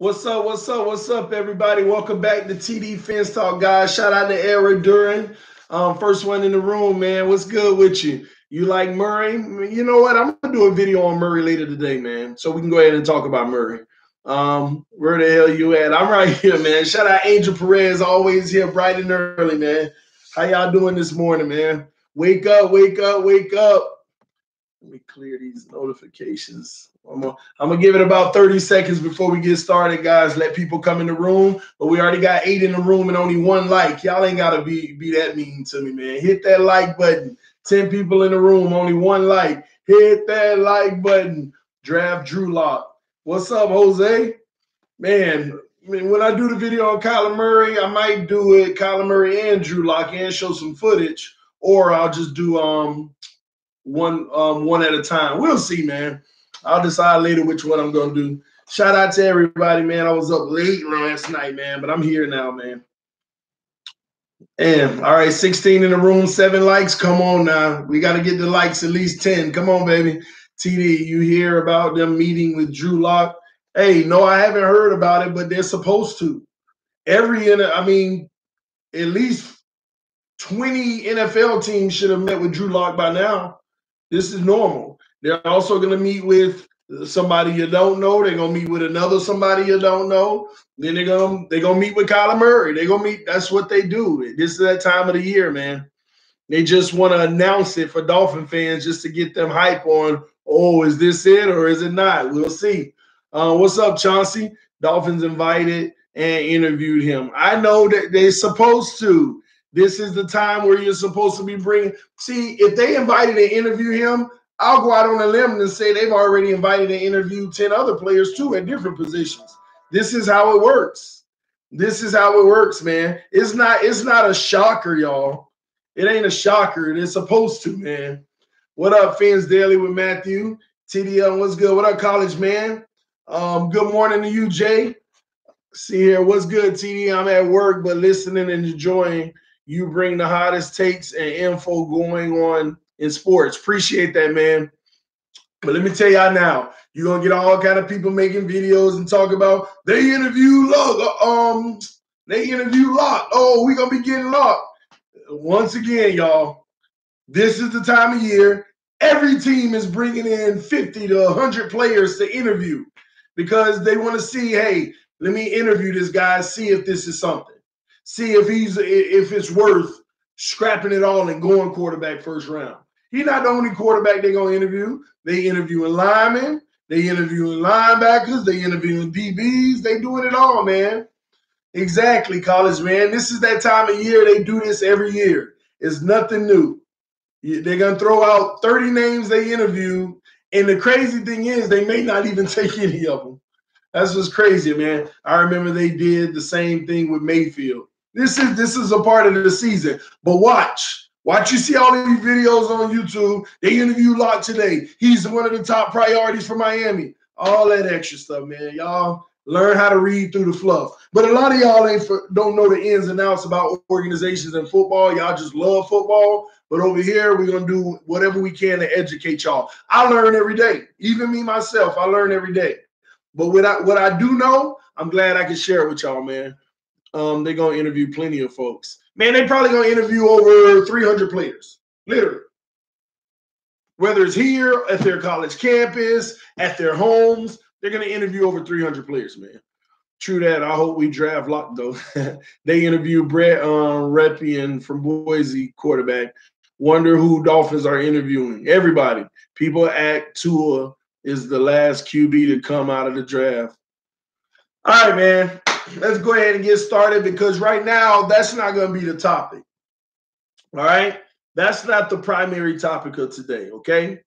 What's up? What's up? What's up, everybody? Welcome back to TD Fence Talk, guys. Shout out to Eric Duran. First one in the room, man. What's good with you? You like Murray? You know what? I'm gonna do a video on Murray later today, man. So we can go ahead and talk about Murray. Where the hell you at? I'm right here, man. Shout out Angel Perez, always here bright and early, man. How y'all doing this morning, man? Wake up, wake up, wake up. Let me clear these notifications. I'm gonna give it about 30 seconds before we get started, guys. Let people come in the room. But we already got 8 in the room and only 1 like. Y'all ain't gotta be that mean to me, man. Hit that like button. 10 people in the room, only 1 like. Hit that like button. Draft Drew Lock. What's up, Jose? Man, when I do the video on Kyler Murray, I might do it Kyler Murray and Drew Lock and show some footage, or I'll just do one at a time. We'll see, man. I'll decide later which one I'm gonna do. Shout out to everybody, man. I was up late last night, man, but I'm here now, man. And all right, 16 in the room, 7 likes. Come on now. We got to get the likes at least 10. Come on, baby. TD, you hear about them meeting with Drew Lock? Hey, no, I haven't heard about it, but they're supposed to. At least 20 NFL teams should have met with Drew Lock by now. This is normal. They're also going to meet with somebody you don't know. They're going to meet with another somebody you don't know. Then they're going to meet with Kyler Murray. They're going to meet. That's what they do. This is that time of the year, man. They just want to announce it for Dolphin fans just to get them hype on, oh, is this it or is it not? We'll see. What's up, Chauncey? Dolphins invited and interviewed him. I know that they're supposed to. This is the time where you're supposed to be bringing. See, if they invited to interview him, I'll go out on a limb and say they've already invited to interview 10 other players too at different positions. This is how it works. This is how it works, man. It's not a shocker, y'all. It ain't a shocker. It's supposed to, man. What up, Fans Daily with Matthew? TDL, what's good? What up, college man? Good morning to you, Jay. See here, what's good, TD? I'm at work, but listening and enjoying. You bring the hottest takes and info going on in sports. Appreciate that, man. But let me tell y'all now, you're going to get all kind of people making videos and talk about they interview Lock. They interview Lock. Oh, we're going to be getting Lock. Once again, y'all, this is the time of year. Every team is bringing in 50 to 100 players to interview because they want to see, hey, let me interview this guy, see if this is something. See if it's worth scrapping it all and going quarterback first round. He's not the only quarterback they're going to interview. They interviewing linemen. They interviewing linebackers. They interviewing DBs. They doing it all, man. Exactly, college man. This is that time of year. They do this every year. It's nothing new. They're going to throw out 30 names they interview, and the crazy thing is they may not even take any of them. That's what's crazy, man. I remember they did the same thing with Mayfield. This is a part of the season. But watch. You see all these videos on YouTube. They interview Lock today. He's one of the top priorities for Miami. All that extra stuff, man. Y'all learn how to read through the fluff. But a lot of y'all don't know the ins and outs about organizations and football. Y'all just love football. But over here, we're going to do whatever we can to educate y'all. I learn every day. Even me, myself, I learn every day. But what I do know, I'm glad I can share it with y'all, man. They're going to interview plenty of folks. Man, they're probably going to interview over 300 players, literally. Whether it's here, at their college campus, at their homes, they're going to interview over 300 players, man. True that. I hope we draft Lock, though. They interviewed Brett Repien from Boise, quarterback. Wonder who Dolphins are interviewing. Everybody. People act Tua is the last QB to come out of the draft. All right, man. Let's go ahead and get started because right now that's not going to be the topic. All right? That's not the primary topic of today, okay?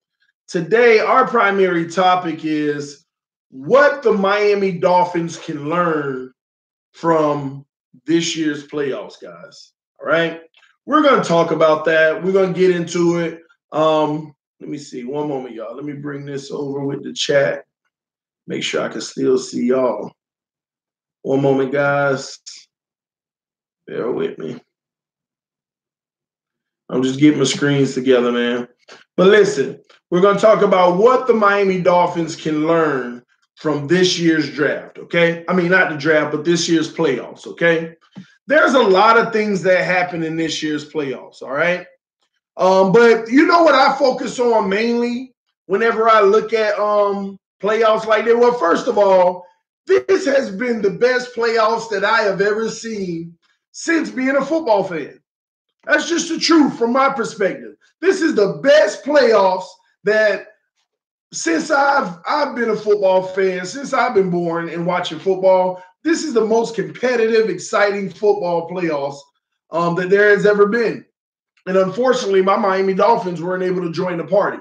Today, our primary topic is what the Miami Dolphins can learn from this year's playoffs, guys. All right? We're going to talk about that. We're going to get into it. Let me see. One moment, y'all. Let me bring this over with the chat. Make sure I can still see y'all. One moment, guys. Bear with me. I'm just getting my screens together, man. But listen, we're going to talk about what the Miami Dolphins can learn from this year's draft, okay? I mean, not the draft, but this year's playoffs, okay? There's a lot of things that happen in this year's playoffs, all right? But you know what I focus on mainly whenever I look at playoffs like that? Well, first of all, this has been the best playoffs that I have ever seen since being a football fan. That's just the truth from my perspective. This is the best playoffs that since I've been a football fan, since I've been born and watching football, this is the most competitive, exciting football playoffs that there has ever been. And unfortunately, my Miami Dolphins weren't able to join the party.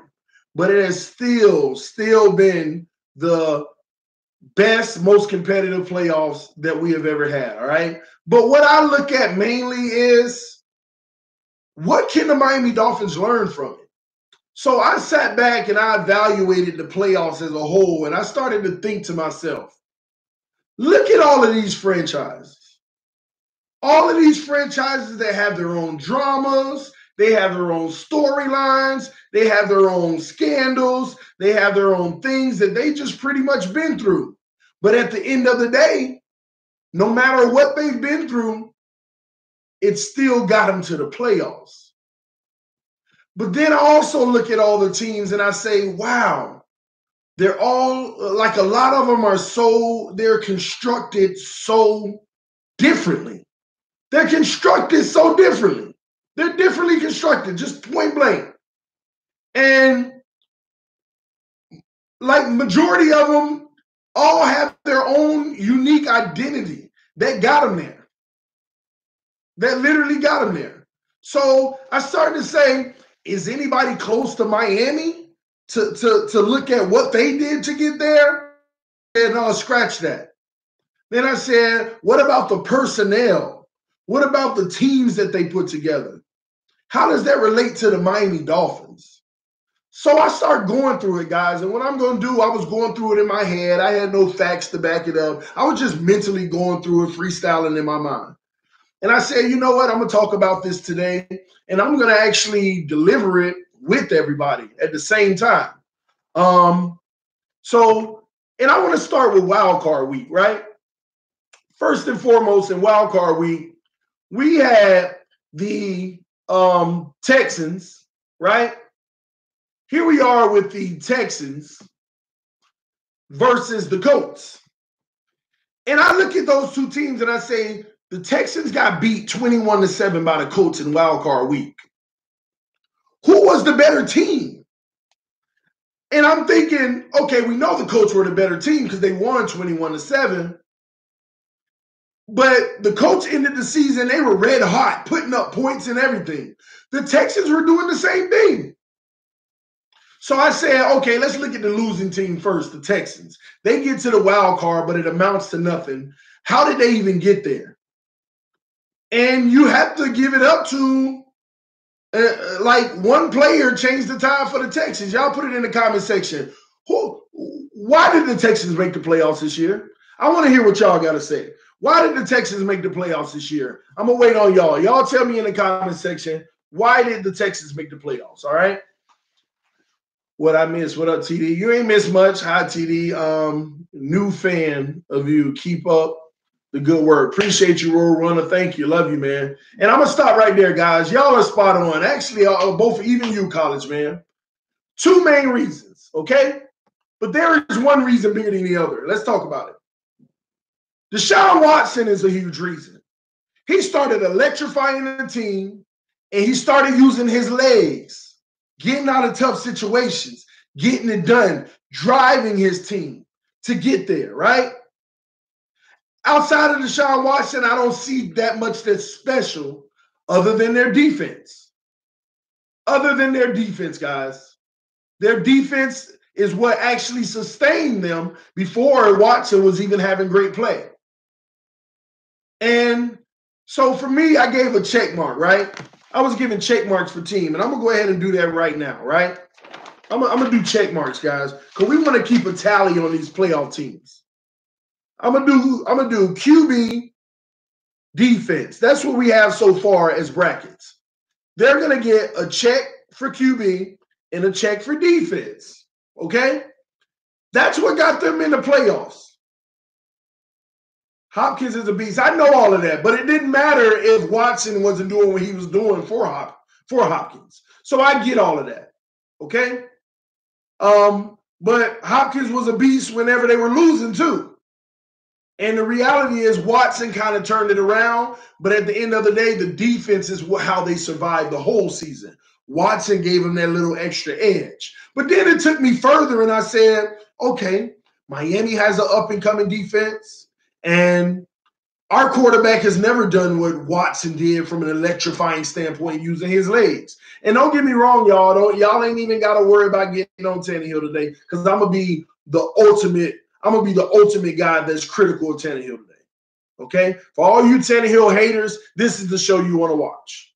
But it has still been the best, most competitive playoffs that we have ever had, all right? But what I look at mainly is, what can the Miami Dolphins learn from it? So I sat back and I evaluated the playoffs as a whole, and I started to think to myself, look at all of these franchises. All of these franchises that have their own dramas, they have their own storylines, they have their own scandals, they have their own things that they just pretty much been through. But at the end of the day, no matter what they've been through, it still got them to the playoffs. But then I also look at all the teams and I say, wow, they're all, like a lot of them they're constructed so differently. They're constructed so differently. They're differently constructed, just point blank. And like majority of them all have their own unique identity that got them there. That literally got them there. So I started to say, is anybody close to Miami to look at what they did to get there? And I'll scratch that. Then I said, what about the personnel? What about the teams that they put together? How does that relate to the Miami Dolphins? So I started going through it, guys. And what I'm going to do, I was going through it in my head. I had no facts to back it up. I was just mentally going through it, freestyling in my mind. And I said, you know what? I'm going to talk about this today, and I'm going to actually deliver it with everybody at the same time. And I want to start with Wild Card Week, right? First and foremost, in Wild Card Week, we had the Texans, right? Here we are with the Texans versus the Colts. And I look at those two teams and I say, the Texans got beat 21-7 by the Colts in Wild Card Week. Who was the better team? And I'm thinking, okay, we know the Colts were the better team because they won 21-7. But the Colts ended the season, they were red hot, putting up points and everything. The Texans were doing the same thing. So I said, okay, let's look at the losing team first, the Texans. They get to the wild card, but it amounts to nothing. How did they even get there? And you have to give it up to, like, one player changed the tide for the Texans. Y'all put it in the comment section. Why did the Texans make the playoffs this year? I want to hear what y'all got to say. Why did the Texans make the playoffs this year? I'm going to wait on y'all. Y'all tell me in the comment section, why did the Texans make the playoffs, all right? What I missed? What up, TD? You ain't missed much. Hi, TD. New fan of you. Keep up the good work. Appreciate you, Road Runner. Thank you. Love you, man. And I'm going to stop right there, guys. Y'all are spot on. Actually, both, even you, college, man. Two main reasons, okay? But there is one reason bigger than the other. Let's talk about it. Deshaun Watson is a huge reason. He started electrifying the team, and he started using his legs, getting out of tough situations, getting it done, driving his team to get there, right? Outside of Deshaun Watson, I don't see that much that's special other than their defense. Other than their defense, guys. Their defense is what actually sustained them before Watson was even having great play. And so for me, I gave a check mark, right? I was giving check marks for team, and I'm going to go ahead and do that right now, right? I'm going to do check marks, guys, because we want to keep a tally on these playoff teams. I'm going to do QB, defense. That's what we have so far as brackets. They're going to get a check for QB and a check for defense, okay? That's what got them in the playoffs. Hopkins is a beast. I know all of that, but it didn't matter if Watson wasn't doing what he was doing for Hopkins. So I get all of that. Okay? But Hopkins was a beast whenever they were losing too. And the reality is Watson kind of turned it around, but at the end of the day, the defense is how they survived the whole season. Watson gave them that little extra edge. But then it took me further and I said, okay, Miami has an up-and-coming defense. And our quarterback has never done what Watson did from an electrifying standpoint using his legs. And don't get me wrong, y'all ain't even got to worry about getting on Tannehill today because I'm gonna be the ultimate guy that's critical of Tannehill today. Okay? For all you Tannehill haters, this is the show you want to watch.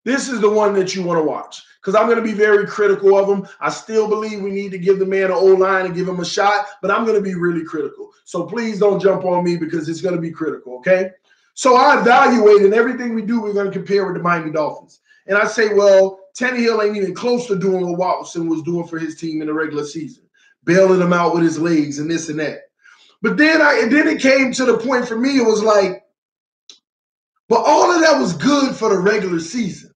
This is the one that you want to watch because I'm going to be very critical of him. I still believe we need to give the man an O-line and give him a shot, but I'm going to be really critical. So please don't jump on me because it's going to be critical, okay? So I evaluate, and everything we do, we're going to compare with the Miami Dolphins. And I say, well, Tannehill ain't even close to doing what Watson was doing for his team in the regular season, bailing them out with his legs and this and that. But then it came to the point for me, it was like, but all of that was good for the regular season.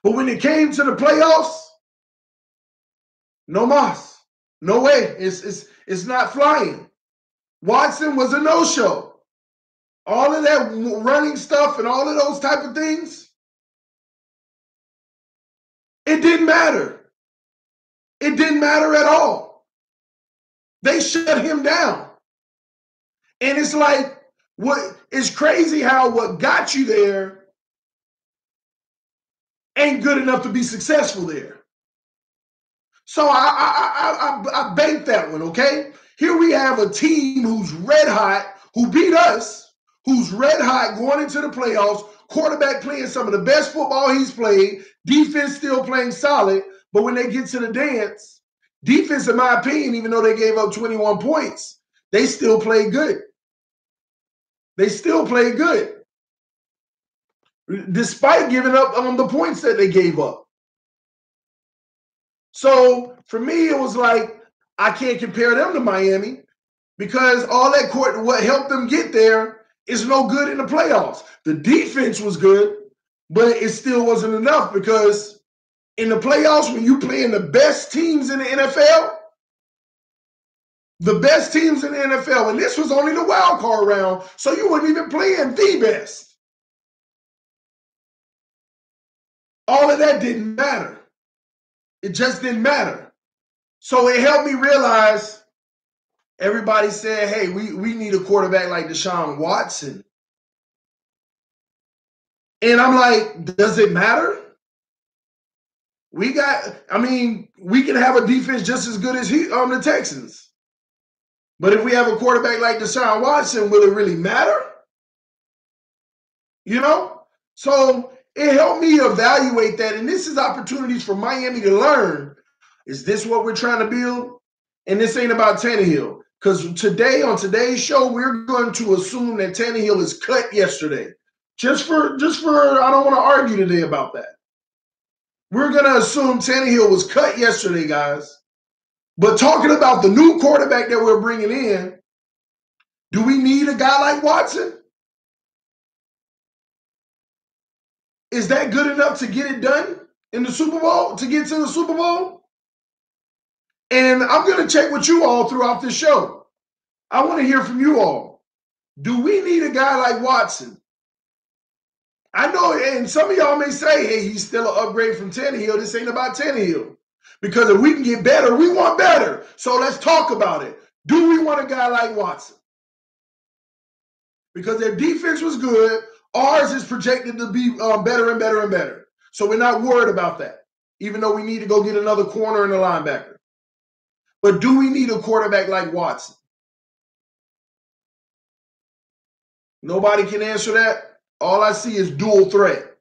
But when it came to the playoffs, no mas. No way. It's not flying. Watson was a no-show. All of that running stuff and all of those type of things, it didn't matter. It didn't matter at all. They shut him down. And it's like, it's crazy how what got you there ain't good enough to be successful there. So I banked that one, okay? Here we have a team who's red hot, who beat us, who's red hot going into the playoffs, quarterback playing some of the best football he's played, defense still playing solid, but when they get to the dance, defense, in my opinion, even though they gave up 21 points, they still play good. They still play good. Despite giving up on the points that they gave up. So for me, it was like, I can't compare them to Miami because all that what helped them get there is no good in the playoffs. The defense was good, but it still wasn't enough because in the playoffs, when you play in the best teams in the NFL, and this was only the wild card round, so you weren't even playing the best. All of that didn't matter. It just didn't matter. So it helped me realize everybody said, hey, we need a quarterback like Deshaun Watson. And I'm like, does it matter? We can have a defense just as good as the Texans. But if we have a quarterback like Deshaun Watson, will it really matter? You know? So it helped me evaluate that. And this is opportunities for Miami to learn. Is this what we're trying to build? And this ain't about Tannehill. Because today, on today's show, we're going to assume that Tannehill is cut yesterday. Just for I don't want to argue today about that. We're going to assume Tannehill was cut yesterday, guys. But talking about the new quarterback that we're bringing in, do we need a guy like Watson? Is that good enough to get it done in the Super Bowl, to get to the Super Bowl? And I'm going to check with you all throughout this show. I want to hear from you all. Do we need a guy like Watson? I know, and some of y'all may say, hey, he's still an upgrade from Tannehill. This ain't about Tannehill. Because if we can get better, we want better. So let's talk about it. Do we want a guy like Watson? Because their defense was good. Ours is projected to be better and better and better. So we're not worried about that, even though we need to go get another corner and a linebacker. But do we need a quarterback like Watson? Nobody can answer that. All I see is dual threat.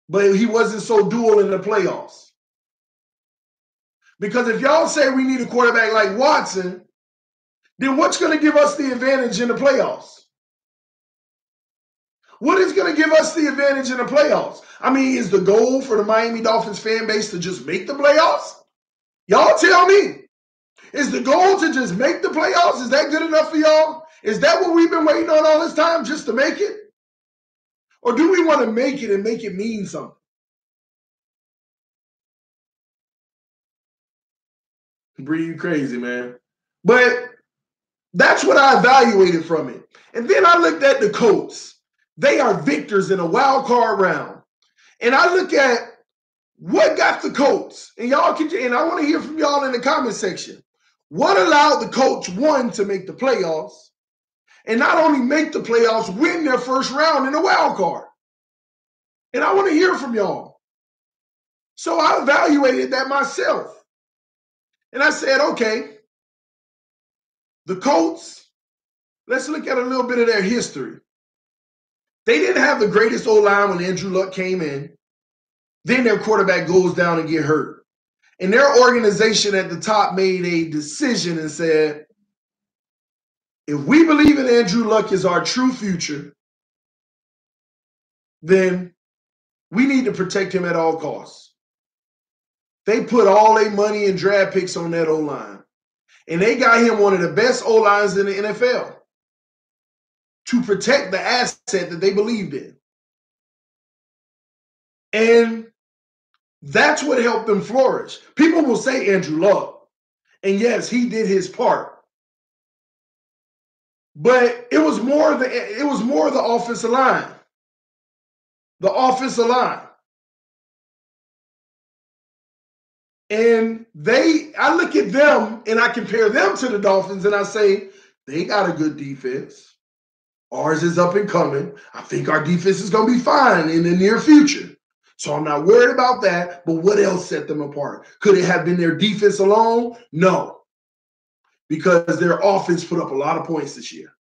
But he wasn't so dual in the playoffs. Because if y'all say we need a quarterback like Watson, then what's going to give us the advantage in the playoffs? What is going to give us the advantage in the playoffs? I mean, is the goal for the Miami Dolphins fan base to just make the playoffs? Y'all tell me. Is the goal to just make the playoffs? Is that good enough for y'all? Is that what we've been waiting on all this time, just to make it? Or do we want to make it and make it mean something? Bree, you crazy, man. But that's what I evaluated from it. And then I looked at the Colts. They are victors in a wild card round. And I look at what got the Colts. And y'all can, and I want to hear from y'all in the comment section. What allowed the Colts, one, to make the playoffs, and not only make the playoffs, win their first round in the wild card? And I want to hear from y'all. So I evaluated that myself. And I said, okay, the Colts, let's look at a little bit of their history. They didn't have the greatest O-line when Andrew Luck came in. Then their quarterback goes down and get hurt. And their organization at the top made a decision and said, if we believe in Andrew Luck as our true future, then we need to protect him at all costs. They put all their money and draft picks on that O-line. And they got him one of the best O-lines in the NFL to protect the asset that they believed in. And that's what helped them flourish. People will say Andrew Luck. And yes, he did his part. But it was more the offensive line. The offensive line. And I look at them and I compare them to the Dolphins and I say, they got a good defense. Ours is up and coming. I think our defense is going to be fine in the near future. So I'm not worried about that. But what else set them apart? Could it have been their defense alone? No. Because their offense put up a lot of points this year.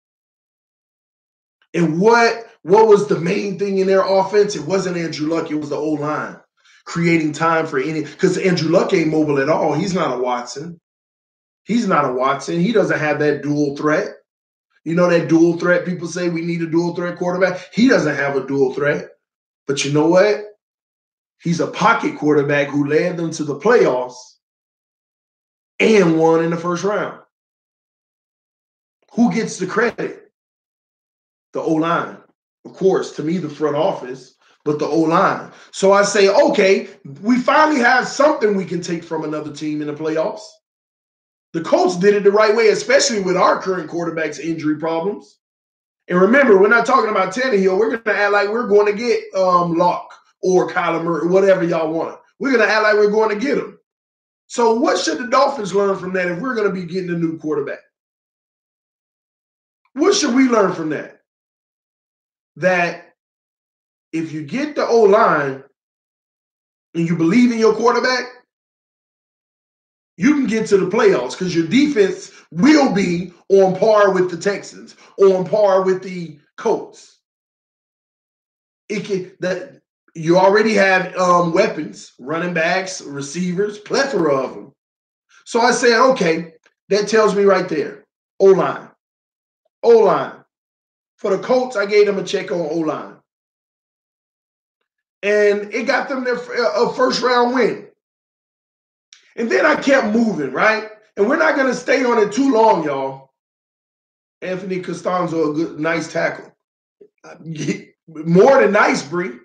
And what was the main thing in their offense? It wasn't Andrew Luck. It was the O-line. Creating time for because Andrew Luck ain't mobile at all. He's not a Watson. He's not a Watson. He doesn't have that dual threat. You know that dual threat? People say we need a dual threat quarterback. He doesn't have a dual threat. But you know what? He's a pocket quarterback who led them to the playoffs and won in the first round. Who gets the credit? The O-line. Of course, to me, the front office, but the O-line. So I say, okay, we finally have something we can take from another team in the playoffs. The Colts did it the right way, especially with our current quarterback's injury problems. And remember, we're not talking about Tannehill. We're going to act like we're going to get Locke or Kyler Murray, whatever y'all want. We're going to act like we're going to get him. So what should the Dolphins learn from that if we're going to be getting a new quarterback? What should we learn from that? That if you get the O-line and you believe in your quarterback, you can get to the playoffs because your defense will be on par with the Texans, on par with the Colts. You already have weapons, running backs, receivers, plethora of them. So I said, okay, that tells me right there, O-line. O-line. For the Colts, I gave them a check on O-line. And it got them a first-round win. And then I kept moving, right? And we're not going to stay on it too long, y'all. Anthony Costanzo, a good, nice tackle. More than nice, Bree.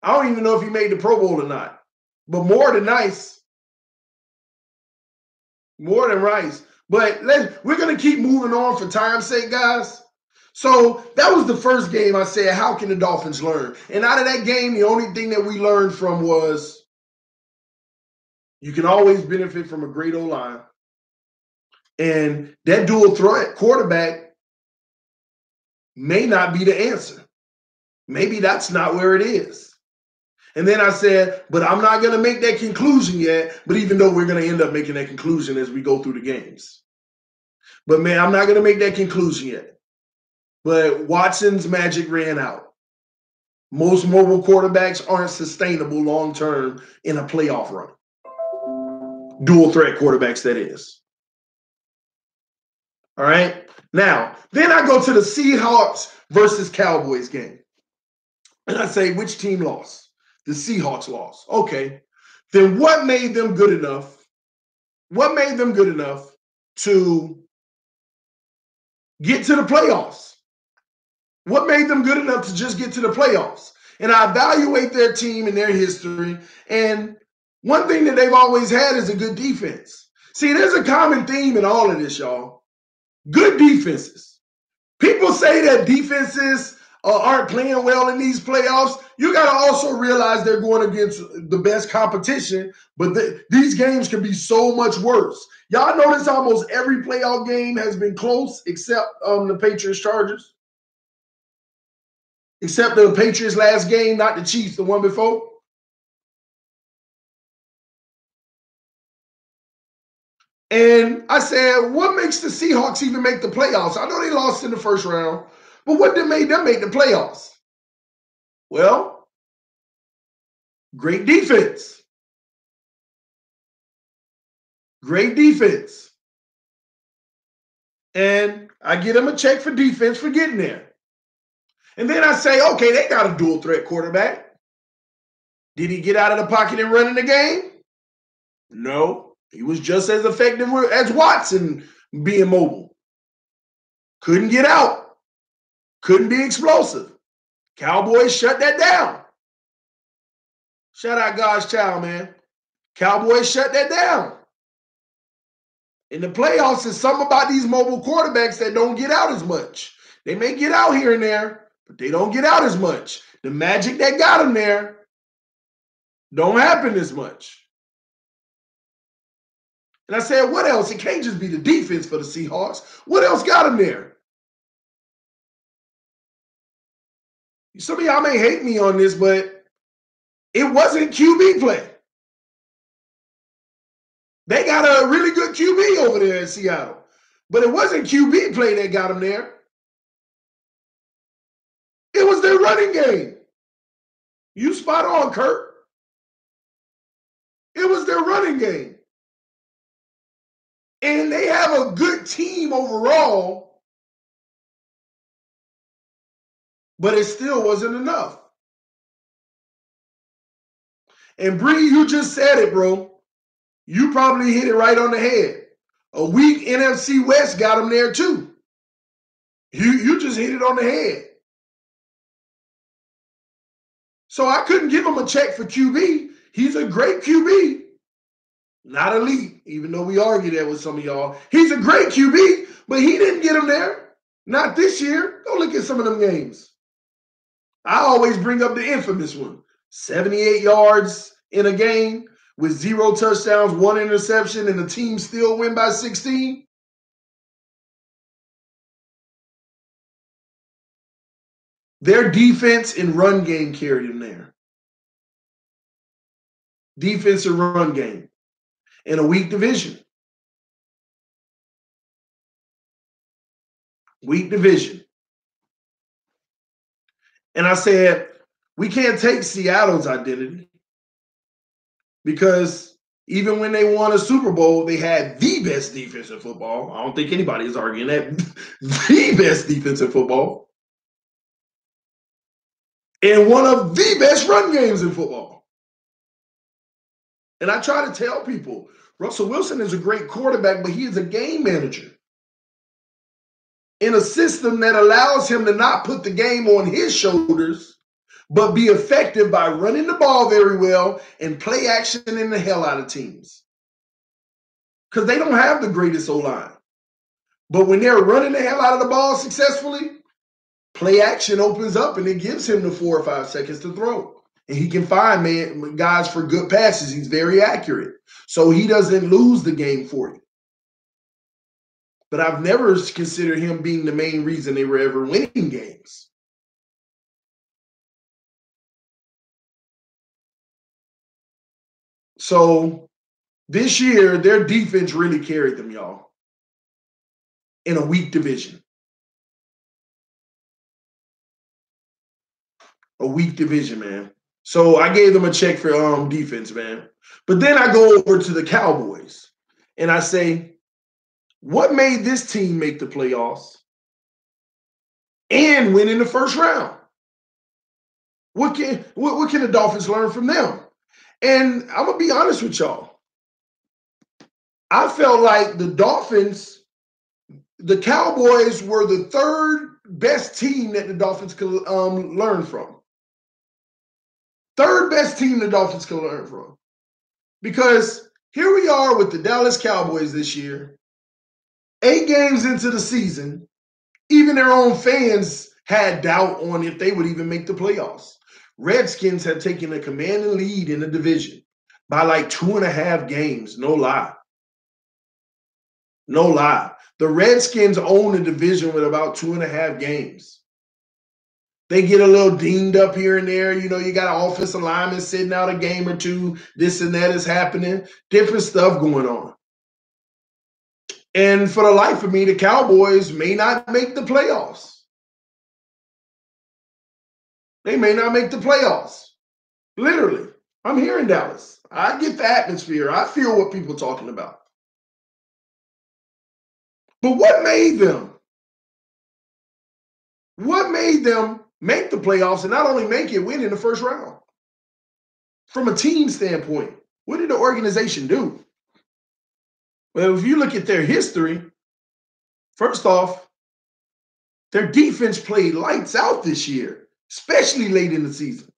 I don't even know if he made the Pro Bowl or not. But more than nice. More than nice. But we're going to keep moving on for time's sake, guys. So that was the first game I said, how can the Dolphins learn? And out of that game, the only thing that we learned from was you can always benefit from a great O-line. And that dual threat quarterback may not be the answer. Maybe that's not where it is. And then I said, but I'm not going to make that conclusion yet, but even though we're going to end up making that conclusion as we go through the games. But, man, I'm not going to make that conclusion yet. But Watson's magic ran out. Most mobile quarterbacks aren't sustainable long-term in a playoff run. Dual threat quarterbacks, that is. All right? Now, then I go to the Seahawks versus Cowboys game. And I say, which team lost? The Seahawks lost. Okay. Then what made them good enough? What made them good enough to get to the playoffs? What made them good enough to just get to the playoffs? And I evaluate their team and their history. And one thing that they've always had is a good defense. See, there's a common theme in all of this, y'all. Good defenses. People say that defenses aren't playing well in these playoffs. You got to also realize they're going against the best competition, but these games can be so much worse. Y'all notice almost every playoff game has been close except the Patriots-Chargers? Except the Patriots' last game, not the Chiefs, the one before. And I said, what makes the Seahawks even make the playoffs? I know they lost in the first round, but what made them make the playoffs? Well, great defense. Great defense. And I get them a check for defense for getting there. And then I say, okay, they got a dual threat quarterback. Did he get out of the pocket and run in the game? No. He was just as effective as Watson being mobile. Couldn't get out. Couldn't be explosive. Cowboys shut that down. Shout out God's child, man. Cowboys shut that down. In the playoffs, there's something about these mobile quarterbacks that don't get out as much. They may get out here and there, but they don't get out as much. The magic that got them there don't happen as much. And I said, what else? It can't just be the defense for the Seahawks. What else got them there? Some of y'all may hate me on this, but it wasn't QB play. They got a really good QB over there in Seattle, but it wasn't QB play that got them there. It was their running game. You spot on, Kurt. It was their running game. And they have a good team overall, but it still wasn't enough. And Bree, you just said it, bro. You probably hit it right on the head. A weak NFC West got them there too. You just hit it on the head. So I couldn't give him a check for QB. He's a great QB. Not elite, even though we argue that with some of y'all. He's a great QB, but he didn't get him there. Not this year. Go look at some of them games. I always bring up the infamous one. 78 yards in a game with 0 touchdowns, 1 interception, and the team still win by 16. Their defense and run game carried them there. Defense and run game. In a weak division. Weak division. And I said, we can't take Seattle's identity because even when they won a Super Bowl, they had the best defense in football. I don't think anybody is arguing that. The best defense in football. And one of the best run games in football. And I try to tell people, Russell Wilson is a great quarterback, but he is a game manager in a system that allows him to not put the game on his shoulders, but be effective by running the ball very well and play action in the hell out of teams. Because they don't have the greatest O-line. But when they're running the hell out of the ball successfully, play action opens up and it gives him the 4 or 5 seconds to throw. And he can find guys for good passes. He's very accurate. So he doesn't lose the game for you. But I've never considered him being the main reason they were ever winning games. So this year, their defense really carried them, y'all, in a weak division. A weak division, man. So I gave them a check for defense, man. But then I go over to the Cowboys and I say, what made this team make the playoffs and win in the first round? What can the Dolphins learn from them? And I'm going to be honest with y'all. I felt like the Dolphins, the Cowboys were the third best team that the Dolphins could learn from. Third best team the Dolphins could learn from. Because here we are with the Dallas Cowboys this year, 8 games into the season, even their own fans had doubt on if they would even make the playoffs. Redskins had taken a commanding lead in the division by like 2.5 games. No lie. No lie. The Redskins own the division with about 2.5 games. They get a little dinged up here and there. You know, you got an offensive lineman sitting out a game or two. This and that is happening. Different stuff going on. And for the life of me, the Cowboys may not make the playoffs. They may not make the playoffs. Literally. I'm here in Dallas. I get the atmosphere. I feel what people are talking about. But what made them? What made them make the playoffs and not only make it, win in the first round? From a team standpoint, what did the organization do? Well, if you look at their history, first off, their defense played lights out this year, especially late in the season.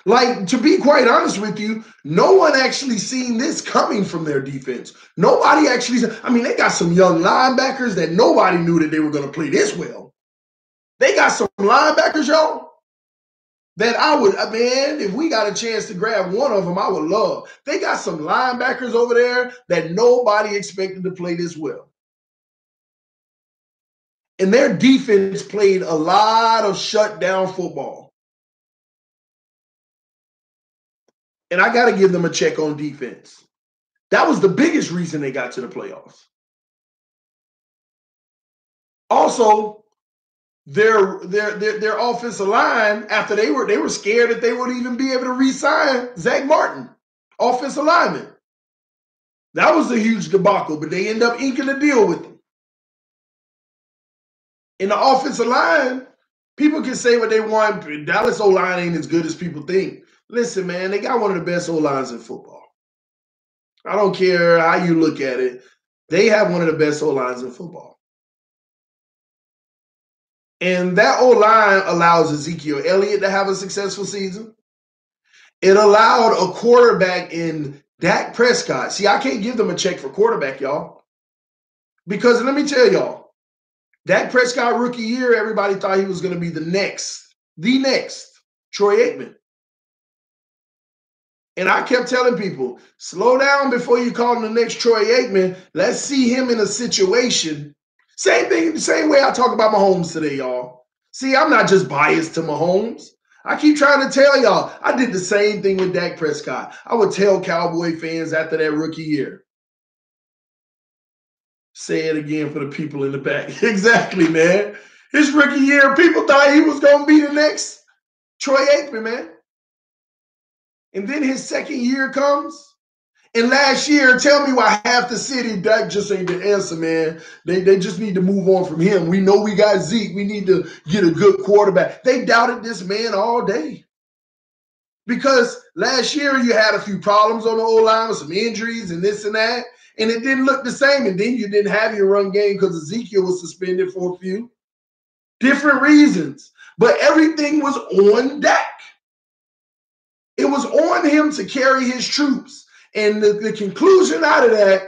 Like, to be quite honest with you, no one actually seen this coming from their defense. Nobody actually, I mean, they got some young linebackers that nobody knew that they were going to play this well. They got some linebackers, y'all, that I would, man, if we got a chance to grab one of them, I would love. They got some linebackers over there that nobody expected to play this well. And their defense played a lot of shutdown football. And I got to give them a check on defense. That was the biggest reason they got to the playoffs. Also, their offensive line, after they were scared that they would even be able to re-sign Zach Martin, offensive lineman. That was a huge debacle, but they end up inking a deal with him. In the offensive line, people can say what they want. Dallas O-line ain't as good as people think. Listen, man, they got one of the best O-lines in football. I don't care how you look at it. They have one of the best O-lines in football. And that O-line allows Ezekiel Elliott to have a successful season. It allowed a quarterback in Dak Prescott. See, I can't give them a check for quarterback, y'all. Because let me tell y'all, Dak Prescott rookie year, everybody thought he was going to be the next Troy Aikman. And I kept telling people, slow down before you call him the next Troy Aikman. Let's see him in a situation. Same thing, the same way I talk about Mahomes today, y'all. See, I'm not just biased to Mahomes. I keep trying to tell y'all, I did the same thing with Dak Prescott. I would tell Cowboy fans after that rookie year. Say it again for the people in the back. Exactly, man. His rookie year, people thought he was going to be the next Troy Aikman, man. And then his second year comes. And last year, tell me why half the city, Dak just ain't the answer, man. They just need to move on from him. We know we got Zeke. We need to get a good quarterback. They doubted this man all day. Because last year you had a few problems on the O-line with some injuries and this and that. And it didn't look the same. And then you didn't have your run game because Ezekiel was suspended for a few. Different reasons. But everything was on Dak. It was on him to carry his troops. And the conclusion out of that,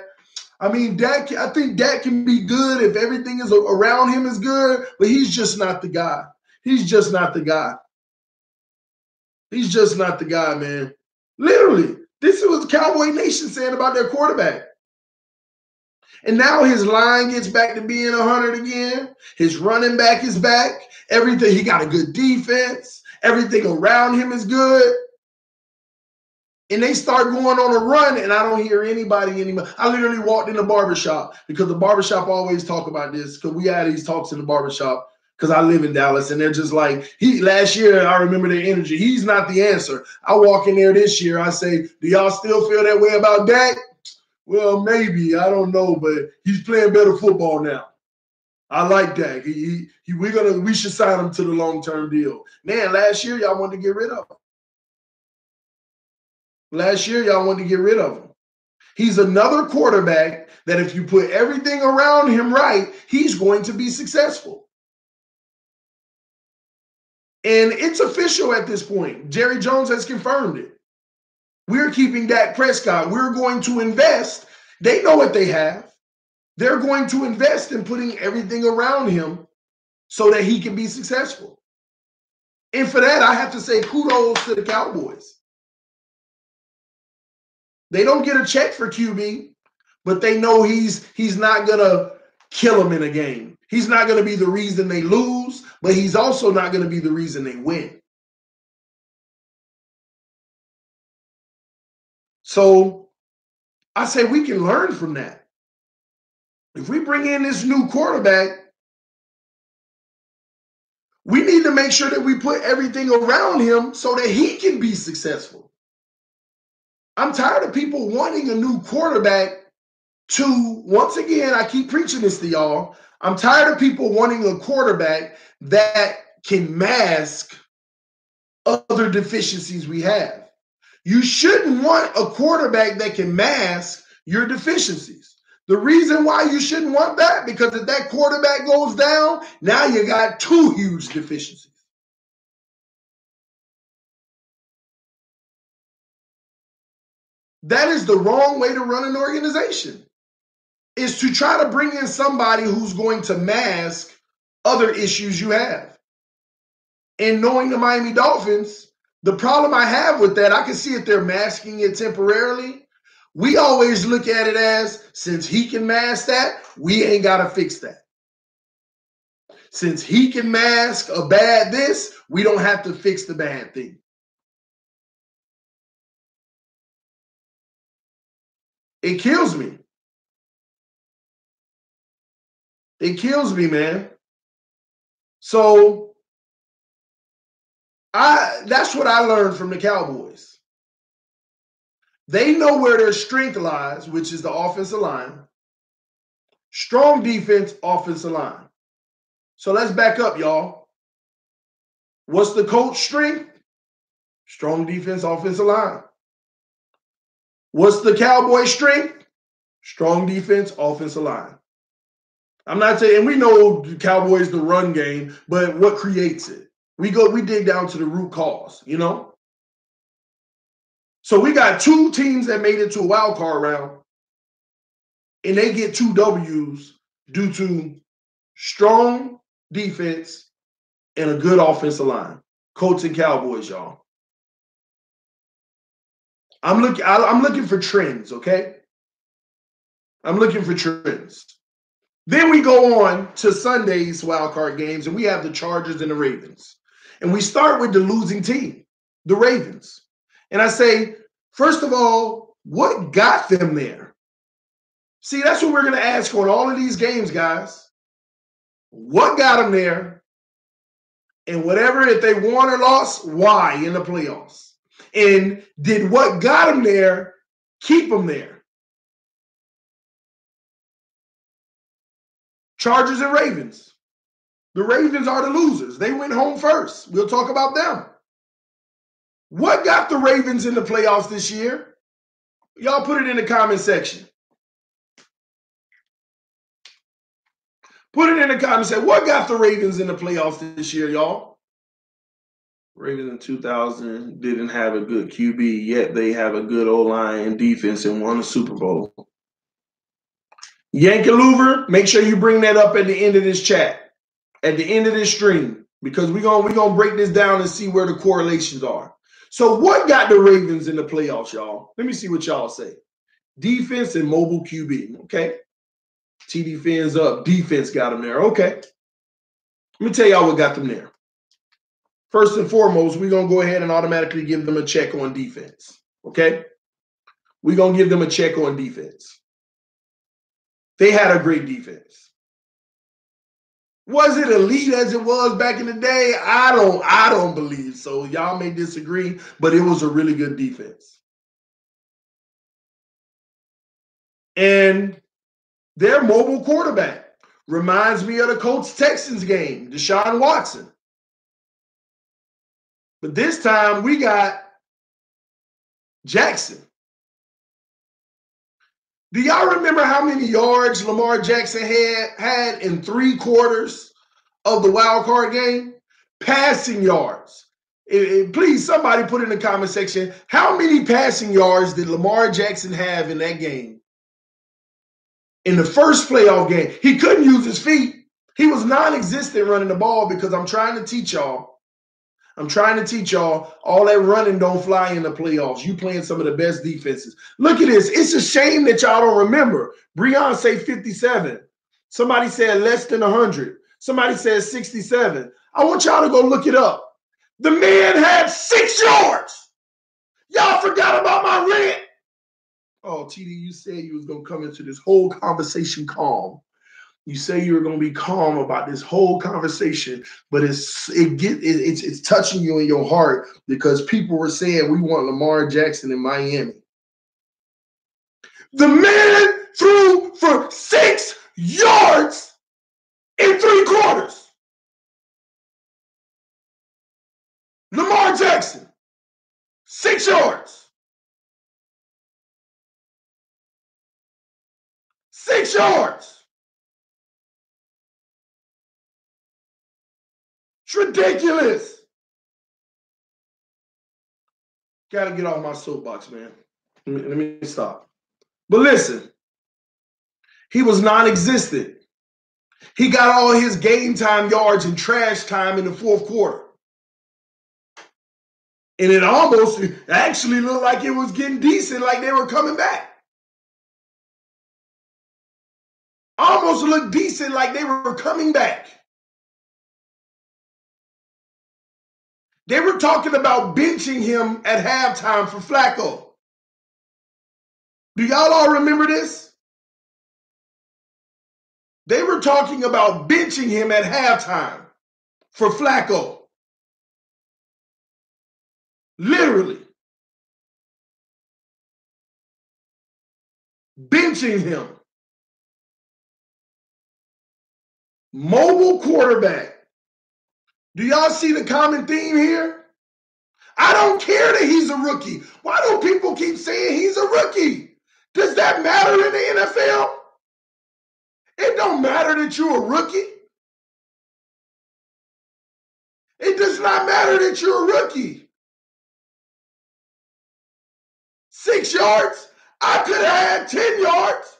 I mean, Dak, I think Dak can be good if everything is around him is good, but he's just not the guy. He's just not the guy. He's just not the guy, man. Literally, this is what Cowboy Nation saying about their quarterback. And now his line gets back to being 100 again. His running back is back. Everything, he got a good defense. Everything around him is good. And they start going on a run, and I don't hear anybody anymore. I literally walked in the barbershop because the barbershop always talk about this because we had these talks in the barbershop because I live in Dallas, and they're just like, last year, I remember their energy. He's not the answer. I walk in there this year. I say, do y'all still feel that way about Dak? Well, maybe. I don't know, but he's playing better football now. I like Dak. We should sign him to the long-term deal. Man, last year, y'all wanted to get rid of him. Last year, y'all wanted to get rid of him. He's another quarterback that if you put everything around him right, he's going to be successful. And it's official at this point. Jerry Jones has confirmed it. We're keeping Dak Prescott. We're going to invest. They know what they have. They're going to invest in putting everything around him so that he can be successful. And for that, I have to say kudos to the Cowboys. They don't get a check for QB, but they know he's not going to kill them in a game. He's not going to be the reason they lose, but he's also not going to be the reason they win. So I say we can learn from that. If we bring in this new quarterback, we need to make sure that we put everything around him so that he can be successful. I'm tired of people wanting a new quarterback to, once again, I keep preaching this to y'all. I'm tired of people wanting a quarterback that can mask other deficiencies we have. You shouldn't want a quarterback that can mask your deficiencies. The reason why you shouldn't want that, because if that quarterback goes down, now you got two huge deficiencies. That is the wrong way to run an organization, is to try to bring in somebody who's going to mask other issues you have. And knowing the Miami Dolphins, the problem I have with that, I can see if they're masking it temporarily. We always look at it as, since he can mask that, we ain't got to fix that. Since he can mask a bad this, we don't have to fix the bad thing. It kills me. It kills me, man. So that's what I learned from the Cowboys. They know where their strength lies, which is the offensive line. Strong defense, offensive line. So let's back up, y'all. What's the coach's strength? Strong defense, offensive line. What's the Cowboys' strength? Strong defense, offensive line. I'm not saying, and we know the Cowboys, the run game, but what creates it? We dig down to the root cause, you know? So we got two teams that made it to a wild card round, and they get 2 W's due to strong defense and a good offensive line. Colts and Cowboys, y'all. I'm looking for trends, okay? I'm looking for trends. Then we go on to Sunday's wildcard games, and we have the Chargers and the Ravens. And we start with the losing team, the Ravens. And I say, first of all, what got them there? See, that's what we're going to ask on all of these games, guys. What got them there? And whatever, if they won or lost, why in the playoffs? And did what got them there keep them there? Chargers and Ravens. The Ravens are the losers. They went home first. We'll talk about them. What got the Ravens in the playoffs this year? Y'all put it in the comment section. Put it in the comments. Say, what got the Ravens in the playoffs this year, y'all? Ravens in 2000 didn't have a good QB, yet they have a good O-line and defense and won a Super Bowl. Yankee Louver, make sure you bring that up at the end of this chat, at the end of this stream, because we're gonna break this down and see where the correlations are. So what got the Ravens in the playoffs, y'all? Let me see what y'all say. Defense and mobile QB, okay? TD fans up, defense got them there, okay. Let me tell y'all what got them there. First and foremost, we're going to go ahead and automatically give them a check on defense, okay? We're going to give them a check on defense. They had a great defense. Was it elite as it was back in the day? I don't believe so. Y'all may disagree, but it was a really good defense. And their mobile quarterback reminds me of the Colts-Texans game, Deshaun Watson. But this time we got Jackson. Do y'all remember how many yards Lamar Jackson had in 3 quarters of the wild card game? Passing yards. Please, somebody put in the comment section, how many passing yards did Lamar Jackson have in that game? In the first playoff game, he couldn't use his feet. He was non-existent running the ball because I'm trying to teach y'all all that running don't fly in the playoffs. You playing some of the best defenses. Look at this. It's a shame that y'all don't remember. Breon say 57. Somebody said less than 100. Somebody said 67. I want y'all to go look it up. The man had 6 yards. Y'all forgot about my rant. Oh, TD, you said you was going to come into this whole conversation calm. You say you're going to be calm about this whole conversation, but it's touching you in your heart because people were saying we want Lamar Jackson in Miami. The man threw for 6 yards in 3 quarters. Lamar Jackson, 6 yards. 6 yards. It's ridiculous. Got to get off my soapbox, man. Let me stop. But listen, he was non-existent. He got all his game time yards and trash time in the 4th quarter. And it almost actually looked like it was getting decent, like they were coming back. Almost looked decent, like they were coming back. They were talking about benching him at halftime for Flacco. Do y'all all remember this? They were talking about benching him at halftime for Flacco. Literally. Benching him. Mobile quarterback. Do y'all see the common theme here? I don't care that he's a rookie. Why do people keep saying he's a rookie? Does that matter in the NFL? It don't matter that you're a rookie. It does not matter that you're a rookie. 6 yards? I could have had 10 yards.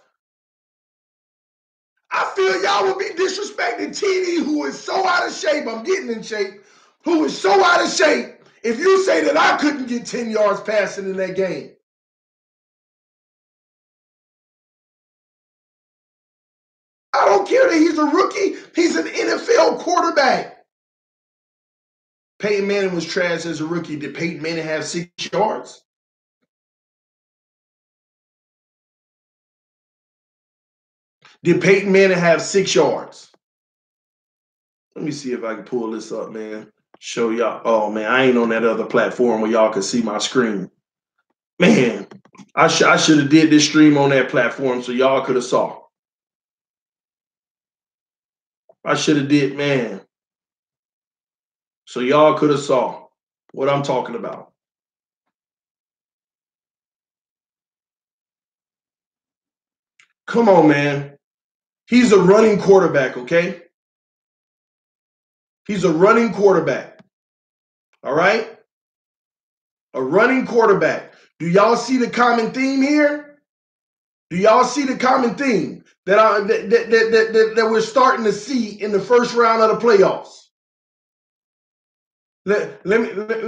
I feel y'all would be disrespecting TD, who is so out of shape. I'm getting in shape. Who is so out of shape if you say that I couldn't get 10 yards passing in that game. I don't care that he's a rookie. He's an NFL quarterback. Peyton Manning was trash as a rookie. Did Peyton Manning have 6 yards? Did Peyton Manning have 6 yards? Let me see if I can pull this up, man. Show y'all. Oh, man, I ain't on that other platform where y'all can see my screen. Man, I should have did this stream on that platform so y'all could have saw. I should have did, man. So y'all could have saw what I'm talking about. Come on, man. He's a running quarterback, okay? He's a running quarterback. All right? A running quarterback. Do y'all see the common theme here? Do y'all see the common theme that we're starting to see in the first round of the playoffs? Let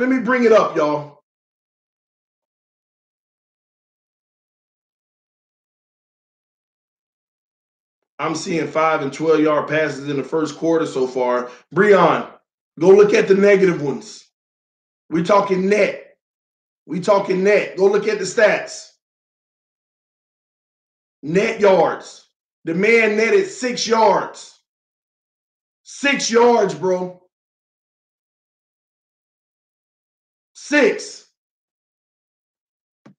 me bring it up, y'all. I'm seeing 5 and 12-yard passes in the first quarter so far. Breon, go look at the negative ones. We're talking net. We talking net. Go look at the stats. Net yards. The man netted 6 yards. 6 yards, bro. 6. Let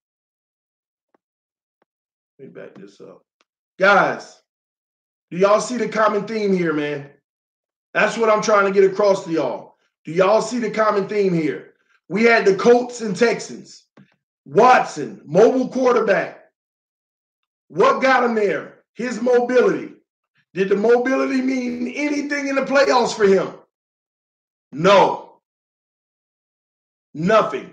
me back this up. Guys, do y'all see the common theme here, man? That's what I'm trying to get across to y'all. Do y'all see the common theme here? We had the Colts and Texans. Watson, mobile quarterback. What got him there? His mobility. Did the mobility mean anything in the playoffs for him? No. Nothing.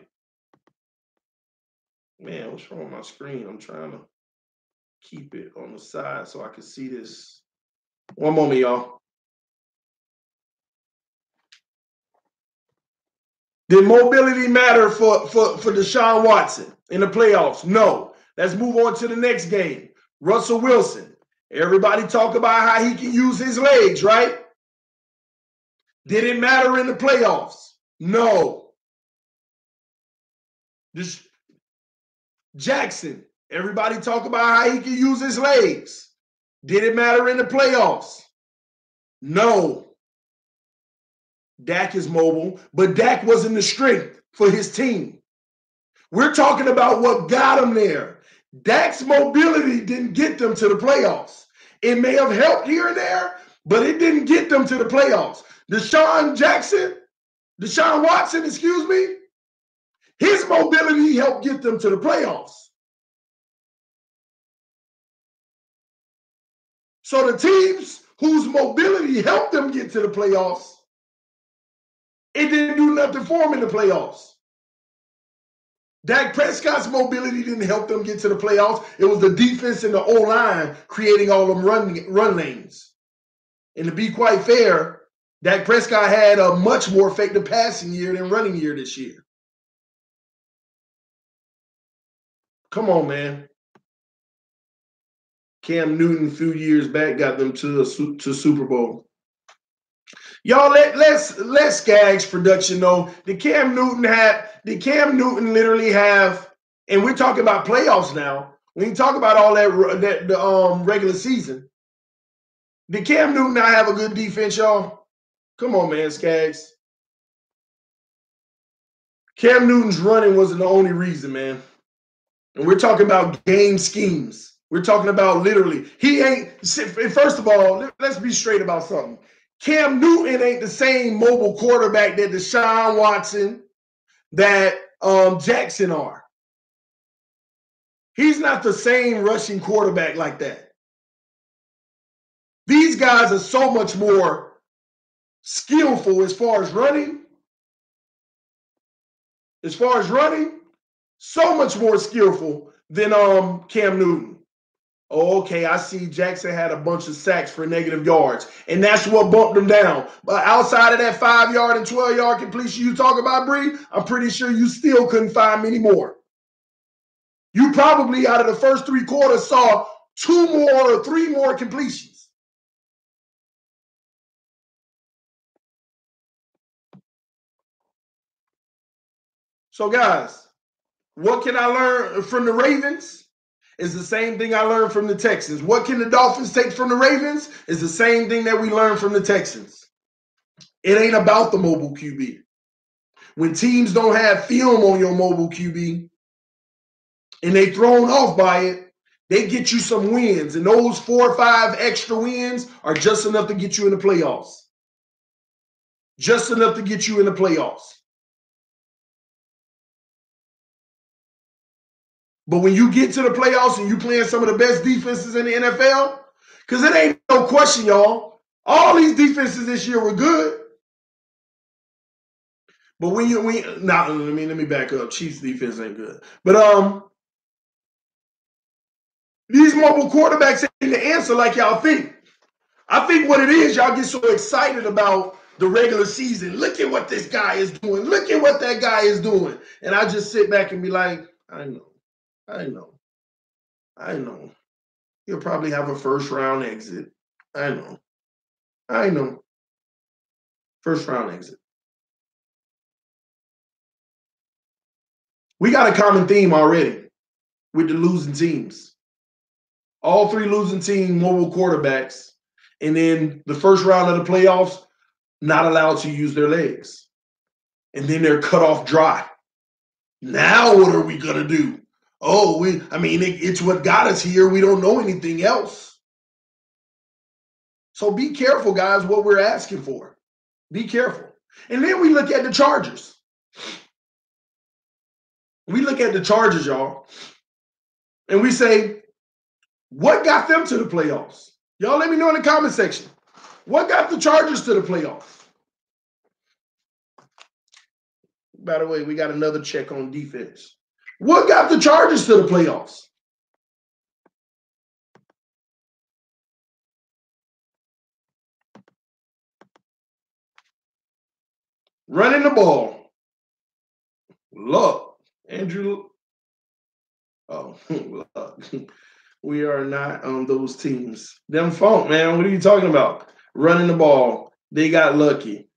Man, what's wrong with my screen? I'm trying to keep it on the side so I can see this. One moment, y'all. Did mobility matter for Deshaun Watson in the playoffs? No. Let's move on to the next game. Russell Wilson. Everybody talk about how he can use his legs, right? Did it matter in the playoffs? No. Jackson. Everybody talk about how he can use his legs. Did it matter in the playoffs? No. Dak is mobile, but Dak wasn't the strength for his team. We're talking about what got him there. Dak's mobility didn't get them to the playoffs. It may have helped here and there, but it didn't get them to the playoffs. Deshaun Watson, his mobility helped get them to the playoffs. So the teams whose mobility helped them get to the playoffs, it didn't do nothing for them in the playoffs. Dak Prescott's mobility didn't help them get to the playoffs. It was the defense and the O-line creating all them run lanes. And to be quite fair, Dak Prescott had a much more effective passing year than running year this year. Come on, man. Cam Newton a few years back got them to Super Bowl. Y'all, let Skaggs production know. Did Cam Newton literally have, and we're talking about playoffs now. We ain't talking about all the regular season. Did Cam Newton not have a good defense, y'all? Come on, man, Skaggs. Cam Newton's running wasn't the only reason, man. And we're talking about game schemes. We're talking about literally. He ain't, first of all, let's be straight about something. Cam Newton ain't the same mobile quarterback that Deshaun Watson, that Jackson are. He's not the same rushing quarterback like that. These guys are so much more skillful as far as running. So much more skillful than Cam Newton. Oh, okay, I see Jackson had a bunch of sacks for negative yards, and that's what bumped him down. But outside of that 5-yard and 12-yard completion you talk about, Bree, I'm pretty sure you still couldn't find many more. You probably, out of the first 3 quarters, saw 2 more or 3 more completions. So, guys, what can I learn from the Ravens? Is the same thing I learned from the Texans. What can the Dolphins take from the Ravens? Is the same thing that we learned from the Texans. It ain't about the mobile QB. When teams don't have film on your mobile QB and they thrown off by it, they get you some wins. And those 4 or 5 extra wins are just enough to get you in the playoffs. Just enough to get you in the playoffs. But when you get to the playoffs and you playing some of the best defenses in the NFL, because it ain't no question, y'all, all these defenses this year were good. But let me back up. Chiefs defense ain't good. But these mobile quarterbacks ain't the answer like y'all think. I think what it is, y'all get so excited about the regular season. Look at what this guy is doing. Look at what that guy is doing. And I just sit back and be like, I know. He'll probably have a first-round exit. I know. First-round exit. We got a common theme already with the losing teams. All 3 losing team mobile quarterbacks. And then the first round of the playoffs, not allowed to use their legs. And then they're cut off dry. Now what are we going to do? Oh, it's what got us here. We don't know anything else. So be careful, guys, what we're asking for. Be careful. And then we look at the Chargers. We look at the Chargers, y'all, and we say, What got them to the playoffs? Y'all let me know in the comment section. What got the Chargers to the playoffs? By the way, we got another check on defense. What got the Chargers to the playoffs? Running the ball. Luck. Andrew. Oh, luck. We are not on those teams. Them funk, man. What are you talking about? Running the ball. They got lucky.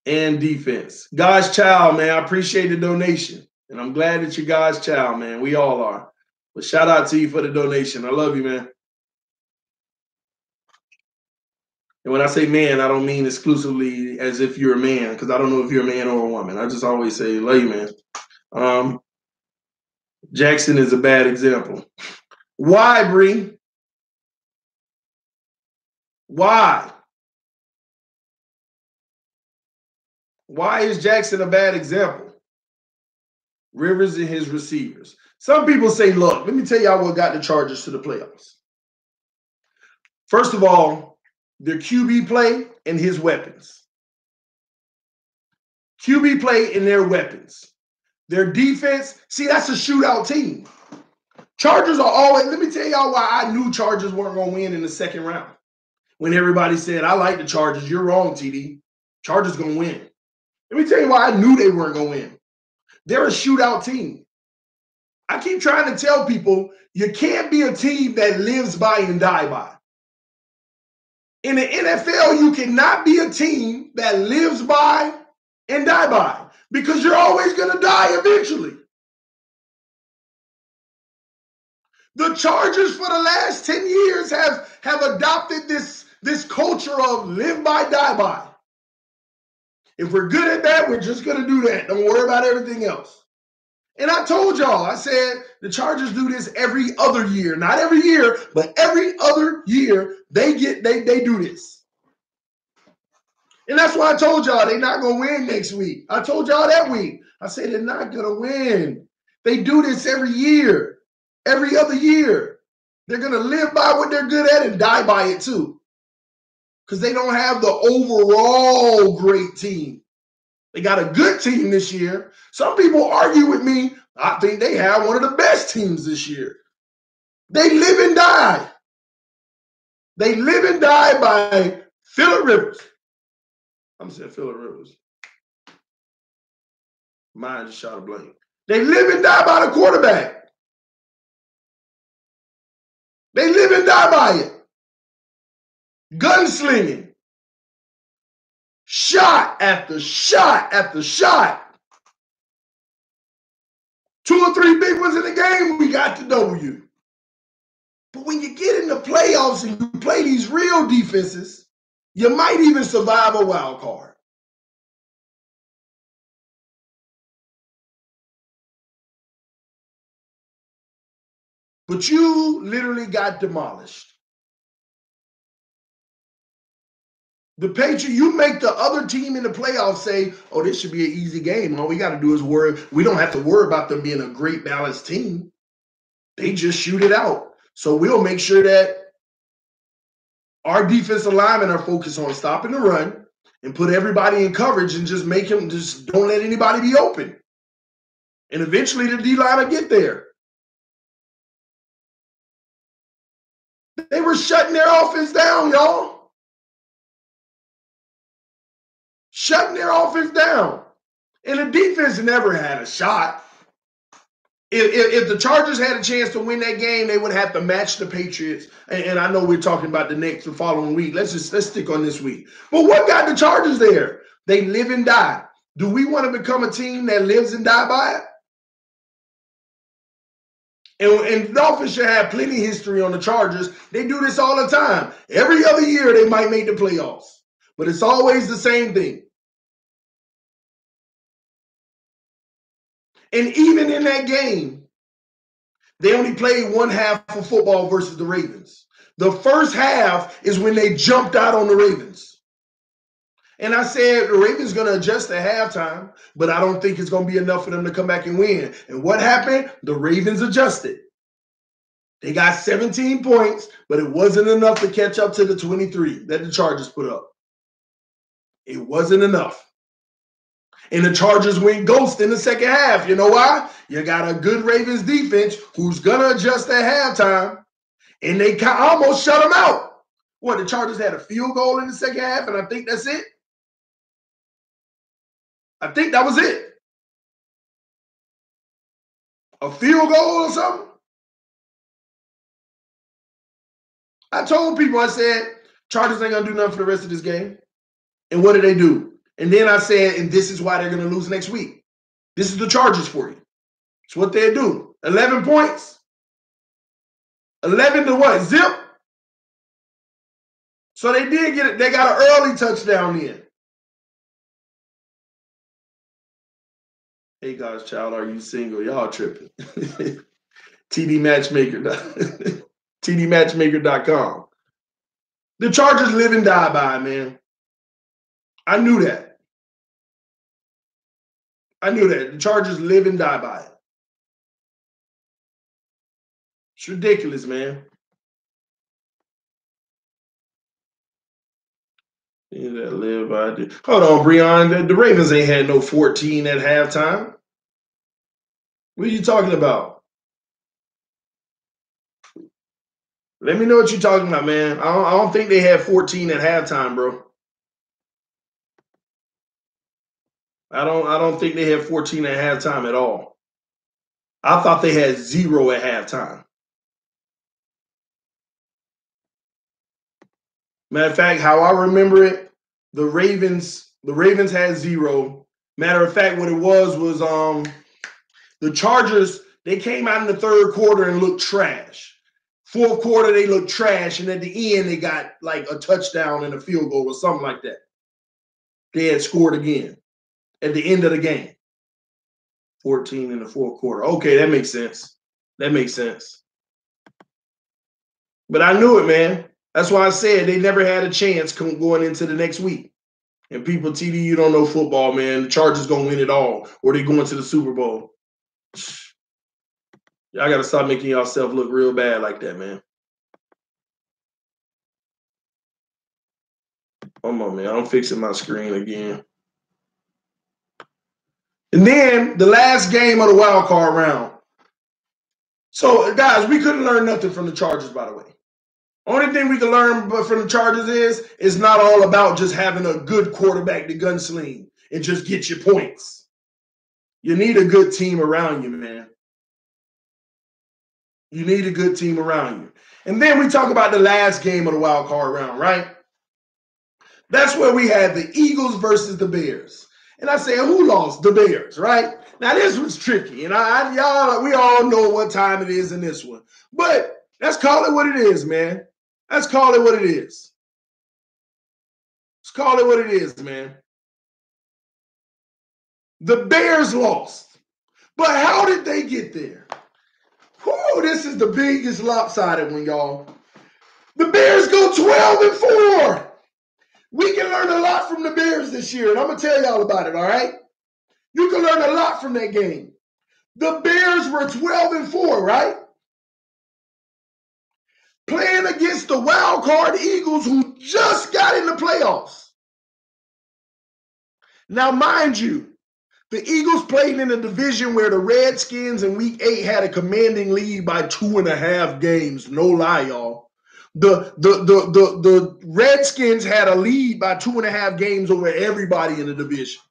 And defense. God's child, man. I appreciate the donation. And I'm glad that you're God's child, man. We all are. But shout out to you for the donation. I love you, man. And when I say man, I don't mean exclusively as if you're a man, because I don't know if you're a man or a woman. I just always say, love you, man. Jackson is a bad example. Why, Bree? Why? Why is Jackson a bad example? Rivers and his receivers. Some people say, look, let me tell y'all what got the Chargers to the playoffs. First of all, their QB play and his weapons. QB play and their weapons. Their defense, see, that's a shootout team. Chargers are always, let me tell y'all why I knew Chargers weren't going to win in the second round. When everybody said, I like the Chargers, you're wrong, TD. Chargers going to win. Let me tell you why I knew they weren't going to win. They're a shootout team. I keep trying to tell people, you can't be a team that lives by and die by. In the NFL, you cannot be a team that lives by and die by, because you're always going to die eventually. The Chargers for the last 10 years have adopted this culture of live by, die by. If we're good at that, we're just going to do that. Don't worry about everything else. And I told y'all, I said the Chargers do this every other year. Not every year, but every other year they do this. And that's why I told y'all they're not going to win next week. I told y'all that week. I said they're not going to win. They do this every year, every other year. They're going to live by what they're good at and die by it too. Because they don't have the overall great team. They got a good team this year. Some people argue with me. I think they have one of the best teams this year. They live and die. They live and die by Phillip Rivers. I'm saying Phillip Rivers. Mine just shot a blank. They live and die by the quarterback. They live and die by it. Gunslinging. Shot after shot after shot. 2 or 3 big ones in the game, we got the W. But when you get in the playoffs and you play these real defenses, you might even survive a wild card. But you literally got demolished. The Patriots, you make the other team in the playoffs say, oh, this should be an easy game. All we got to do is worry. We don't have to worry about them being a great balanced team. They just shoot it out. So we'll make sure that our defensive linemen are focused on stopping the run and put everybody in coverage and just make them, just don't let anybody be open. And eventually the D-line will get there. They were shutting their offense down, y'all. Shutting their offense down. And the defense never had a shot. If the Chargers had a chance to win that game, they would have to match the Patriots. And I know we're talking about the following week. Let's stick on this week. But what got the Chargers there? They live and die. Do we want to become a team that lives and die by it? And Dolphins should have plenty of history on the Chargers. They do this all the time. Every other year, they might make the playoffs. But it's always the same thing. And even in that game, they only played one half of football versus the Ravens. The first half is when they jumped out on the Ravens. And I said, the Ravens going to adjust at halftime, but I don't think it's going to be enough for them to come back and win. And what happened? The Ravens adjusted. They got 17 points, but it wasn't enough to catch up to the 23 that the Chargers put up. It wasn't enough. And the Chargers went ghost in the second half. You know why? You got a good Ravens defense who's going to adjust at halftime, and they almost shut them out. What, the Chargers had a field goal in the second half, and I think that's it? I think that was it. A field goal or something? I told people, I said, Chargers ain't going to do nothing for the rest of this game. And what did they do? And then I said, and this is why they're going to lose next week. This is the Chargers for you. It's what they do. 11 points. 11 to what? Zip. So they did get it. They got an early touchdown in. Hey, God's child, are you single? Y'all tripping. TDmatchmaker.com. The Chargers live and die by it, man. I knew that. The Chargers live and die by it. It's ridiculous, man. Yeah, live by it. Hold on, Breon. The Ravens ain't had no 14 at halftime. What are you talking about? Let me know what you're talking about, man. I don't think they had 14 at halftime, bro. I don't think they had 14 at halftime at all. I thought they had 0 at halftime. Matter of fact, how I remember it, the Ravens had 0. Matter of fact, what it was the Chargers, they came out in the third quarter and looked trash. Fourth quarter, they looked trash, and at the end, they got like a touchdown and a field goal or something like that. They had scored again at the end of the game. 14 in the fourth quarter. Okay, that makes sense. But I knew it, man. That's why I said they never had a chance going into the next week. And people, TD, you don't know football, man. The Chargers going to win it all, or they going to the Super Bowl. Y'all got to stop making yourself look real bad like that, man. Come on, man. I'm fixing my screen again. And then the last game of the wild card round. So, guys, we couldn't learn nothing from the Chargers, by the way. Only thing we can learn from the Chargers is it's not all about just having a good quarterback to gunsling and just get your points. You need a good team around you, man. You need a good team around you. And then we talk about the last game of the wild card round, right? That's where we had the Eagles versus the Bears. And I said, who lost? The Bears, right? Now, this was tricky. And we all know what time it is in this one. But let's call it what it is, man. Let's call it what it is. Let's call it what it is, man. The Bears lost. But how did they get there? Whew, this is the biggest lopsided one, y'all. The Bears go 12-4. We can learn a lot from the Bears this year, and I'm going to tell y'all about it, all right? You can learn a lot from that game. The Bears were 12-4, right? Playing against the wild card Eagles who just got in the playoffs. Now, mind you, the Eagles played in a division where the Redskins in week 8 had a commanding lead by 2.5 games. No lie, y'all. The Redskins had a lead by 2.5 games over everybody in the division.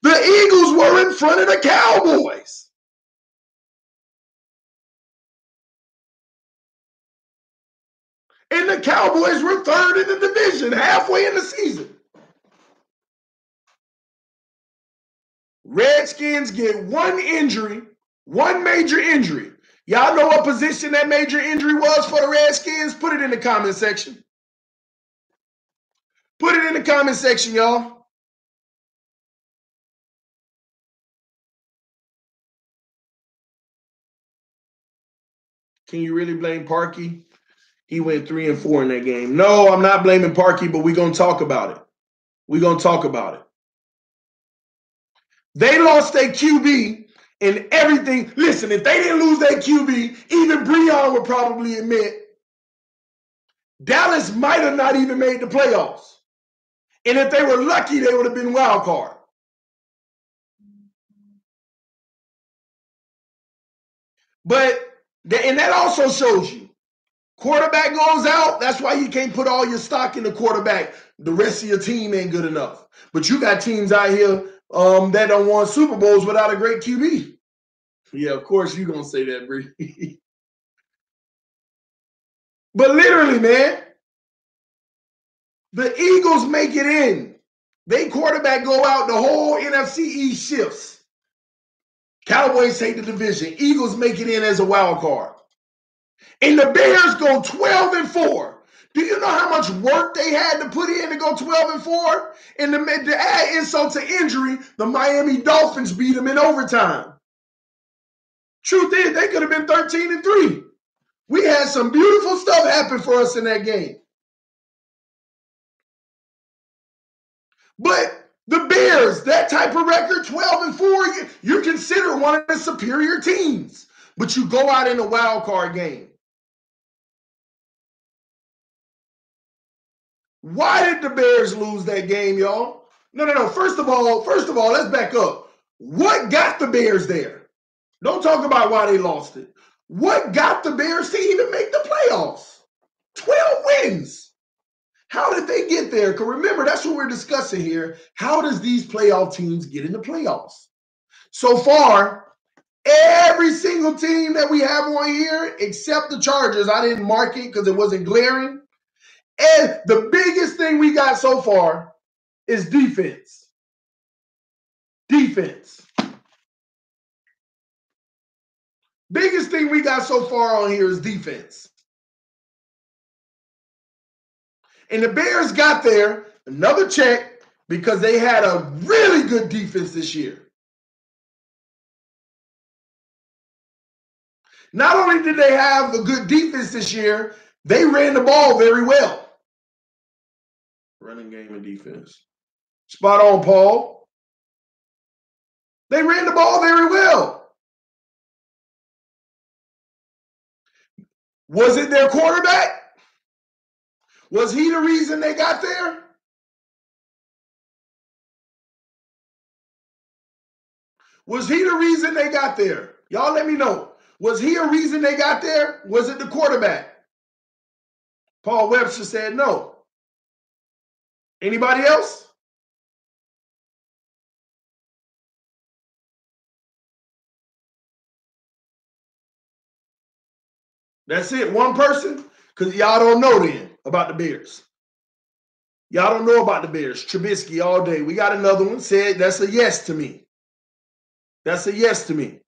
The Eagles were in front of the Cowboys. And the Cowboys were third in the division halfway in the season. Redskins get one major injury. Y'all know what position that major injury was for the Redskins? Put it in the comment section. Put it in the comment section, y'all. Can you really blame Parkey? He went 3-4 in that game. No, I'm not blaming Parkey, but we're going to talk about it. We're going to talk about it. They lost their QB and everything. Listen, if they didn't lose that QB, even Breon would probably admit Dallas might have not even made the playoffs. And if they were lucky, they would have been wild card. And that also shows you, quarterback goes out, that's why you can't put all your stock in the quarterback. The rest of your team ain't good enough. But you got teams out here that don't won Super Bowls without a great QB. Yeah, of course you're going to say that, Bree. But literally, man, the Eagles make it in. They quarterback go out, the whole NFC East shifts. Cowboys take the division. Eagles make it in as a wild card. And the Bears go 12-4. Do you know how much work they had to put in to go 12-4? And to add insult to injury, the Miami Dolphins beat them in overtime. Truth is, they could have been 13-3. We had some beautiful stuff happen for us in that game. But the Bears, that type of record, 12-4, you're considered one of the superior teams. But you go out in a wild card game. Why did the Bears lose that game, y'all? No. First of all, let's back up. What got the Bears there? Don't talk about why they lost it. What got the Bears to even make the playoffs? 12 wins. How did they get there? Because remember, that's what we're discussing here. How does these playoff teams get in the playoffs? So far, every single team that we have on here, except the Chargers, I didn't mark it because it wasn't glaring. And the biggest thing we got so far is defense. Defense. Biggest thing we got so far on here is defense. And the Bears got there, another check, because they had a really good defense this year. Not only did they have a good defense this year, they ran the ball very well. Running game and defense. Spot on, Paul. They ran the ball very well. Was it their quarterback? Was he the reason they got there? Was he the reason they got there? Y'all let me know. Was he a reason they got there? Was it the quarterback? Paul Webster said no. Anybody else? That's it. One person? Because y'all don't know then about the Bears. Y'all don't know about the Bears. Trubisky all day. We got another one. Said that's a yes to me. That's a yes to me.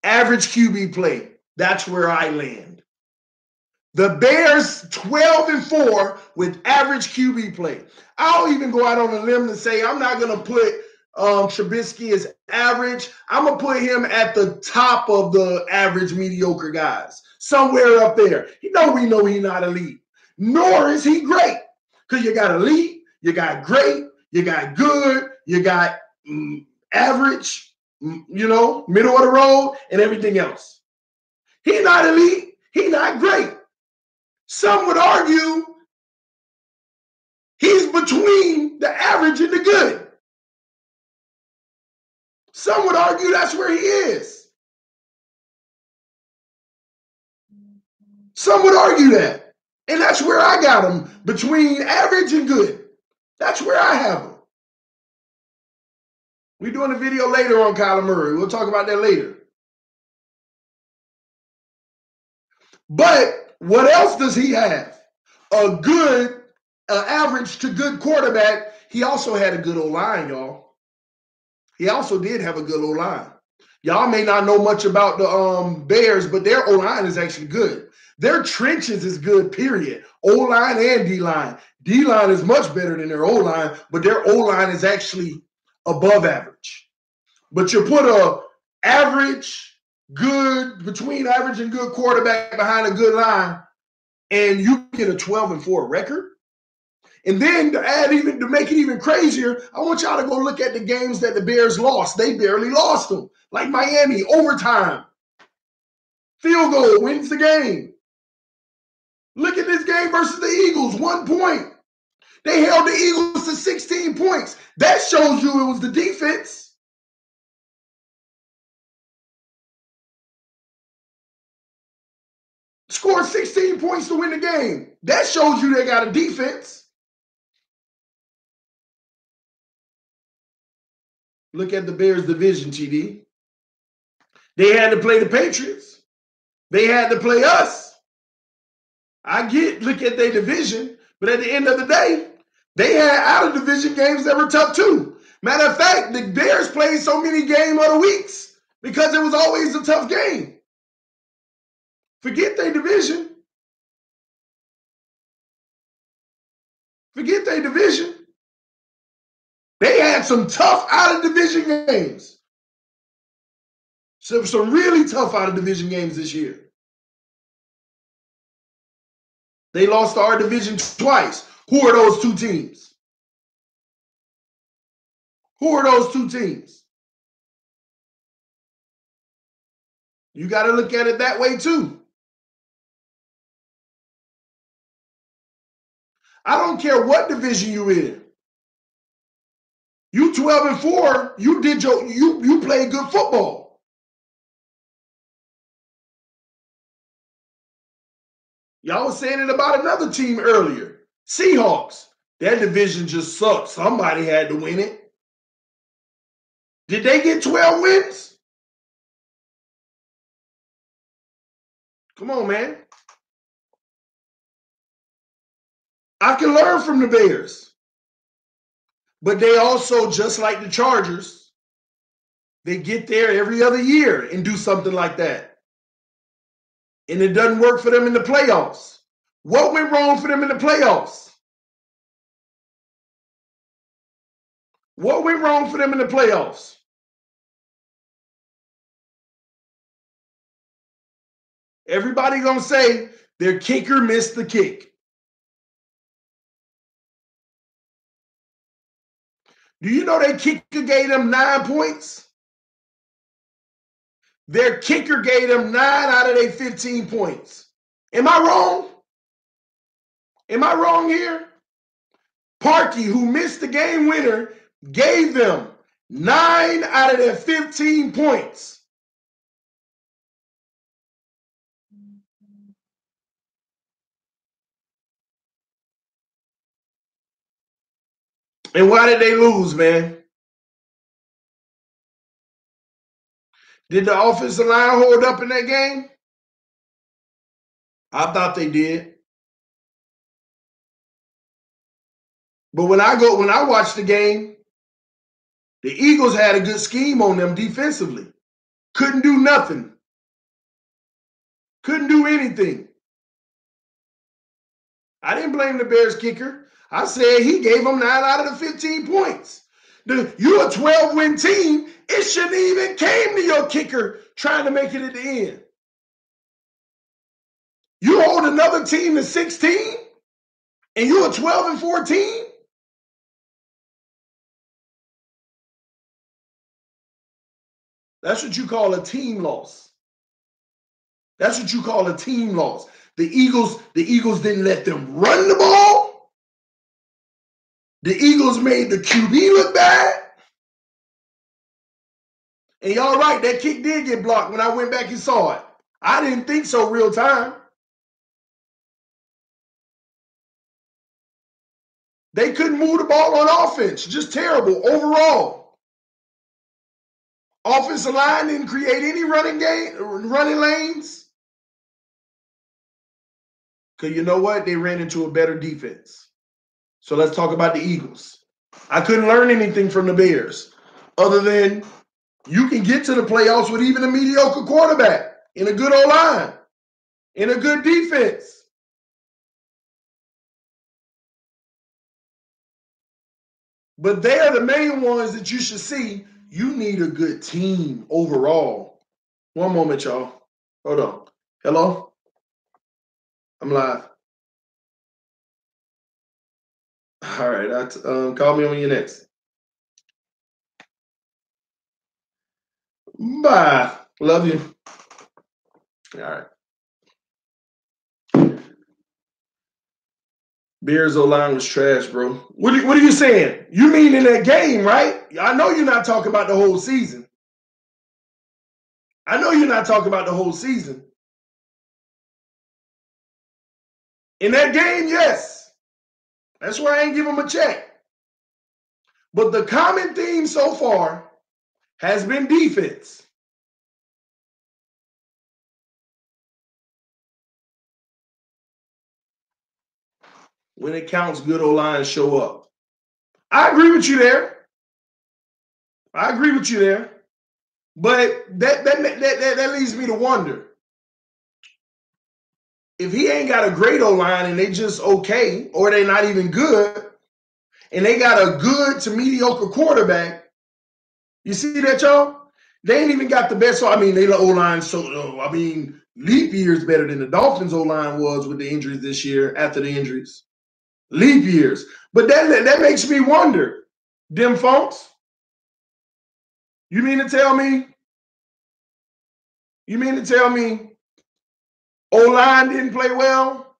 Average QB play. That's where I land. The Bears 12-4 with average QB play. I'll even go out on a limb and say I'm not going to put Trubisky as average. I'm going to put him at the top of the average mediocre guys. Somewhere up there. We know he's not elite. Nor is he great. Because you got elite, you got great, you got good, you got average, middle of the road, and everything else. He's not elite. He's not great. Some would argue he's between the average and the good. Some would argue that's where he is. Some would argue that. And that's where I got him, between average and good. That's where I have him. We're doing a video later on Kyler Murray. We'll talk about that later. But what else does he have? A good, average to good quarterback. He also had a good O-line, y'all. He also did have a good O-line. Y'all may not know much about the Bears, but their O-line is actually good. Their trenches is good, period. O-line and D-line. D-line is much better than their O-line, but their O-line is actually above average. But you put a average, good, between average and good quarterback behind a good line, and you get a 12-4 record. And then to make it even crazier, I want y'all to go look at the games that the Bears lost. They barely lost them. Like Miami, overtime. Field goal wins the game. Look at this game versus the Eagles, 1 point. They held the Eagles to 16 points. That shows you it was the defense. Scored 16 points to win the game. That shows you they got a defense. Look at the Bears division, TD. They had to play the Patriots. They had to play us. Look at their division, but at the end of the day, they had out-of-division games that were tough too. Matter of fact, the Bears played so many game of the weeks because it was always a tough game. Forget their division. Forget their division. They had some tough out-of-division games. Some really tough out-of-division games this year. They lost to our division twice. Who are those two teams? Who are those two teams? You got to look at it that way too. I don't care what division you in. You 12-4, you played good football. Y'all was saying it about another team earlier. Seahawks. That division just sucked. Somebody had to win it. Did they get 12 wins? Come on, man. I can learn from the Bears. But they also, just like the Chargers, they get there every other year and do something like that. And it doesn't work for them in the playoffs. What went wrong for them in the playoffs? What went wrong for them in the playoffs? Everybody gonna say their kicker missed the kick. Do you know their kicker gave them 9 points? Their kicker gave them 9 out of their 15 points. Am I wrong? Am I wrong here? Parkey, who missed the game winner, gave them 9 out of their 15 points. And why did they lose, man? Did the offensive line hold up in that game? I thought they did. But when I watched the game, the Eagles had a good scheme on them defensively. Couldn't do nothing. Couldn't do anything. I didn't blame the Bears kicker. I said he gave them 9 out of the 15 points. You're a 12-win team. It shouldn't even came to your kicker trying to make it at the end. You hold another team to 16, and you're a 12-4 team? That's what you call a team loss. That's what you call a team loss. The Eagles didn't let them run the ball. The Eagles made the QB look bad. And y'all right, that kick did get blocked when I went back and saw it. I didn't think so real time. They couldn't move the ball on offense. Just terrible overall. Offensive line didn't create any running lanes. Because you know what? They ran into a better defense. So let's talk about the Eagles. I couldn't learn anything from the Bears other than you can get to the playoffs with even a mediocre quarterback in a good O-line, in a good defense. But they are the main ones that you should see. You need a good team overall. One moment, y'all. Hold on. Hello? I'm live. All right. Call me when you're next. Bye. Love you. All right. Bears O-line was trash, bro. What are you saying? You mean in that game, right? I know you're not talking about the whole season. I know you're not talking about the whole season. In that game, yes. That's why I ain't give him a check. But the common theme so far has been defense. When it counts, good O-line show up. I agree with you there. But that leads me to wonder. If he ain't got a great O-line and they just okay, or they not even good, and they got a good to mediocre quarterback, you see that, y'all? They ain't even got the best. I mean, they O-line. So I mean, leap years better than the Dolphins O-line was with the injuries this year. After the injuries, leap years. But that makes me wonder, them folks. You mean to tell me? O-line didn't play well?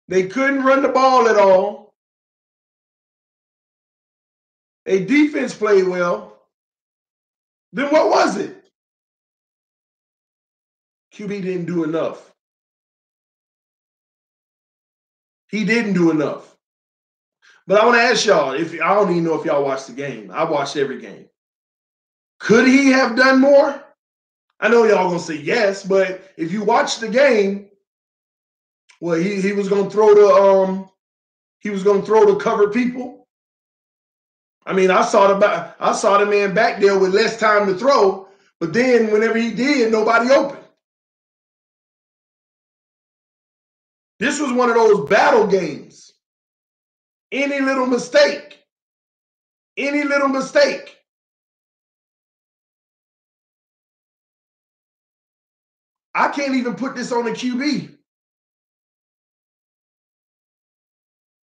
They couldn't run the ball at all. A defense played well. Then what was it? QB didn't do enough. He didn't do enough. But I want to ask y'all, I don't even know if y'all watched the game. I watched every game. Could he have done more? I know y'all gonna say yes, but if you watch the game, well, he was gonna throw to cover people. I mean, I saw the man back there with less time to throw, but then whenever he did, nobody opened. This was one of those battle games. Any little mistake. I can't even put this on the QB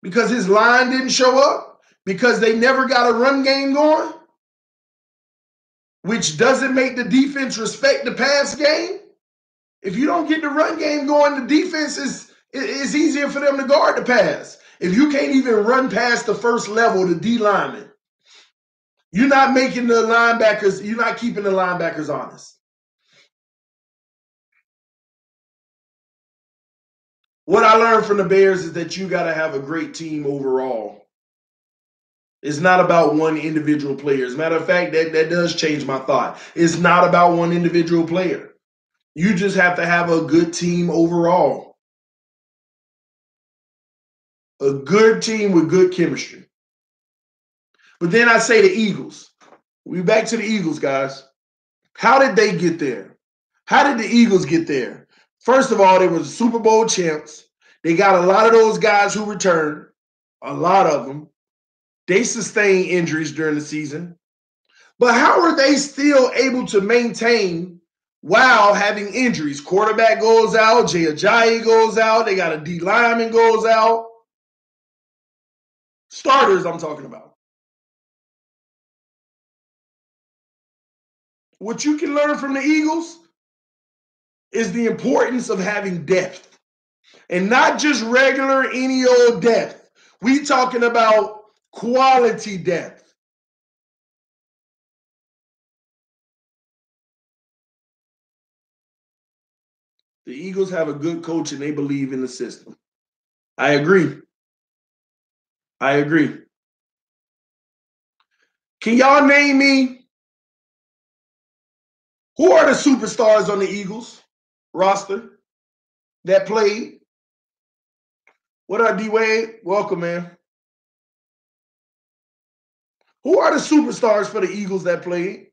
because his line didn't show up, because they never got a run game going, which doesn't make the defense respect the pass game. If you don't get the run game going, the defense is easier for them to guard the pass. If you can't even run past the first level, the D lineman, you're not keeping the linebackers honest. What I learned from the Bears is that you got to have a great team overall. It's not about one individual player. As a matter of fact, that does change my thought. It's not about one individual player. You just have to have a good team overall. A good team with good chemistry. But then I say the Eagles. We're back to the Eagles, guys. How did they get there? How did the Eagles get there? First of all, they were the Super Bowl champs. They got a lot of those guys who returned, a lot of them. They sustained injuries during the season. But how are they still able to maintain while having injuries? Quarterback goes out, Jay Ajayi goes out, they got a D lineman goes out. Starters I'm talking about. What you can learn from the Eagles is the importance of having depth. And not just regular any old depth. We talking about quality depth. The Eagles have a good coach and they believe in the system. I agree. Can y'all name me who are the superstars on the Eagles roster that played? What up, D-Wade? Welcome, man. Who are the superstars for the Eagles that played?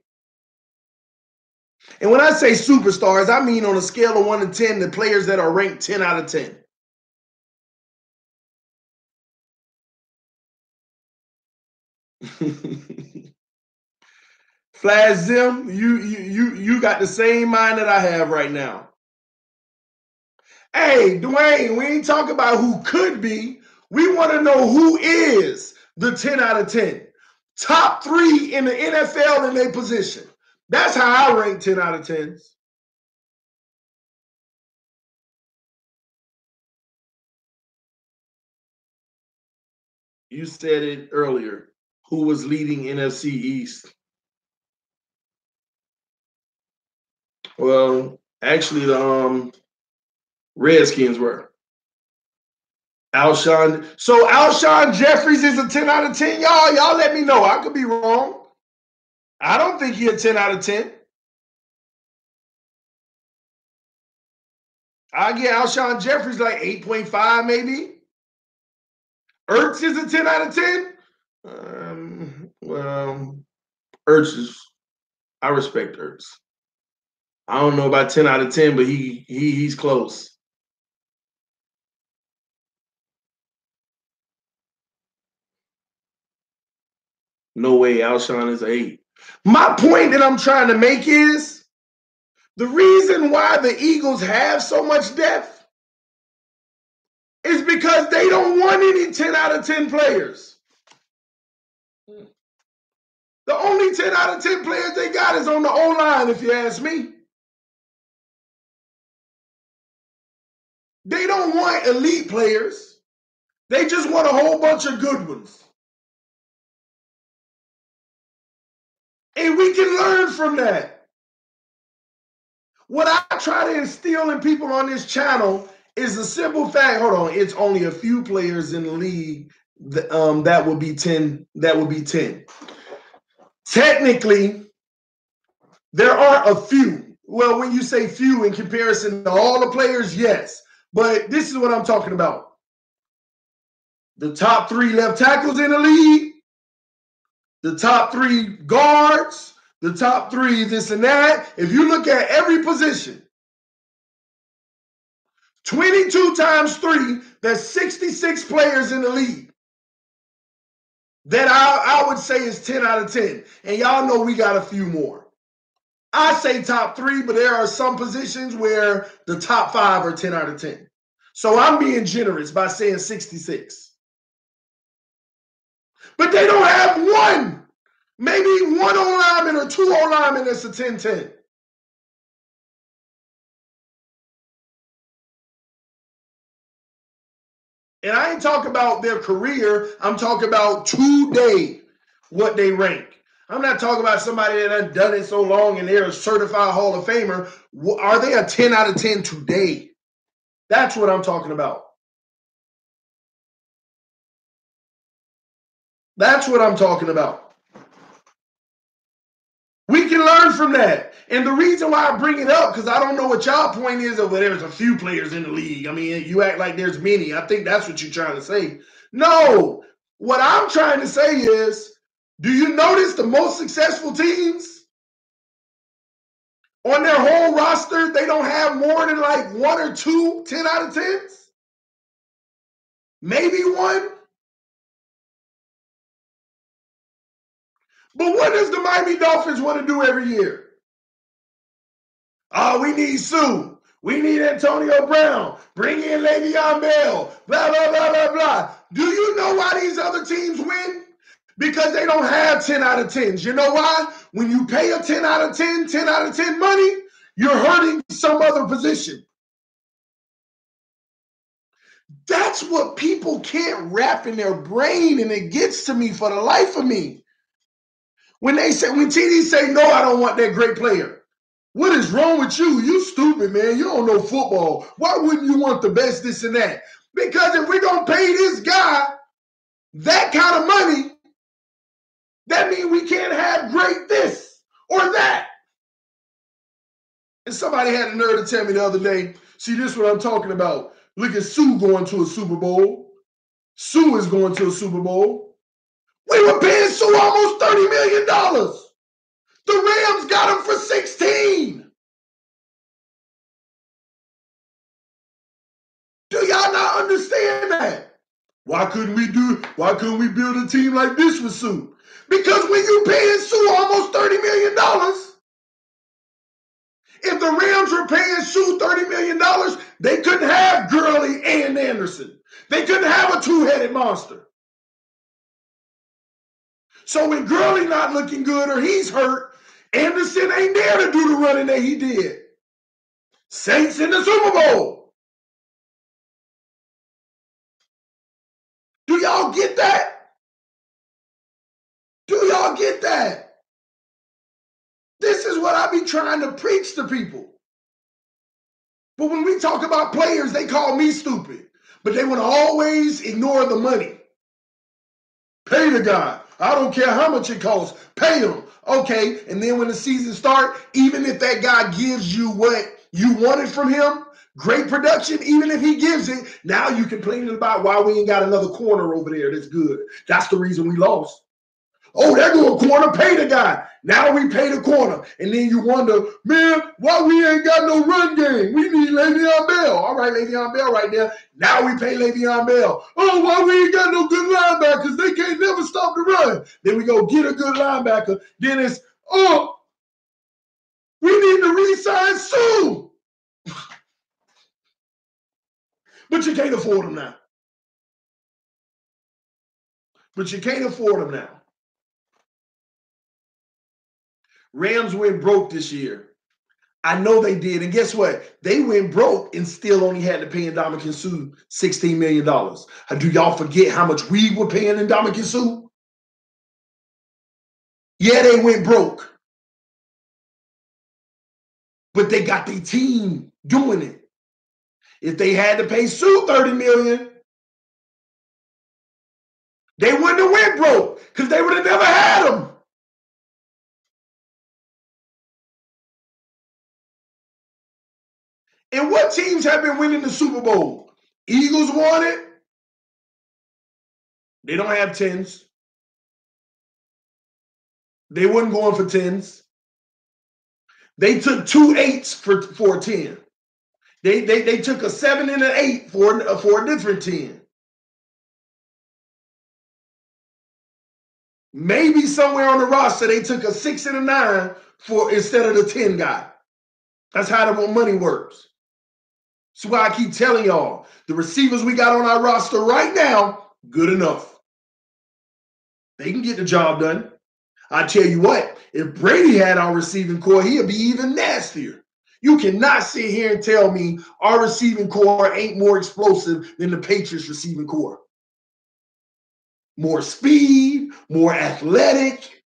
And when I say superstars, I mean on a scale of 1 to 10, the players that are ranked 10 out of 10. Flash Zim, you got the same mind that I have right now. Hey, Dwayne, we ain't talking about who could be. We want to know who is the 10 out of 10. Top 3 in the NFL in their position. That's how I rank 10 out of 10s. You said it earlier. Who was leading NFC East? Well, actually, the Redskins were. Alshon. So Alshon Jeffries is a 10 out of 10. Y'all let me know. I could be wrong. I don't think he's a 10 out of 10. I get Alshon Jeffries like 8.5 maybe. Ertz is a 10 out of 10. Well, Ertz is. I respect Ertz. I don't know about 10 out of 10, but he's close. No way, Alshon is an 8. My point that I'm trying to make is the reason why the Eagles have so much depth is because they don't want any 10 out of 10 players. The only 10 out of 10 players they got is on the O-line, if you ask me. They don't want elite players. They just want a whole bunch of good ones. And we can learn from that. What I try to instill in people on this channel is a simple fact. Hold on, it's only a few players in the league that would be 10. That would be 10. Technically, there are a few. Well, when you say few in comparison to all the players, yes. But this is what I'm talking about. The top 3 left tackles in the league, the top 3 guards, the top 3 this and that. If you look at every position, 22 times 3, that's 66 players in the league. That I would say is 10 out of 10. And y'all know we got a few more. I say top 3, but there are some positions where the top 5 are 10 out of 10. So I'm being generous by saying 66. But they don't have one. Maybe one O-lineman or 2 O-linemen that's a 10-10. And I ain't talking about their career. I'm talking about today, what they rank. I'm not talking about somebody that has done it so long and they're a certified Hall of Famer. Are they a 10 out of 10 today? That's what I'm talking about. That's what I'm talking about. We can learn from that. And the reason why I bring it up, because I don't know what y'all point is of there's a few players in the league. I mean, you act like there's many. I think that's what you're trying to say. No. What I'm trying to say is, do you notice the most successful teams on their whole roster, they don't have more than like 1 or 2 10 out of 10s? Maybe 1. But what does the Miami Dolphins want to do every year? Oh, we need Sue. We need Antonio Brown. Bring in Le'Veon Bell. Blah, blah, blah, blah, blah. Do you know why these other teams win? Because they don't have 10 out of 10s. You know why? When you pay a 10 out of 10, 10 out of 10 money, you're hurting some other position. That's what people can't wrap in their brain, and it gets to me for the life of me. When TD say, no, I don't want that great player. What is wrong with you? You stupid, man. You don't know football. Why wouldn't you want the best, this and that? Because if we're going to pay this guy that kind of money, that means we can't have great this or that. And somebody had the nerve to tell me the other day, see, this is what I'm talking about. Look at Sue going to a Super Bowl. Sue is going to a Super Bowl. We were paying Sue almost $30 million. The Rams got him for 16. Do y'all not understand that? Why couldn't we build a team like this for Sue? Because when you paying Sue almost $30 million, If the Rams were paying Sue $30 million, they couldn't have Gurley and Anderson. They couldn't have a two-headed monster. So when Gurley not looking good or he's hurt, Anderson ain't there to do the running that he did. Saints in the Super Bowl. Do y'all get that? Do y'all get that? This is what I be trying to preach to people. But when we talk about players, they call me stupid. But they want to always ignore the money. Pay the guy. I don't care how much it costs. Pay him. Okay, and then when the season starts, even if that guy gives you what you wanted from him, great production, even if he gives it, now you complaining about why we ain't got another corner over there that's good. That's the reason we lost. Oh, there go a corner, pay the guy. Now we pay the corner. And then you wonder, man, why we ain't got no run game? We need Le'Veon Bell. All right, Le'Veon Bell right there. Now we pay Le'Veon Bell. Oh, why we ain't got no good linebackers? They can't never stop the run. Then we go get a good linebacker. Then it's, oh, we need to re-sign soon. But you can't afford them now. But you can't afford them now. Rams went broke this year. I know they did. And guess what? They went broke and still only had to pay Ndamukong Suh $16 million. Do y'all forget how much we were paying Ndamukong Suh? Yeah, they went broke. But they got their team doing it. If they had to pay Suh $30 million, they wouldn't have went broke because they would have never had him. And what teams have been winning the Super Bowl? Eagles won it. They don't have 10s. They wasn't going for 10s. They took 2 8s for a 10. They took a 7 and an 8 for a different 10. Maybe somewhere on the roster they took a 6 and a 9 for instead of the 10 guy. That's how the money works. That's why I keep telling y'all, the receivers we got on our roster right now, good enough. They can get the job done. I tell you what, if Brady had our receiving core, he'd be even nastier. You cannot sit here and tell me our receiving core ain't more explosive than the Patriots receiving core. More speed, more athletic.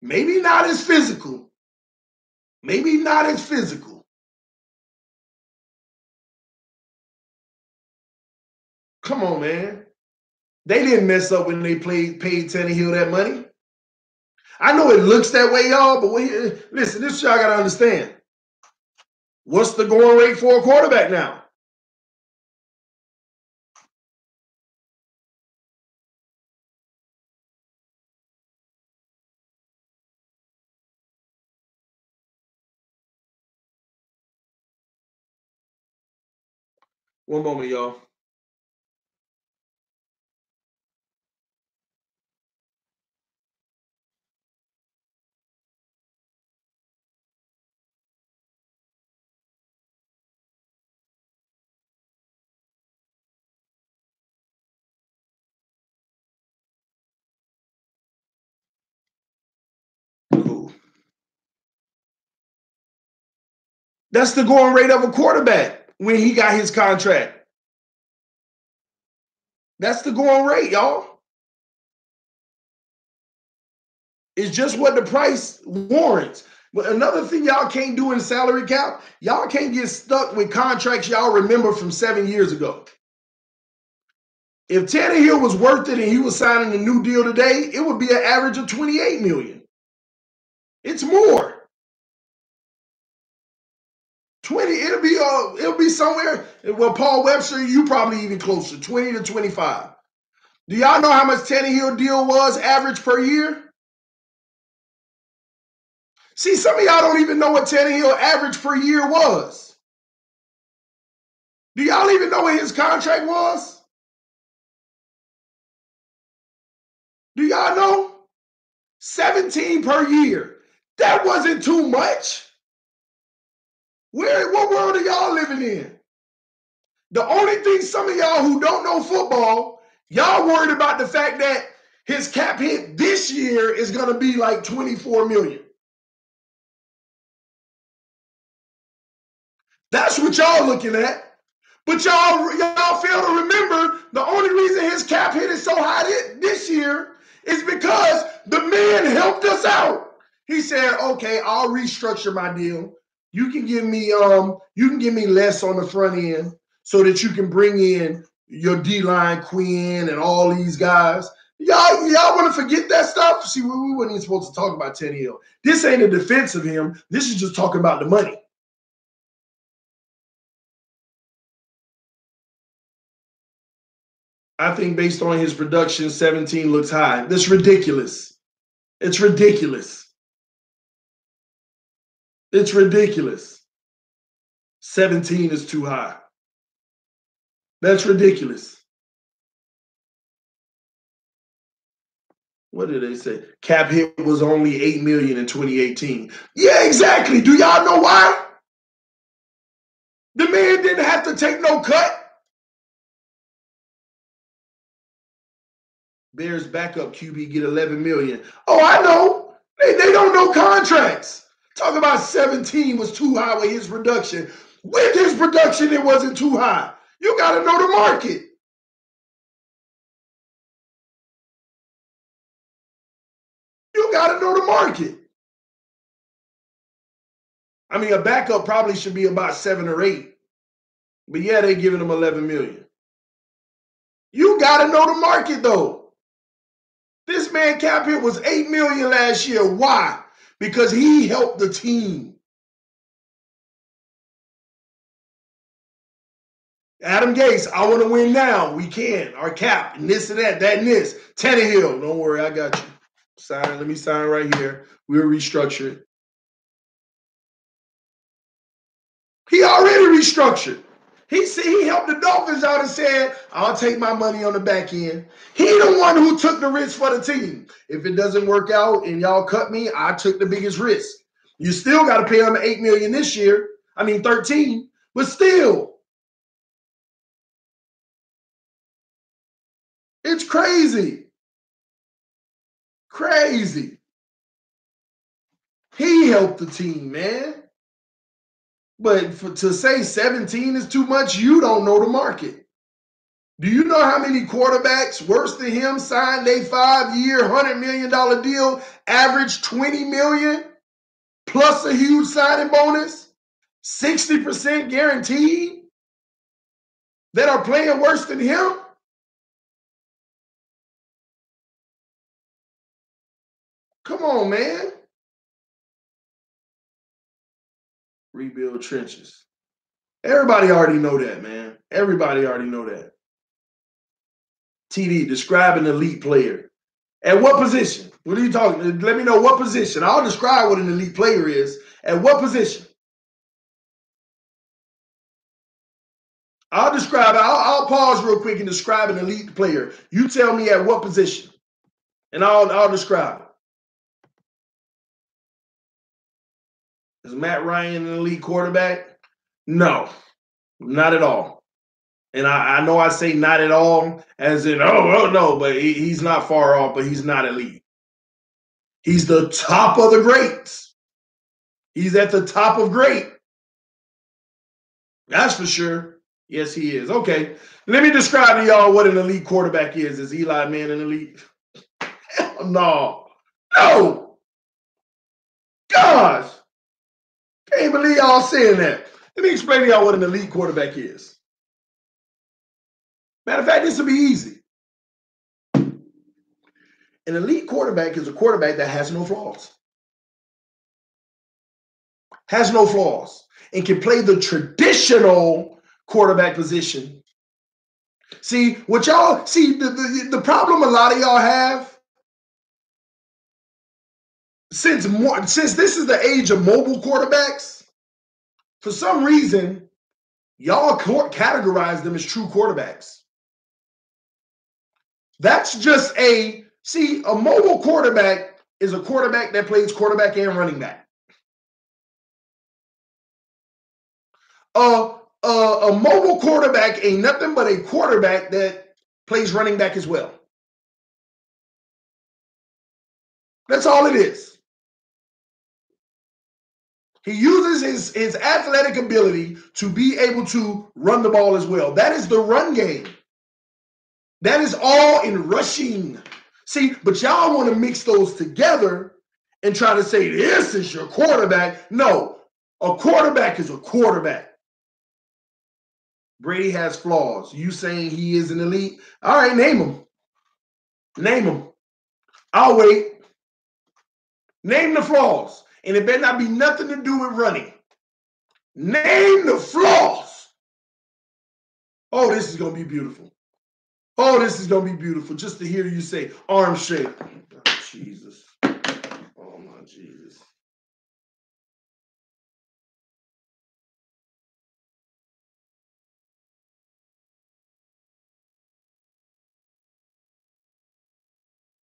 Maybe not as physical. Maybe not as physical. Come on, man. They didn't mess up when they paid Tannehill that money. I know it looks that way, y'all, but listen, this y'all got to understand. What's the going rate for a quarterback now? One moment, y'all. Cool. That's the going rate of a quarterback when he got his contract. That's the going rate, y'all. It's just what the price warrants. But another thing y'all can't do in salary cap, y'all can't get stuck with contracts y'all remember from 7 years ago. If Tannehill was worth it and he was signing a new deal today, it would be an average of $28 million. It's more. 20, it'll be somewhere. Well, Paul Webster, you probably even closer, 20 to 25. Do y'all know how much Tannehill deal was average per year? See, some of y'all don't even know what Tannehill average per year was. Do y'all even know what his contract was? Do y'all know? 17 per year. That wasn't too much. What world are y'all living in? The only thing some of y'all who don't know football, y'all worried about the fact that his cap hit this year is going to be like $24 million. That's what y'all looking at. But y'all fail to remember the only reason his cap hit is so high this year is because the man helped us out. He said, "Okay, I'll restructure my deal. You can give me less on the front end so that you can bring in your D-line Quinn and all these guys." Y'all want to forget that stuff? See, we weren't even supposed to talk about Tannehill. This ain't a defense of him. This is just talking about the money. I think based on his production, 17 looks high. That's ridiculous. It's ridiculous. It's ridiculous. 17 is too high. That's ridiculous. What did they say? Cap hit was only $8 million in 2018. Yeah, exactly. Do y'all know why? The man didn't have to take no cut. Bears backup QB get $11 million. Oh, I know. They don't know contracts. Talk about 17 was too high with his production. With his production, it wasn't too high. You got to know the market. You got to know the market. I mean, a backup probably should be about 7 or 8. But yeah, they're giving him $11 million. You got to know the market, though. This man cap hit was $8 million last year. Why? Because he helped the team. Adam Gase, I want to win now. We can. Our cap, and this and that and this. Tannehill, don't worry, I got you. Sign. Let me sign right here. We'll restructure it. He already restructured. He helped the Dolphins out and said, "I'll take my money on the back end." He the one who took the risk for the team. If it doesn't work out and y'all cut me, I took the biggest risk. You still got to pay him $8 million this year. I mean 13, but still. It's crazy. Crazy. He helped the team, man. But to say 17 is too much, you don't know the market. Do you know how many quarterbacks worse than him signed a 5-year, $100 million deal, average $20 million, plus a huge signing bonus, 60% guaranteed, that are playing worse than him? Come on, man. Rebuild trenches. Everybody already know that, man. Everybody already know that. TD, describe an elite player. At what position? What are you talking? Let me know what position. I'll describe what an elite player is. At what position? I'll describe it. I'll pause real quick and describe an elite player. You tell me at what position, and I'll describe it. Is Matt Ryan an elite quarterback? No, not at all. And I know I say not at all as in, oh no, but he's not far off, but he's not elite. He's the top of the greats. He's at the top of great. That's for sure. Yes, he is. Okay. Let me describe to y'all what an elite quarterback is. Is Eli Manning elite? Hell no. No. Gosh. Can't believe y'all saying that. Let me explain to y'all what an elite quarterback is. Matter of fact, this will be easy. An elite quarterback is a quarterback that has no flaws. Has no flaws. And can play the traditional quarterback position. See, what y'all see, the problem a lot of y'all have, since this is the age of mobile quarterbacks, for some reason, y'all categorize them as true quarterbacks. That's just a mobile quarterback is a quarterback that plays quarterback and running back. A mobile quarterback ain't nothing but a quarterback that plays running back as well. That's all it is. He uses his athletic ability to be able to run the ball as well. That is the run game. That is all in rushing. See, but y'all want to mix those together and try to say, this is your quarterback. No, a quarterback is a quarterback. Brady has flaws. You saying he is an elite? All right, name him. Name him. I'll wait. Name the flaws. And it better not be nothing to do with running. Name the flaws. Oh, this is going to be beautiful. Oh, this is going to be beautiful just to hear you say arm strength. Oh, Jesus. Oh, my Jesus.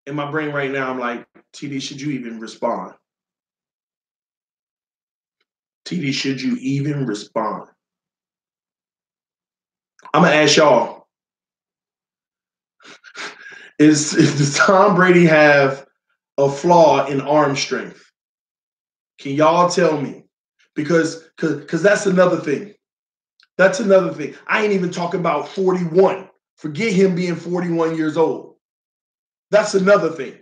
In my brain right now, I'm like, TD, should you even respond? TD, should you even respond? I'm going to ask y'all, does Tom Brady have a flaw in arm strength? Can y'all tell me? Because that's another thing. That's another thing. I ain't even talking about 41. Forget him being 41 years old. That's another thing.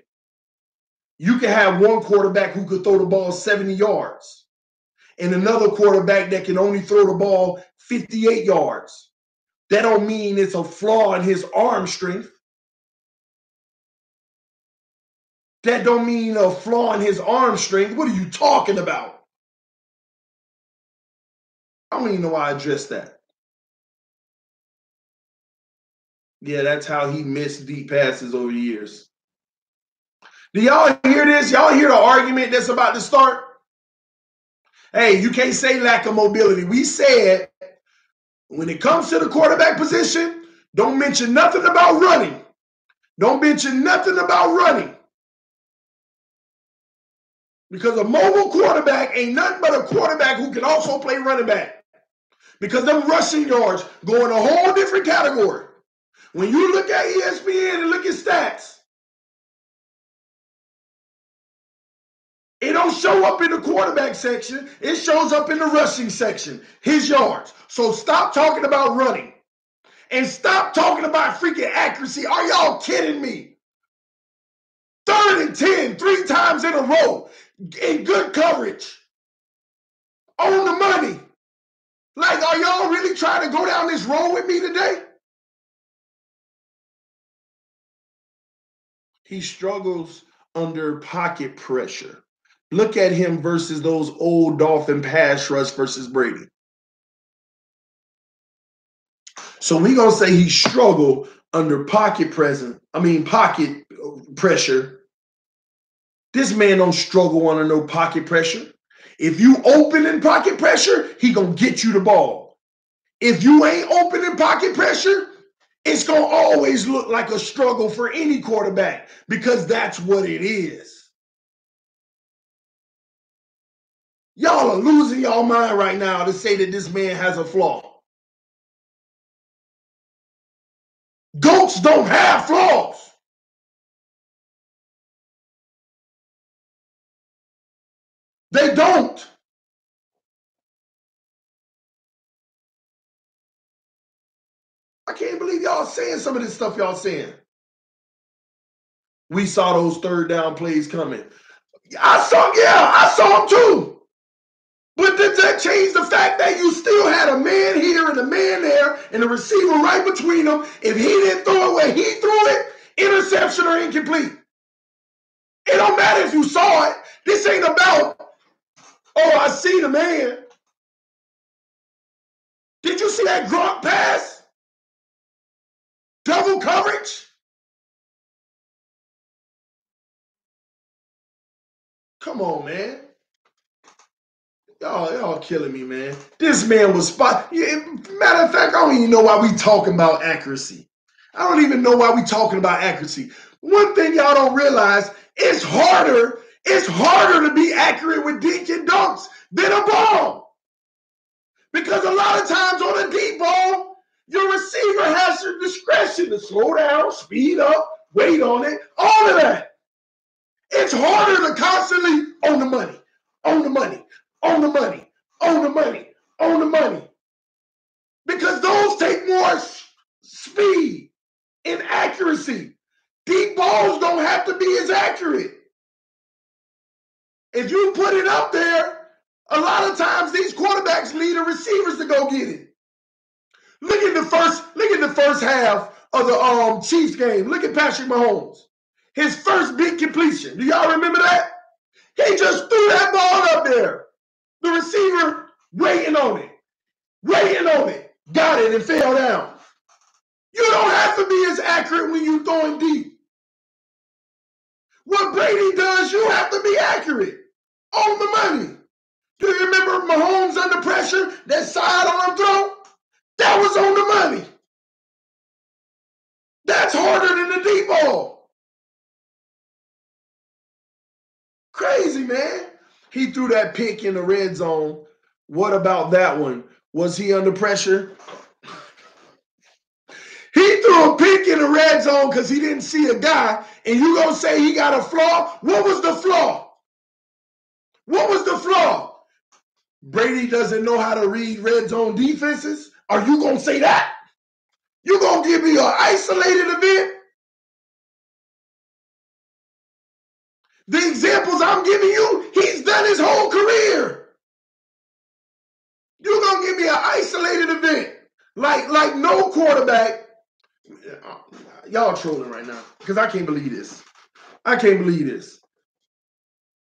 You can have one quarterback who could throw the ball 70 yards and another quarterback that can only throw the ball 58 yards. That don't mean it's a flaw in his arm strength. That don't mean a flaw in his arm strength. What are you talking about? I don't even know why I addressed that. Yeah, that's how he missed deep passes over the years. Do y'all hear this? Y'all hear the argument that's about to start? Hey, you can't say lack of mobility. We said when it comes to the quarterback position, don't mention nothing about running. Don't mention nothing about running. Because a mobile quarterback ain't nothing but a quarterback who can also play running back. Because them rushing yards go in a whole different category. When you look at ESPN and look at stats, it don't show up in the quarterback section. It shows up in the rushing section, his yards. So stop talking about running. And stop talking about freaking accuracy. Are y'all kidding me? 3rd and 10, 3 times in a row, in good coverage, on the money. Like, are y'all really trying to go down this road with me today? He struggles under pocket pressure. Look at him versus those old Dolphin pass rush versus Brady. So we gonna say he struggled under pocket pressure. This man don't struggle under no pocket pressure. If you open in pocket pressure, he gonna get you the ball. If you ain't open in pocket pressure, it's gonna always look like a struggle for any quarterback because that's what it is. Y'all are losing y'all mind right now to say that this man has a flaw. Goats don't have flaws. They don't. I can't believe y'all saying some of this stuff y'all saying. We saw those 3rd down plays coming. I saw them too. But did that change the fact that you still had a man here and a man there and a receiver right between them? If he didn't throw it where he threw it, interception or incomplete. It don't matter if you saw it. This ain't about, oh, I see the man. Did you see that Gronk pass? Double coverage? Come on, man. Y'all killing me, man. This man was spot. Matter of fact, I don't even know why we talking about accuracy. I don't even know why we talking about accuracy. One thing y'all don't realize, it's harder It's harder to be accurate with dink and dunks than a ball. Because a lot of times on a deep ball, your receiver has your discretion to slow down, speed up, wait on it, all of that. It's harder to constantly on the money, on the money, on the money, on the money, on the money. Because those take more speed and accuracy. Deep balls don't have to be as accurate. If you put it up there, a lot of times these quarterbacks need the receivers to go get it. Look at the first half of the Chiefs game. Look at Patrick Mahomes. His first big completion. Do y'all remember that? He just threw that ball up there. The receiver waiting on it, got it and fell down. You don't have to be as accurate when you're throwing deep. What Brady does, you have to be accurate on the money. Do you remember Mahomes under pressure, that sidearm throw? That was on the money. That's harder than the deep ball. Crazy, man. He threw that pick in the red zone. What about that one? Was he under pressure? He threw a pick in the red zone because he didn't see a guy, and you gonna say he got a flaw? What was the flaw? What was the flaw? Brady doesn't know how to read red zone defenses? Are you gonna say that? You gonna give me an isolated event? The examples I'm giving you, he's done his whole career. You're gonna give me an isolated event. Like no quarterback. Y'all trolling right now because I can't believe this. I can't believe this.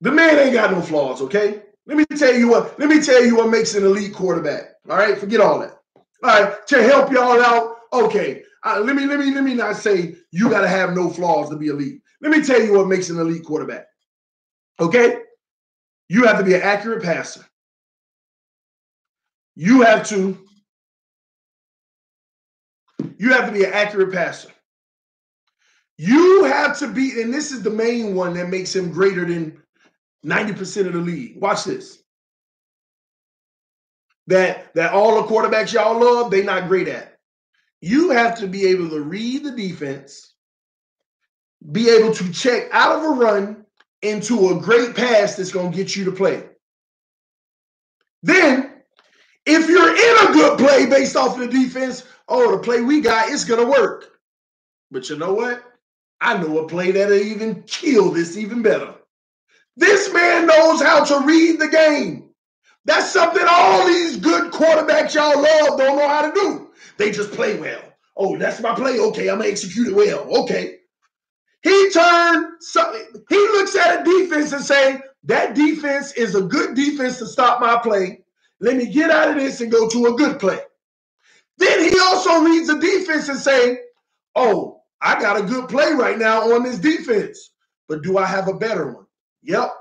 The man ain't got no flaws, okay? Let me tell you what makes an elite quarterback. All right, forget all that. All right, to help y'all out, okay. Let me not say you got to have no flaws to be elite. Let me tell you what makes an elite quarterback. Okay? You have to be an accurate passer. You have to be an accurate passer. You have to be, and this is the main one that makes him greater than 90% of the league. Watch this. That all the quarterbacks y'all love, they're not great at. You have to be able to read the defense, be able to check out of a run into a great pass that's going to get you to play. Then, if you're in a good play based off of the defense, the play we got, it's going to work. But you know what? I know a play that'll even kill this even better. This man knows how to read the game. That's something all these good quarterbacks y'all love don't know how to do. They just play well. Oh, that's my play. Okay, I'm going to execute it well. Okay. He looks at a defense and say, that defense is a good defense to stop my play. Let me get out of this and go to a good play. Then he also reads the defense and say, oh, I got a good play right now on this defense, but do I have a better one? Yep.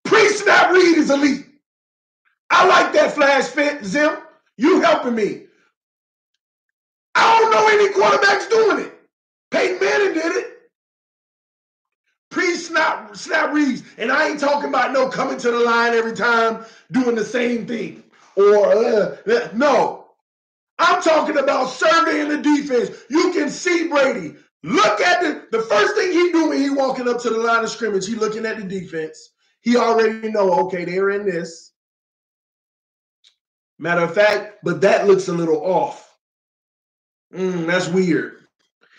Pre-snap read is elite. I like that flash fit, Zim. You helping me. I don't know any quarterbacks doing it. Peyton Manning did it. Pre-snap reads. And I ain't talking about no coming to the line every time doing the same thing. Or, no. I'm talking about surveying the defense. You can see Brady. Look at the first thing he do when he walking up to the line of scrimmage, he looking at the defense. He already know, okay, they're in this. Matter of fact, but that looks a little off. That's weird.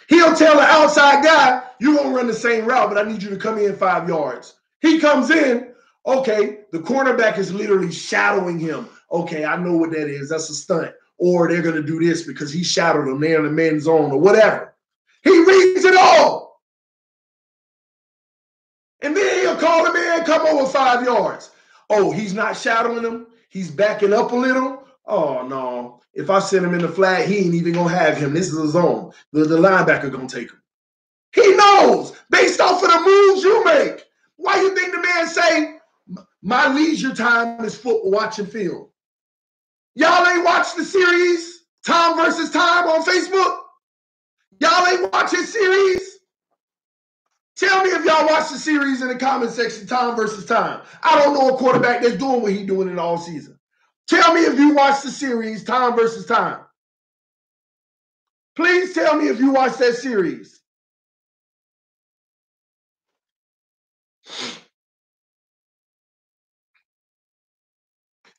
He'll tell the outside guy, you're going to run the same route, but I need you to come in 5 yards. He comes in, okay, the cornerback is literally shadowing him. Okay, I know what that is. That's a stunt. Or they're going to do this because he shadowed them. They're in the men's zone or whatever. He reads it all. And then he'll call him in, come over 5 yards. Oh, he's not shadowing him. He's backing up a little. Oh, no. If I send him in the flag, he ain't even going to have him. This is a zone. The linebacker going to take him. He knows based off of the moves you make. Why you think the man say, my leisure time is football watching film? Y'all ain't watched the series? Time versus Time on Facebook? Y'all ain't watch his series? Tell me if y'all watch the series in the comment section, Time versus Time. I don't know a quarterback that's doing what he's doing in all season. Tell me if you watch the series, Time versus Time. Please tell me if you watch that series.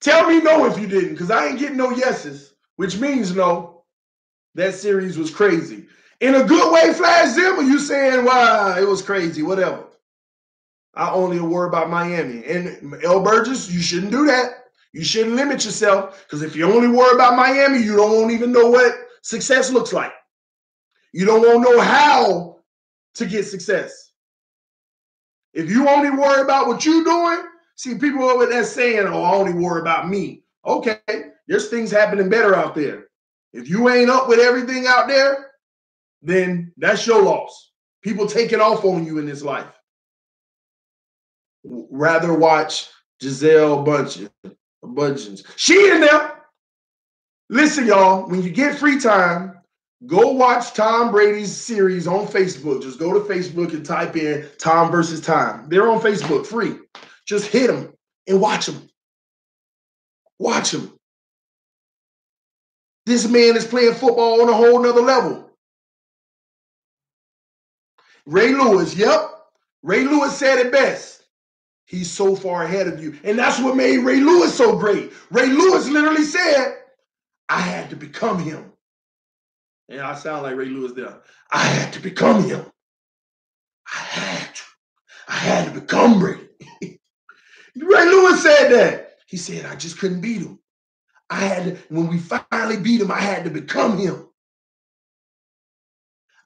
Tell me no if you didn't, because I ain't getting no yeses, which means no. That series was crazy. In a good way, Flash Zim, or you saying, wow, it was crazy, whatever. I only worry about Miami. And L. Burgess, you shouldn't do that. You shouldn't limit yourself, because if you only worry about Miami, you don't even know what success looks like. You don't want to know how to get success. If you only worry about what you're doing, see, people over there saying, oh, I only worry about me. Okay, there's things happening better out there. If you ain't up with everything out there, then that's your loss. People taking off on you in this life. Rather watch Giselle Bundchen. She in there. Listen, y'all, when you get free time, go watch Tom Brady's series on Facebook. Just go to Facebook and type in Time versus Time. They're on Facebook, free. Just hit them and watch them. Watch them. This man is playing football on a whole nother level. Ray Lewis, yep. Ray Lewis said it best. He's so far ahead of you. And that's what made Ray Lewis so great. Ray Lewis literally said, I had to become him. And I sound like Ray Lewis there. I had to become him. I had to become Brady. Ray Lewis said that. He said, I just couldn't beat him. When we finally beat him, I had to become him.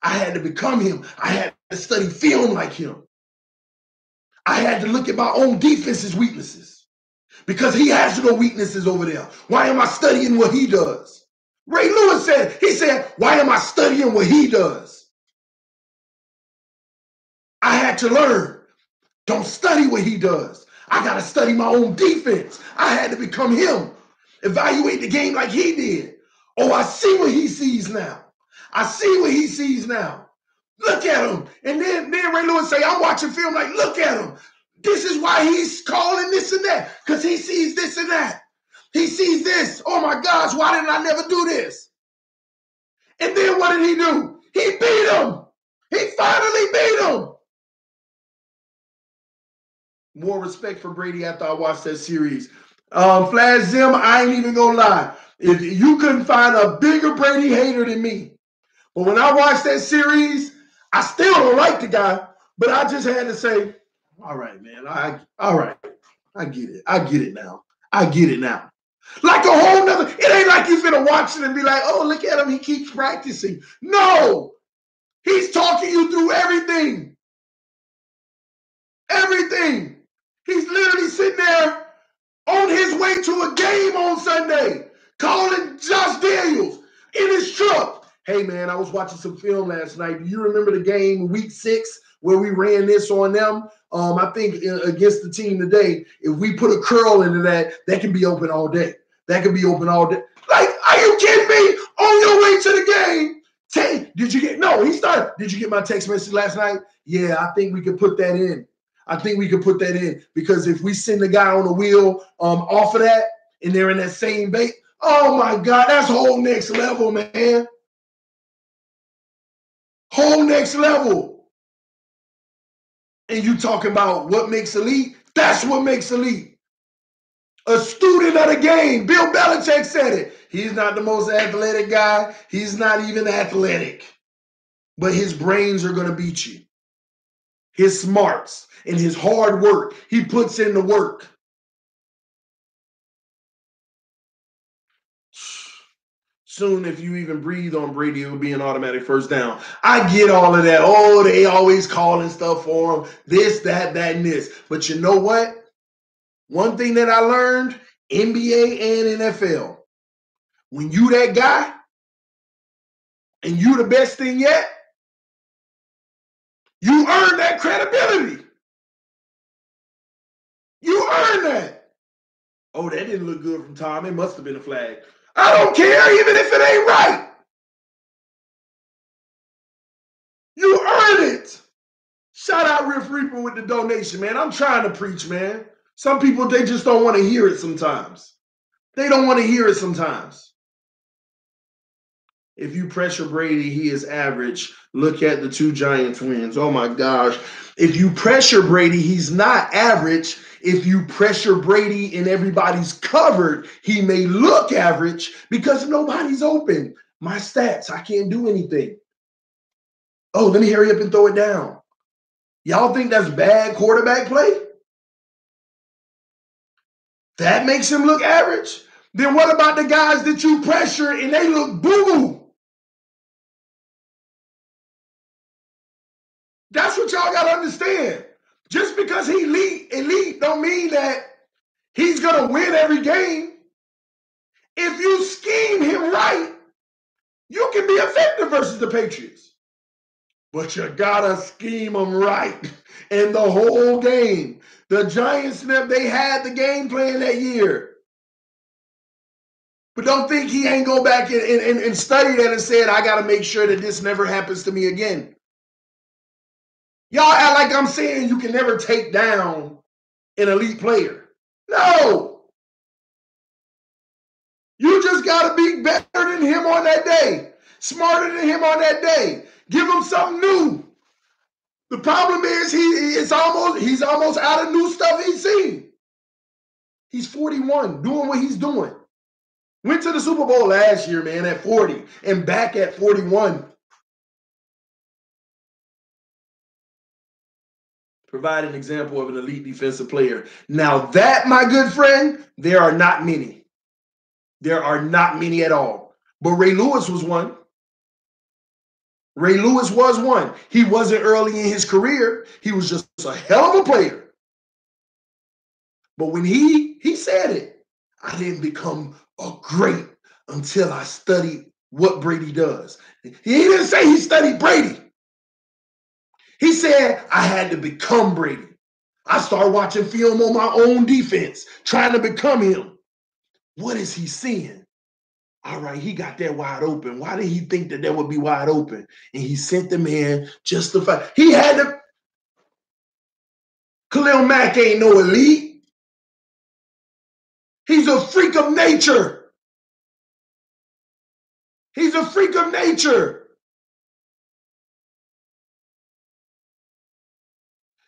I had to become him. I had to study film like him. I had to look at my own defense's weaknesses because he has no weaknesses over there. Why am I studying what he does? Ray Lewis said, why am I studying what he does? I had to learn. Don't study what he does. I got to study my own defense. I had to become him. Evaluate the game like he did. Oh, I see what he sees now. I see what he sees now. Look at him. And then Ray Lewis say, I'm watching film like, look at him. This is why he's calling this and that, because he sees this and that. He sees this. Oh, my gosh, why didn't I never do this? And then what did he do? He beat him. He finally beat him. More respect for Brady after I watched that series. Flash Zim, I ain't even going to lie. If you couldn't find a bigger Brady hater than me. But when I watched that series, I still don't like the guy, but I just had to say, all right, man. All right. I get it. I get it now. I get it now. Like a whole nother, it ain't like you finna watch it and be like, oh, look at him. He keeps practicing. No. He's talking you through everything. Everything. He's literally sitting there on his way to a game on Sunday, calling Josh Daniels in his truck. Hey, man, I was watching some film last night. Do you remember the game week 6 where we ran this on them? I think against the team today, if we put a curl into that, that can be open all day. That can be open all day. Like, are you kidding me? On your way to the game, did you get my text message last night? Yeah, I think we could put that in. Because if we send the guy on the wheel off of that and they're in that same bait, oh my God, that's whole next level, man. Whole next level. And you talking about what makes elite? That's what makes elite. A student of the game. Bill Belichick said it. He's not the most athletic guy. He's not even athletic. But his brains are going to beat you. His smarts and his hard work. He puts in the work. Soon, if you even breathe on Brady, it will be an automatic first down. I get all of that. Oh, they always calling stuff for him. This, that, and this. But you know what? One thing that I learned, NBA and NFL, when you that guy and you the best thing yet, you earn that credibility. You earn that. Oh, that didn't look good from Tom. It must have been a flag. I don't care even if it ain't right. You earned it. Shout out Riff Reaper with the donation, man. I'm trying to preach, man. Some people, they just don't want to hear it sometimes. They don't want to hear it sometimes. If you pressure Brady, he is average. Look at the two giant twins. Oh, my gosh. If you pressure Brady, he's not average. If you pressure Brady and everybody's covered, he may look average because nobody's open. My stats, I can't do anything. Oh, let me hurry up and throw it down. Y'all think that's bad quarterback play? That makes him look average? Then what about the guys that you pressure and they look boo-boo? That's what y'all got to understand. Just because he elite don't mean that he's going to win every game. If you scheme him right, you can be effective versus the Patriots. But you got to scheme them right in the whole game. The Giants, they had the game plan that year. But don't think he ain't go back and study that and said, I got to make sure that this never happens to me again. Y'all act like I'm saying you can never take down an elite player. No. You just got to be better than him on that day, smarter than him on that day. Give him something new. The problem is he's almost out of new stuff he's seen. He's 41, doing what he's doing. Went to the Super Bowl last year, man, at 40, and back at 41. Provide an example of an elite defensive player. Now that, my good friend, there are not many. There are not many at all. But Ray Lewis was one. Ray Lewis was one. He wasn't early in his career. He was just a hell of a player. But when he said it, I didn't become a great until I studied what Brady does. He didn't say he studied Brady. He said I had to become Brady. I started watching film on my own defense, trying to become him. What is he seeing? All right, he got that wide open. Why did he think that would be wide open? And he sent the man just to fight. He had to. Khalil Mack ain't no elite. He's a freak of nature. He's a freak of nature.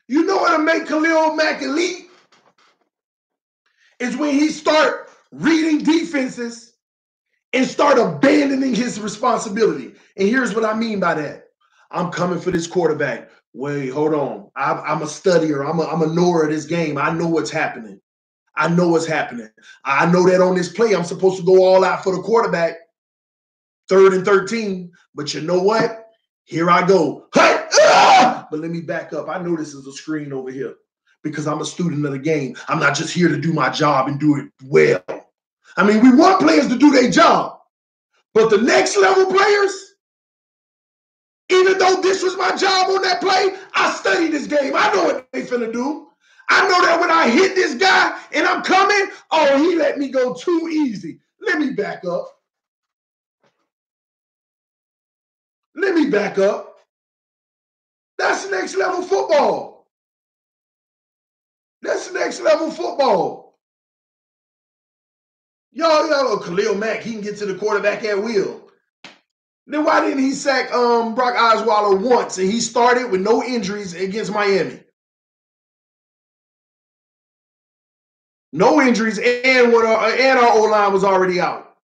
You know what'll make Khalil Mack elite? Is when he start reading defenses and start abandoning his responsibility. And here's what I mean by that. I'm coming for this quarterback. Wait, hold on. I'm a studier. I'm a knower of this game. I know what's happening. I know what's happening. I know that on this play, I'm supposed to go all out for the quarterback. 3rd and 13. But you know what? Here I go. Hey, but let me back up. I know this is a screen over here because I'm a student of the game. I'm not just here to do my job and do it well. I mean, we want players to do their job. But the next level players, even though this was my job on that play, I studied this game. I know what they finna do. I know that when I hit this guy and I'm coming, oh, he let me go too easy. Let me back up. Let me back up. That's next level football. That's next level football. Y'all, Khalil Mack, he can get to the quarterback at will. Then why didn't he sack Brock Osweiler once and he started with no injuries against Miami? No injuries, and our O-line was already out.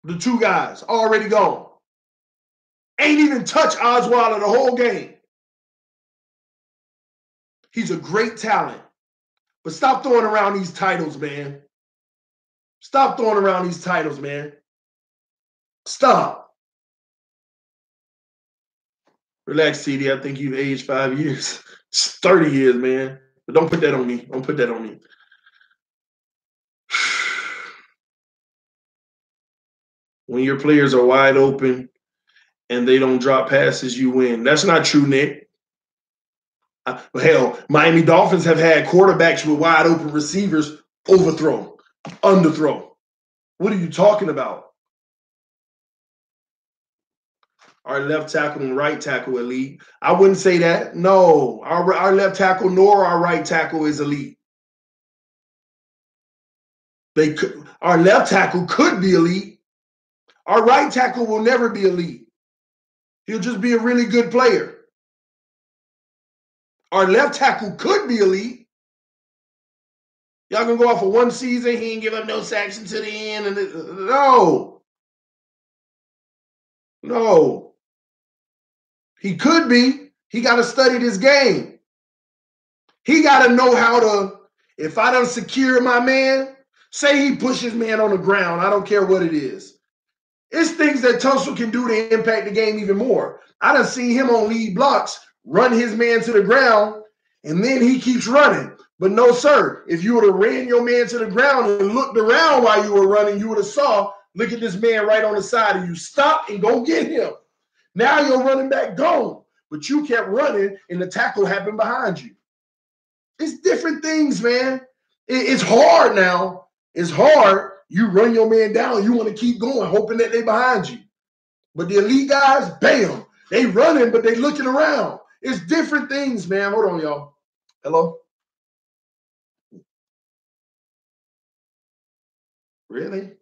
The two guys already gone. Ain't even touched Osweiler the whole game. He's a great talent. But stop throwing around these titles, man. Stop throwing around these titles, man. Stop. Relax, TD. I think you've aged 5 years. It's 30 years, man. But don't put that on me. Don't put that on me. When your players are wide open and they don't drop passes, you win. That's not true, Nick. Hell, Miami Dolphins have had quarterbacks with wide open receivers overthrow, underthrow. What are you talking about? Our left tackle and right tackle elite. I wouldn't say that. No, our left tackle nor our right tackle is elite. Our left tackle could be elite. Our right tackle will never be elite. He'll just be a really good player. Our left tackle could be elite. Y'all gonna go off of one season, he ain't give up no sacks until the end. And no. He could be. He got to study this game. He got to know how to, if I don't secure my man, say he pushes man on the ground, I don't care what it is. It's things that Tunsil can do to impact the game even more. I done seen him on lead blocks run his man to the ground, and then he keeps running. But no, sir, if you would have ran your man to the ground and looked around while you were running, you would have saw, look at this man right on the side of you. Stop and go get him. Now your running back gone, but you kept running and the tackle happened behind you. It's different things, man. It's hard now. It's hard. You run your man down. You want to keep going, hoping that they behind you. But the elite guys, bam, they running, but they looking around. It's different things, man. Hold on, y'all. Hello? Really?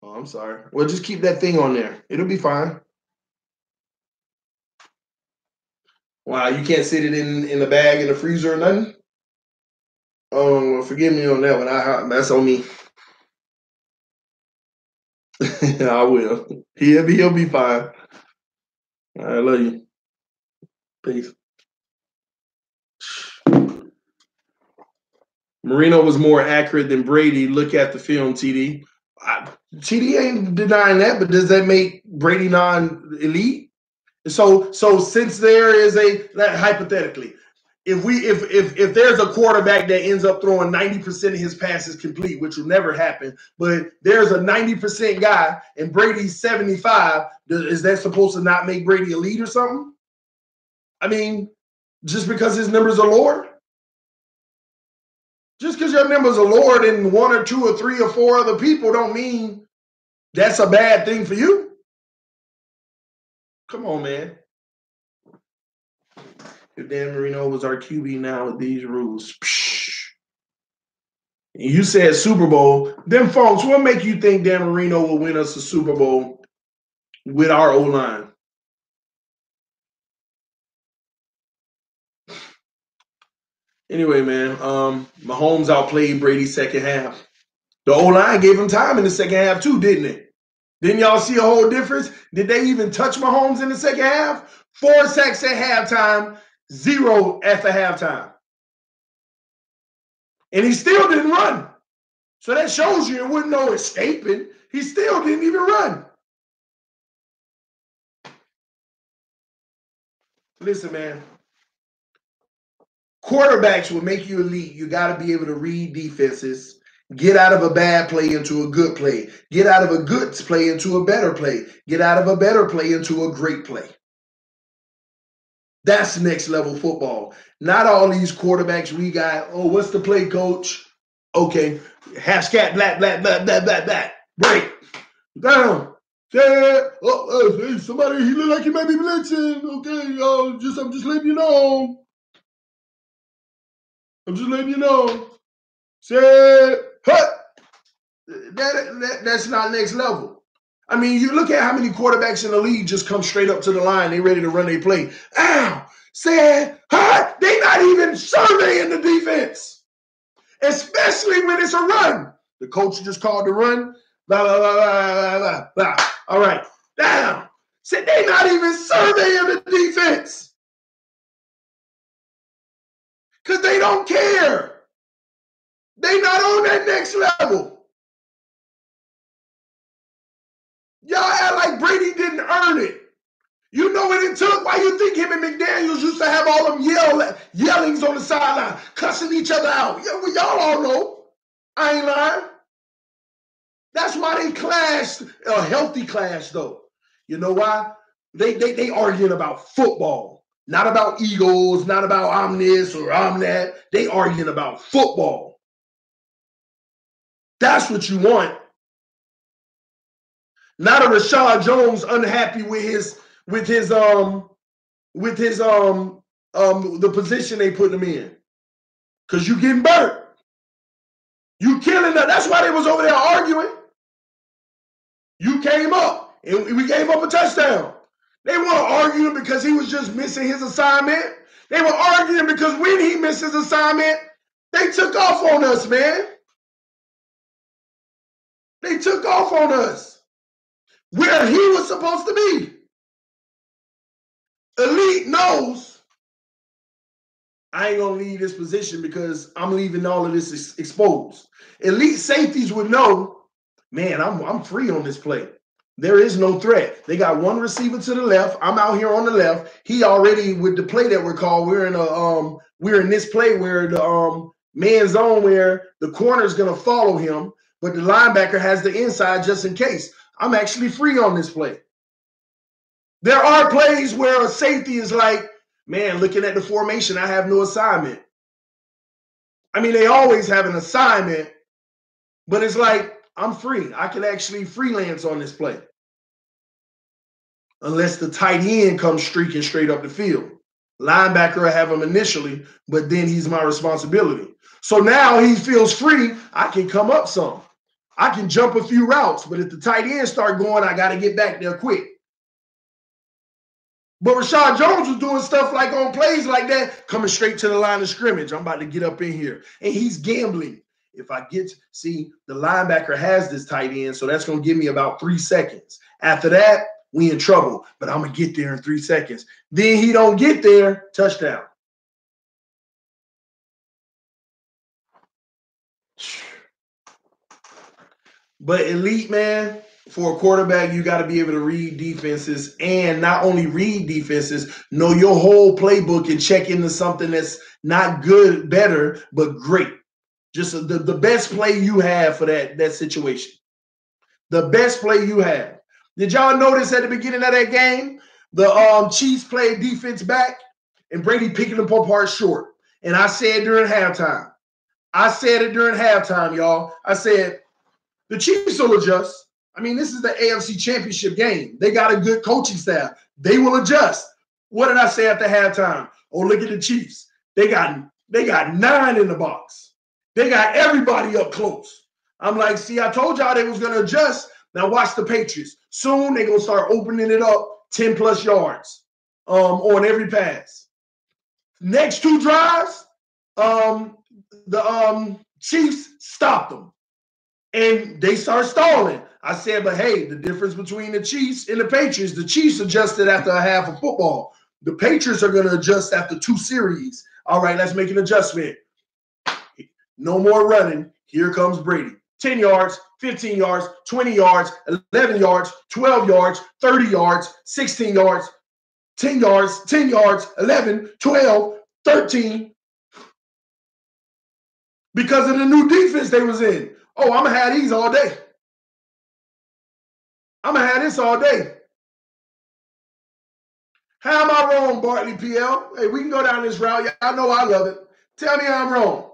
Oh, I'm sorry. Well, just keep that thing on there. It'll be fine. Wow, you can't sit it in the bag in the freezer or nothing? Well, forgive me on that one. That's on me. I will. He'll be fine. I love you. Peace. Marino was more accurate than Brady. Look at the film, TD. TD ain't denying that, but does that make Brady non-elite? So since there is hypothetically, if there's a quarterback that ends up throwing 90% of his passes complete, which will never happen, but there's a 90% guy and Brady's 75, is that supposed to not make Brady elite or something? I mean, just because his numbers are lower? Just because your numbers are lower than one or two or three or four other people don't mean that's a bad thing for you. Come on, man. If Dan Marino was our QB now with these rules. Psh. You said Super Bowl. Them folks, what make you think Dan Marino will win us a Super Bowl with our O-line? Anyway, man, Mahomes outplayed Brady second half. The O-line gave him time in the second half too, didn't it? Didn't y'all see a whole difference? Did they even touch Mahomes in the second half? 4 sacks at halftime, 0 at the halftime. And he still didn't run. So that shows you it wasn't no escaping. He still didn't even run. Listen, man. Quarterbacks will make you elite. You got to be able to read defenses, get out of a bad play into a good play, get out of a good play into a better play, get out of a better play into a great play. That's next level football. Not all these quarterbacks we got. Oh, what's the play, coach? Okay, half scat, black, break, down. Hey, somebody, he look like he might be blitzing. Okay, I'm just letting you know. I'm just letting you know. Say, hut. That's not next level. I mean, you look at how many quarterbacks in the league just come straight up to the line. They ready to run their play. Ow, said, hut. They not even surveying the defense, especially when it's a run. The coach just called the run. Blah, blah, blah, blah, blah, blah. All right, down. Said they not even surveying the defense because they don't care. They not on that next level. Y'all act like Brady didn't earn it. You know what it took? Why you think him and McDaniels used to have all them yellings on the sideline, cussing each other out? Y'all all know. I ain't lying. That's why they clashed, a healthy clash, though. You know why? They arguing about football, not about egos, not about I'm this or I'm that. They arguing about football. That's what you want. Not a Rashad Jones unhappy with the position they put him in. Because you getting burnt. You killing them. That's why they was over there arguing. You came up and we gave up a touchdown. They weren't arguing because he was just missing his assignment. They were arguing because when he missed his assignment, they took off on us, man. They took off on us where he was supposed to be. Elite knows I ain't going to leave this position because I'm leaving all of this exposed. Elite safeties would know, man, I'm free on this play. There is no threat. They got one receiver to the left. I'm out here on the left. He already, with the play that we're called, we're in this play where the man zone where the corner is going to follow him, but the linebacker has the inside just in case. I'm actually free on this play. There are plays where a safety is like, man, looking at the formation, I have no assignment. I mean, they always have an assignment, but it's like, I'm free. I can actually freelance on this play. Unless the tight end comes streaking straight up the field. Linebacker will have him initially, but then he's my responsibility. So now he feels free. I can come up some. I can jump a few routes, but if the tight end start going, I got to get back there quick. But Rashad Jones was doing stuff like on plays like that, coming straight to the line of scrimmage. I'm about to get up in here. And he's gambling. If I get – see, the linebacker has this tight end, so that's going to give me about 3 seconds. After that, we in trouble, but I'm going to get there in 3 seconds. Then he don't get there, touchdown. But elite, man, for a quarterback, you got to be able to read defenses, and not only read defenses, know your whole playbook and check into something that's not good, better, but great. Just the best play you have for that situation. The best play you have. Did y'all notice at the beginning of that game, the Chiefs played defense back and Brady picking them apart short? And I said during halftime. I said it during halftime, y'all. I said, the Chiefs will adjust. I mean, this is the AFC Championship game. They got a good coaching staff. They will adjust. What did I say at the halftime? Oh, look at the Chiefs. They got 9 in the box. They got everybody up close. I'm like, see, I told y'all they was going to adjust. Now watch the Patriots. Soon they're going to start opening it up 10-plus yards on every pass. Next 2 drives, the Chiefs stopped them. And they start stalling. I said, but hey, the difference between the Chiefs and the Patriots, the Chiefs adjusted after a half of football. The Patriots are going to adjust after 2 series. All right, let's make an adjustment. No more running. Here comes Brady. 10 yards, 15 yards, 20 yards, 11 yards, 12 yards, 30 yards, 16 yards, 10 yards, 10 yards, 11, 12, 13. Because of the new defense they was in. Oh, I'm going to have these all day. I'm going to have this all day. How am I wrong, Bartley PL? Hey, we can go down this route. Y'all know I love it. Tell me how I'm wrong.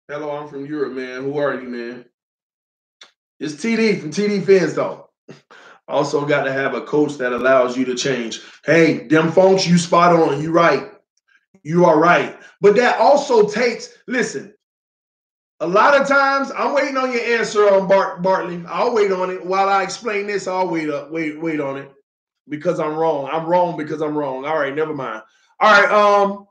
Hello, I'm from Europe, man. Who are you, man? It's TD from TD Fans, though. Also got to have a coach that allows you to change. Hey, them folks, you spot on. You right. You are right. But that also takes, listen, a lot of times, I'm waiting on your answer on Bartley. I'll wait on it. While I explain this, I'll wait on it. Because I'm wrong. I'm wrong because I'm wrong. All right, never mind. All right,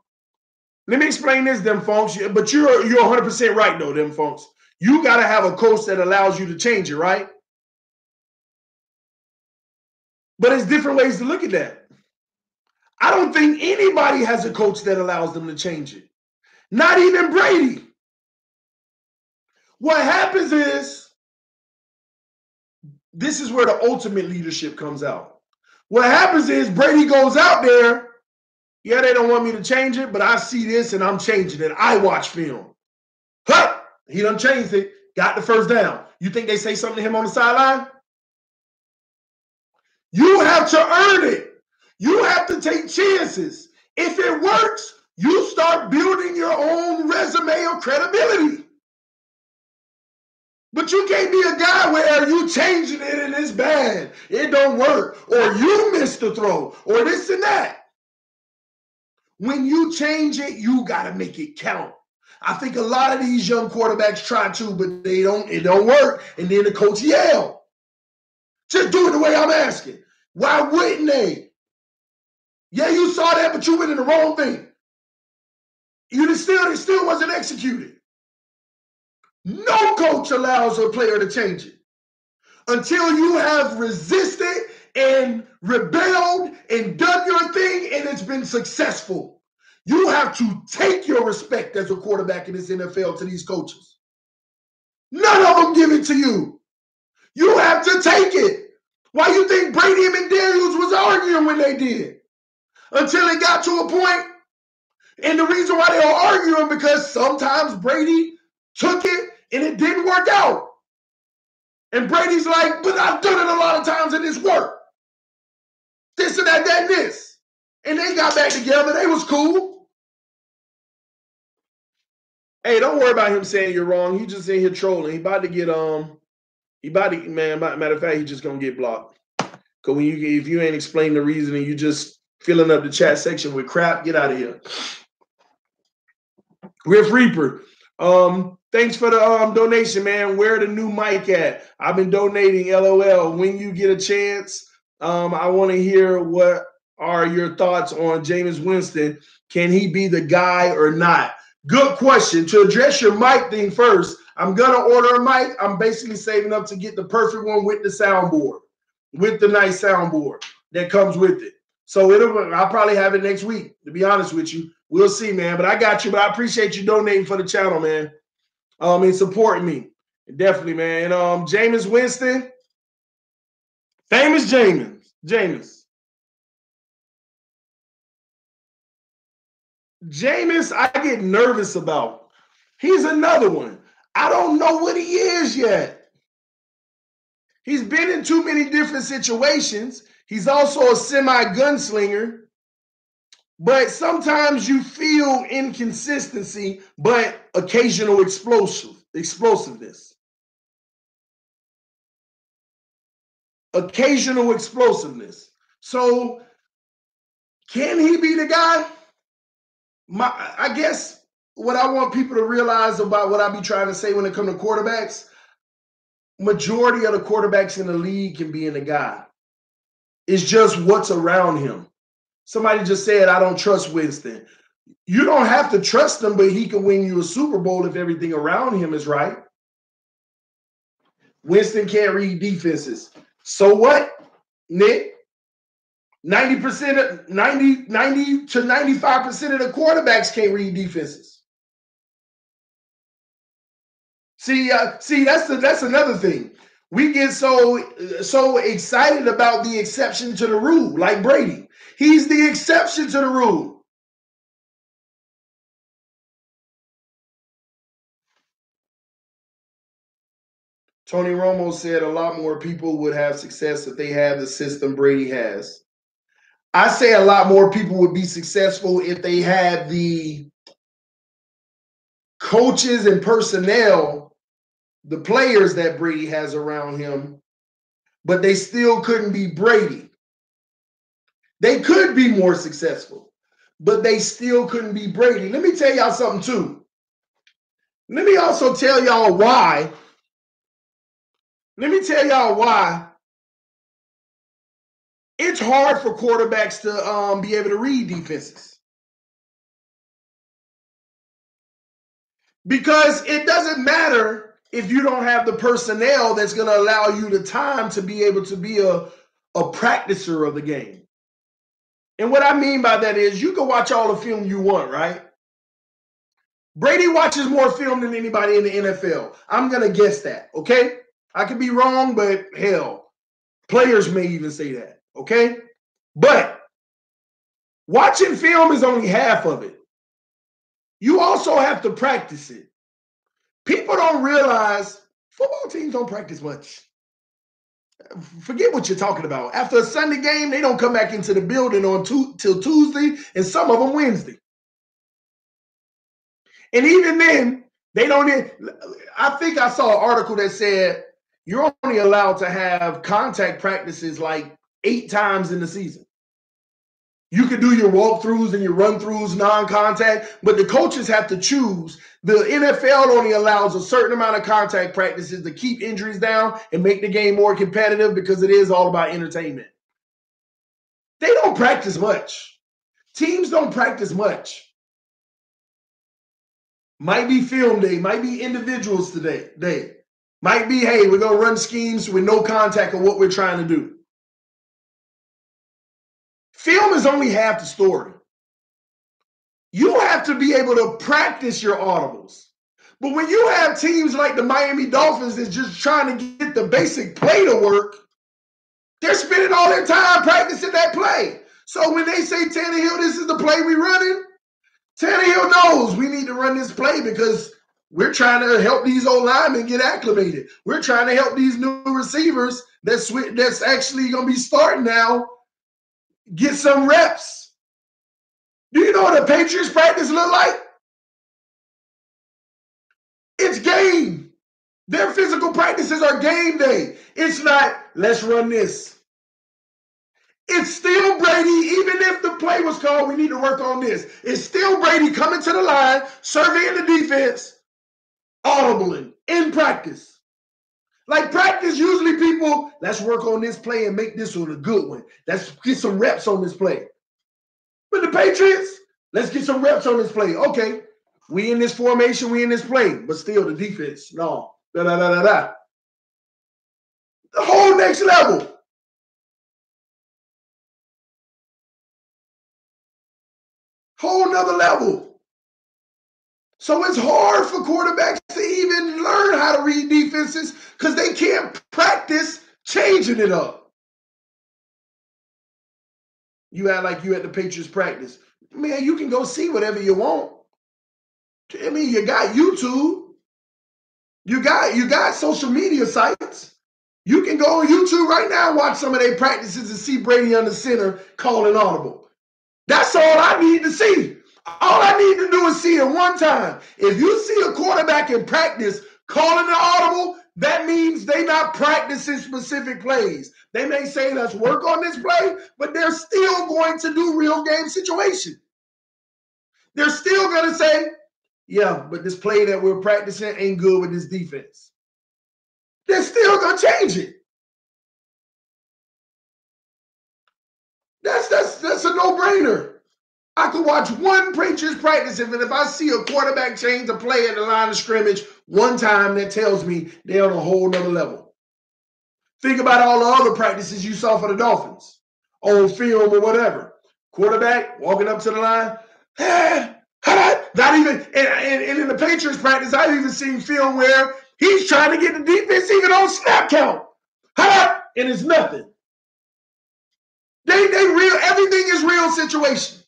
let me explain this, them folks. But you're 100% right, though, them folks. You got to have a coach that allows you to change it, right? But there's different ways to look at that. I don't think anybody has a coach that allows them to change it. Not even Brady. What happens is, this is where the ultimate leadership comes out. What happens is Brady goes out there. Yeah, they don't want me to change it, but I see this and I'm changing it. I watch film. Huh! He done changed it. Got the first down. You think they say something to him on the sideline? You have to earn it. You have to take chances. If it works, you start building your own resume of credibility. But you can't be a guy where you changing it and it's bad. It don't work. Or you missed the throw. Or this and that. When you change it, you got to make it count. I think a lot of these young quarterbacks try to, but it don't work. And then the coach yell. Just do it the way I'm asking. Why wouldn't they? Yeah, you saw that, but you went in the wrong thing. It still wasn't executed. No coach allows a player to change it until you have resisted and rebelled and done your thing and it's been successful. You have to take your respect as a quarterback in this NFL to these coaches. None of them give it to you. You have to take it. Why you think Brady and McDaniels was arguing when they did? Until it got to a point, and the reason why they were arguing because sometimes Brady took it and it didn't work out. And Brady's like, but I've done it a lot of times and it's worked. This and that, and this. And they got back together. They was cool. Hey, don't worry about him saying you're wrong. He just in here trolling. He about to get matter of fact, he just gonna get blocked. Cause if you ain't explain the reason and you just filling up the chat section with crap, get out of here. Riff Reaper, thanks for the donation, man. Where the new mic at? I've been donating, LOL. When you get a chance, I want to hear what are your thoughts on Jameis Winston. Can he be the guy or not? Good question. To address your mic thing first, I'm going to order a mic. I'm basically saving up to get the perfect one with the soundboard, with the nice soundboard that comes with it. So I'll probably have it next week, to be honest with you. We'll see, man. But I got you. But I appreciate you donating for the channel, man. And supporting me. Definitely, man. Jameis Winston. Famous Jameis. Jameis, I get nervous about. He's another one. I don't know what he is yet. He's been in too many different situations. He's also a semi-gunslinger. But sometimes you feel inconsistency, but occasional explosiveness. Occasional explosiveness. So can he be the guy? I guess what I want people to realize about what I be trying to say when it comes to quarterbacks, majority of the quarterbacks in the league can be in the guy. It's just what's around him. Somebody just said, I don't trust Winston. You don't have to trust him, but he can win you a Super Bowl if everything around him is right. Winston can't read defenses. So what, Nick? 90 to 95% of the quarterbacks can't read defenses. See, that's another thing. We get so excited about the exception to the rule, like Brady. He's the exception to the rule. Tony Romo said a lot more people would have success if they had the system Brady has. I say a lot more people would be successful if they had the coaches and personnel, the players that Brady has around him, but they still couldn't be Brady. They could be more successful, but they still couldn't be Brady. Let me tell y'all something too. Let me also tell y'all why. Let me tell y'all why it's hard for quarterbacks to be able to read defenses. Because it doesn't matter if you don't have the personnel that's going to allow you the time to be able to be a practicer of the game. And what I mean by that is you can watch all the film you want, right? Brady watches more film than anybody in the NFL. I'm going to guess that, okay? I could be wrong, but hell, players may even say that, okay? But watching film is only half of it. You also have to practice it. People don't realize football teams don't practice much. Forget what you're talking about. After a Sunday game, they don't come back into the building till Tuesday, and some of them Wednesday. And even then, They don't need, I think I saw an article that said you're only allowed to have contact practices like 8 times in the season. You can do your walkthroughs and your run-throughs, non-contact, but the coaches have to choose. The NFL only allows a certain amount of contact practices to keep injuries down and make the game more competitive because it is all about entertainment. They don't practice much. Teams don't practice much. Might be film day, might be individuals today. Might be, hey, we're going to run schemes with no contact of what we're trying to do. Film is only half the story. You have to be able to practice your audibles. But when you have teams like the Miami Dolphins that's just trying to get the basic play to work, they're spending all their time practicing that play. So when they say, Tannehill, this is the play we're running, Tannehill knows we need to run this play because we're trying to help these old linemen get acclimated. We're trying to help these new receivers that's actually going to be starting now get some reps. Do you know what a Patriots practice look like? It's game. Their physical practices are game day. It's not, let's run this. It's still Brady, even if the play was called, we need to work on this. It's still Brady coming to the line, surveying the defense, audibling in practice. Like practice, usually people, let's work on this play and make this one a good one. Let's get some reps on this play. But the Patriots, let's get some reps on this play. Okay, we in this formation, we in this play, but still the defense, no. The whole next level. Whole nother level. So it's hard for quarterbacks to even learn how to read defenses because they can't practice changing it up. You act like you at the Patriots practice. Man, you can go see whatever you want. I mean, you got YouTube. You got social media sites. You can go on YouTube right now and watch some of their practices and see Brady under center calling audible. That's all I need to see. All I need to do is see it one time. If you see a quarterback in practice calling an audible, that means they not practicing specific plays. They may say, let's work on this play, but they're still going to do real game situation. They're still going to say, yeah, but this play that we're practicing ain't good with this defense. They're still going to change it. That's a no-brainer. I could watch one Patriots practice, and if I see a quarterback change a play at the line of scrimmage one time, that tells me they're on a whole nother level. Think about all the other practices you saw for the Dolphins on film or whatever. Quarterback walking up to the line, not even, and in the Patriots practice, I've even seen film where he's trying to get the defense even on snap count. And it's nothing. Everything is real situation.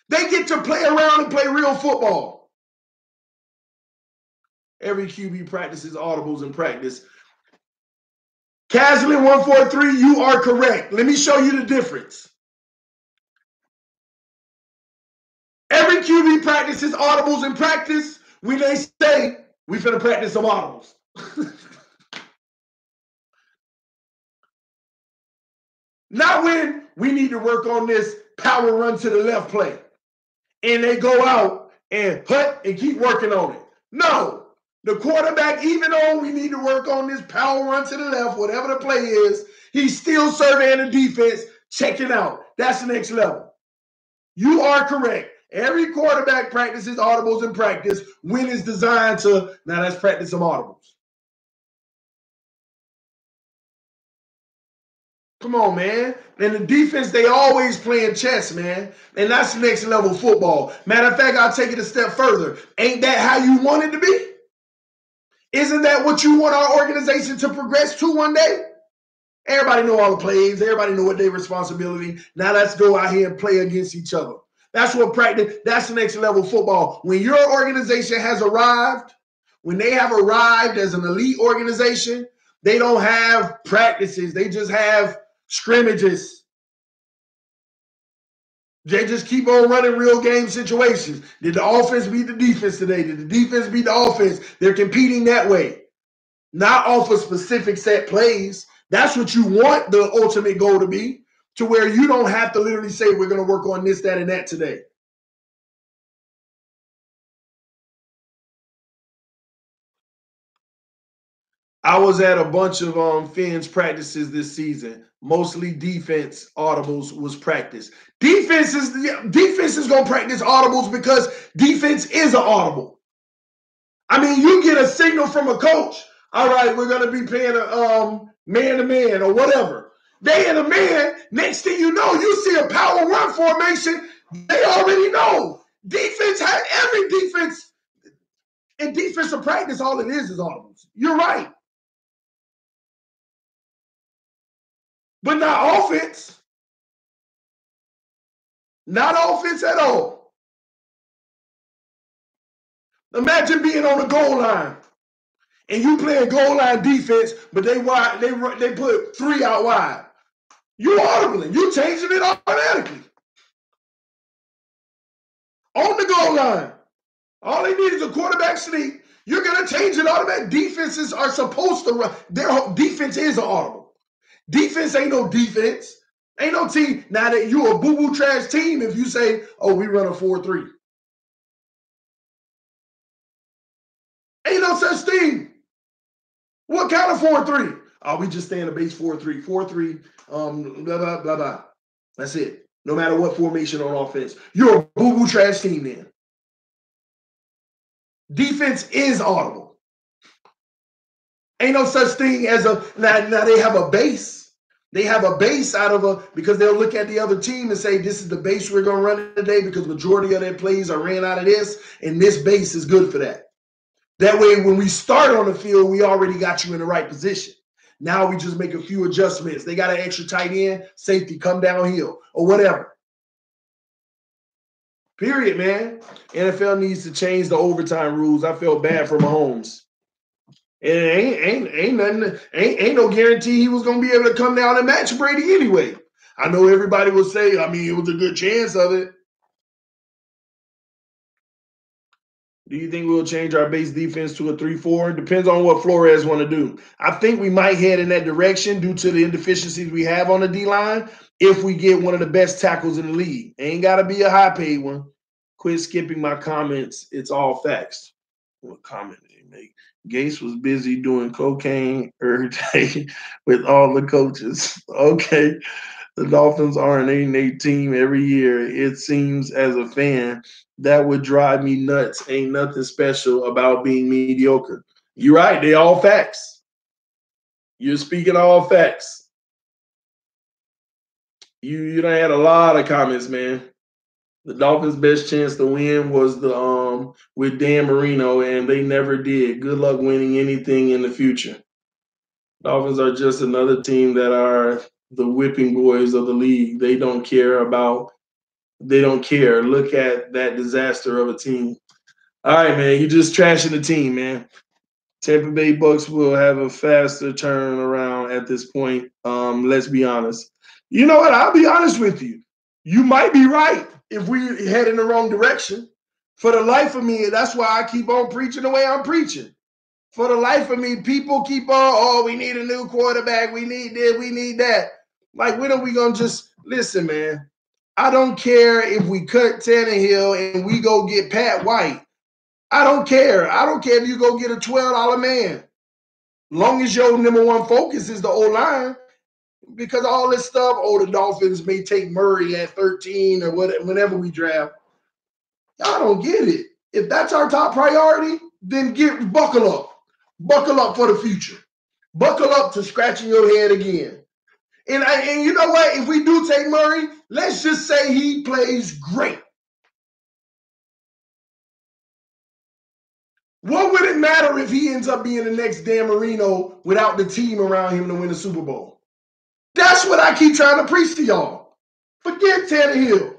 They get to play around and play real football. Every QB practices audibles in practice. Casually 143, you are correct. Let me show you the difference. Every QB practices audibles in practice when they say, we finna practice some audibles. Not when we need to work on this power run to the left play. And they go out and hut and keep working on it. No. The quarterback, even though we need to work on this power run to the left, whatever the play is, he's still surveying the defense, checking out. That's the next level. You are correct. Every quarterback practices audibles in practice when it's designed to, now let's practice some audibles. Come on, man. And the defense, they always playing chess, man. And that's next level football. Matter of fact, I'll take it a step further. Ain't that how you want it to be? Isn't that what you want our organization to progress to one day? Everybody know all the plays. Everybody know what their responsibility. Now let's go out here and play against each other. That's what practice, that's the next level football. When your organization has arrived, when they have arrived as an elite organization, they don't have practices. They just have scrimmages. They just keep on running real game situations. Did the offense beat the defense today? Did the defense beat the offense? They're competing that way, not off of specific set plays. That's what you want the ultimate goal to be, to where you don't have to literally say, we're going to work on this, that, and that today. I was at a bunch of Fins practices this season. Mostly defense audibles was practice. Defense is gonna practice audibles because defense is an audible. I mean, you get a signal from a coach. All right, we're gonna be playing a man to man or whatever. They in a man. Next thing you know, you see a power run formation. They already know. Defense has every defense. In defensive practice, all it is audibles. You're right. But not offense. Not offense at all. Imagine being on the goal line and you playing goal line defense, but they put 3 out wide. You audibling. You changing it automatically. On the goal line. All they need is a quarterback sneak. You're going to change it automatically. Defenses are supposed to run. Their defense is an audible. Defense ain't no defense. Ain't no team. Now that you a boo-boo trash team if you say, oh, we run a 4-3. Ain't no such thing. What kind of 4-3? Oh, we just stay in a base 4-3. 4-3, blah, blah, blah, blah. That's it. No matter what formation on offense. You're a boo-boo trash team then. Defense is audible. Ain't no such thing as a, now they have a base. They have a base out of because they'll look at the other team and say, this is the base we're going to run today because majority of their plays are ran out of this, and this base is good for that. That way, when we start on the field, we already got you in the right position. Now we just make a few adjustments. They got an extra tight end, safety, come downhill, or whatever. Period, man. NFL needs to change the overtime rules. I felt bad for Mahomes. And ain't no guarantee he was gonna be able to come down and match Brady anyway. I know everybody will say, I mean, it was a good chance of it. Do you think we'll change our base defense to a 3-4? Depends on what Flores want to do. I think we might head in that direction due to the inefficiencies we have on the D-line if we get one of the best tackles in the league. Ain't got to be a high-paid one. Quit skipping my comments. It's all facts. What comment did he make? Gase was busy doing cocaine every day with all the coaches. Okay. The Dolphins are an 8-8 team every year. It seems as a fan, that would drive me nuts. Ain't nothing special about being mediocre. You're right. They all facts. You're speaking all facts. You done had a lot of comments, man. The Dolphins' best chance to win was the with Dan Marino, and they never did. Good luck winning anything in the future. Dolphins are just another team that are the whipping boys of the league. They don't care. Look at that disaster of a team. All right, man. You're just trashing the team, man. Tampa Bay Bucks will have a faster turnaround at this point. Let's be honest. You know what? I'll be honest with you. You might be right if we head in the wrong direction. For the life of me, that's why I keep on preaching the way I'm preaching. For the life of me, people keep on, oh, we need a new quarterback. We need this, we need that. Like, when are we going to just – listen, man. I don't care if we cut Tannehill and we go get Pat White. I don't care. I don't care if you go get a $12 man. Long as your number one focus is the O-line, because all this stuff, the Dolphins may take Murray at 13 or whenever we draft. Y'all don't get it. If that's our top priority, then buckle up. Buckle up for the future. Buckle up to scratching your head again. And you know what? If we do take Murray, let's just say he plays great. What would it matter if he ends up being the next Dan Marino without the team around him to win the Super Bowl? That's what I keep trying to preach to y'all. Forget Tannehill.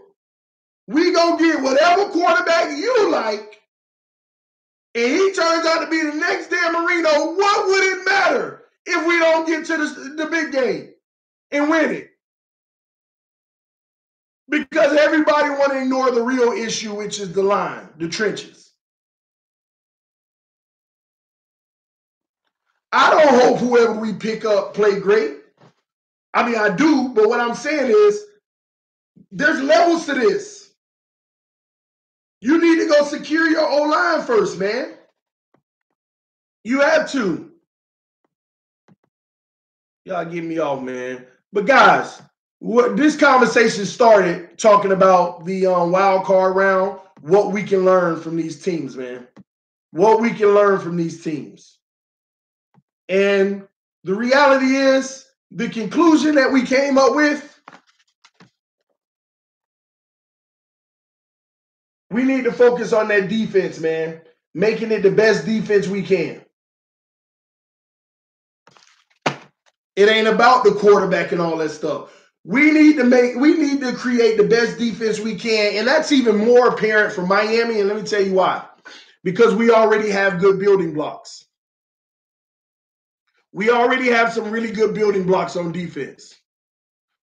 We gonna get whatever quarterback you like, and he turns out to be the next Dan Marino. What would it matter if we don't get to the big game and win it? Because everybody want to ignore the real issue, which is the line, the trenches. I don't hope whoever we pick up play great. I mean, I do, but what I'm saying is there's levels to this. You need to go secure your O-line first, man. You have to. Y'all get me off, man. But guys, this conversation started talking about the wild card round, what we can learn from these teams, man. What we can learn from these teams. And the reality is, the conclusion that we came up with, we need to focus on that defense, man. Making it the best defense we can. It ain't about the quarterback and all that stuff. We need to create the best defense we can, and that's even more apparent for Miami, and let me tell you why. Because we already have good building blocks. We already have some really good building blocks on defense.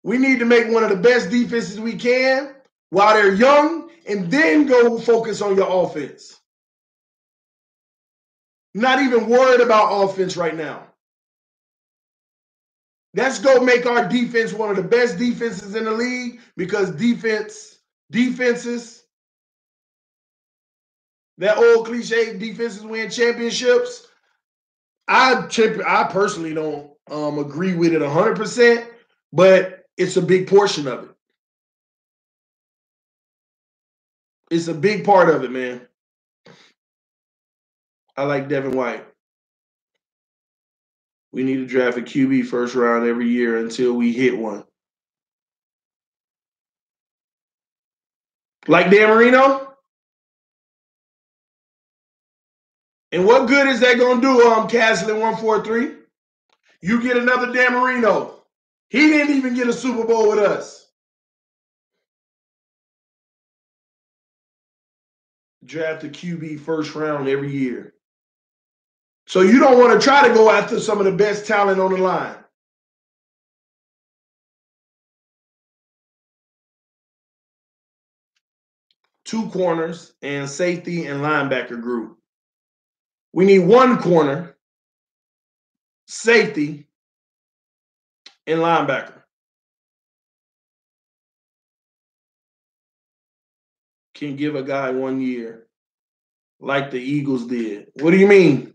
We need to make one of the best defenses we can while they're young, and then go focus on your offense. Not even worried about offense right now. Let's go make our defense one of the best defenses in the league, because defenses, that old cliche, defenses win championships. I personally don't agree with it 100%, but it's a big portion of it. It's a big part of it, man. I like Devin White. We need to draft a QB first round every year until we hit one. Like Dan Marino? And what good is that going to do, Caslin 143? You get another Dan Marino. He didn't even get a Super Bowl with us. Draft a QB first round every year. So you don't want to try to go after some of the best talent on the line. Two corners and safety and linebacker group. We need one corner, safety, and linebacker. Can give a guy 1 year, like the Eagles did. What do you mean?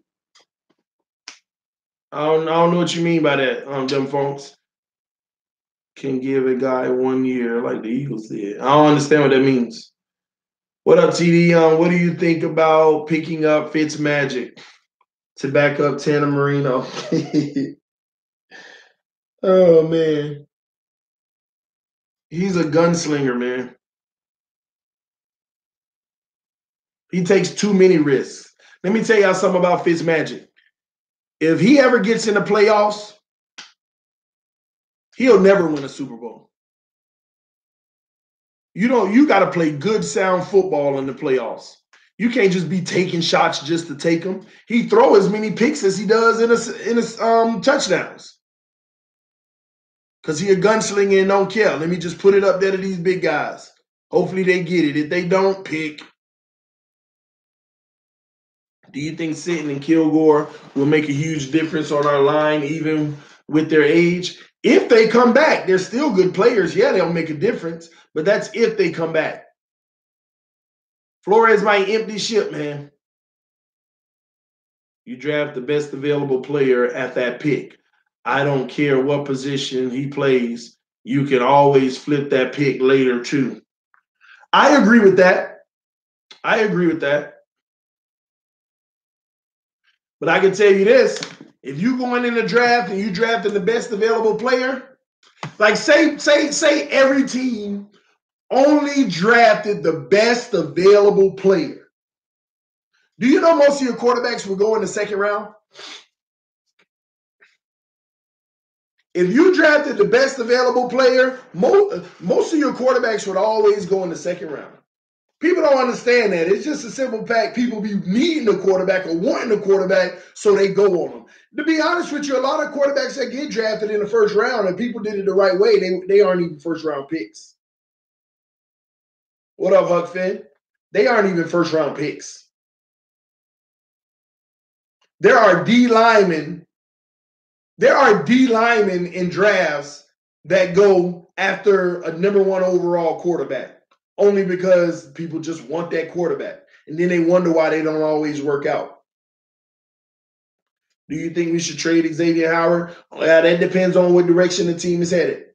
I don't know what you mean by that, them folks. Can give a guy 1 year, like the Eagles did. I don't understand what that means. What up, TD? What do you think about picking up Fitzmagic to back up Tanner Marino? Oh, man. He's a gunslinger, man. He takes too many risks. Let me tell y'all something about Fitzmagic. If he ever gets in the playoffs, he'll never win a Super Bowl. You got to play good, sound football in the playoffs. You can't just be taking shots just to take them. He throw as many picks as he does in his touchdowns. Because he a gunslinger and don't care. Let me just put it up there to these big guys. Hopefully they get it. If they don't, pick. Do you think Sitton and Kilgore will make a huge difference on our line, even with their age? If they come back, they're still good players. Yeah, they'll make a difference, but that's if they come back. Flores might empty ship, man. You draft the best available player at that pick. I don't care what position he plays. You can always flip that pick later, too. I agree with that. But I can tell you this, if you going in the draft and you drafting the best available player, like say every team only drafted the best available player. Do you know most of your quarterbacks will go in the second round? If you drafted the best available player, most of your quarterbacks would always go in the second round. People don't understand that. It's just a simple fact. People be needing a quarterback or wanting a quarterback, so they go on them. To be honest with you, a lot of quarterbacks that get drafted in the first round, and people did it the right way, they aren't even first-round picks. What up, Huck Finn? They aren't even first-round picks. There are D linemen in drafts that go after a number 1 overall quarterback only because people just want that quarterback. And then they wonder why they don't always work out. Do you think we should trade Xavier Howard? That depends on what direction the team is headed.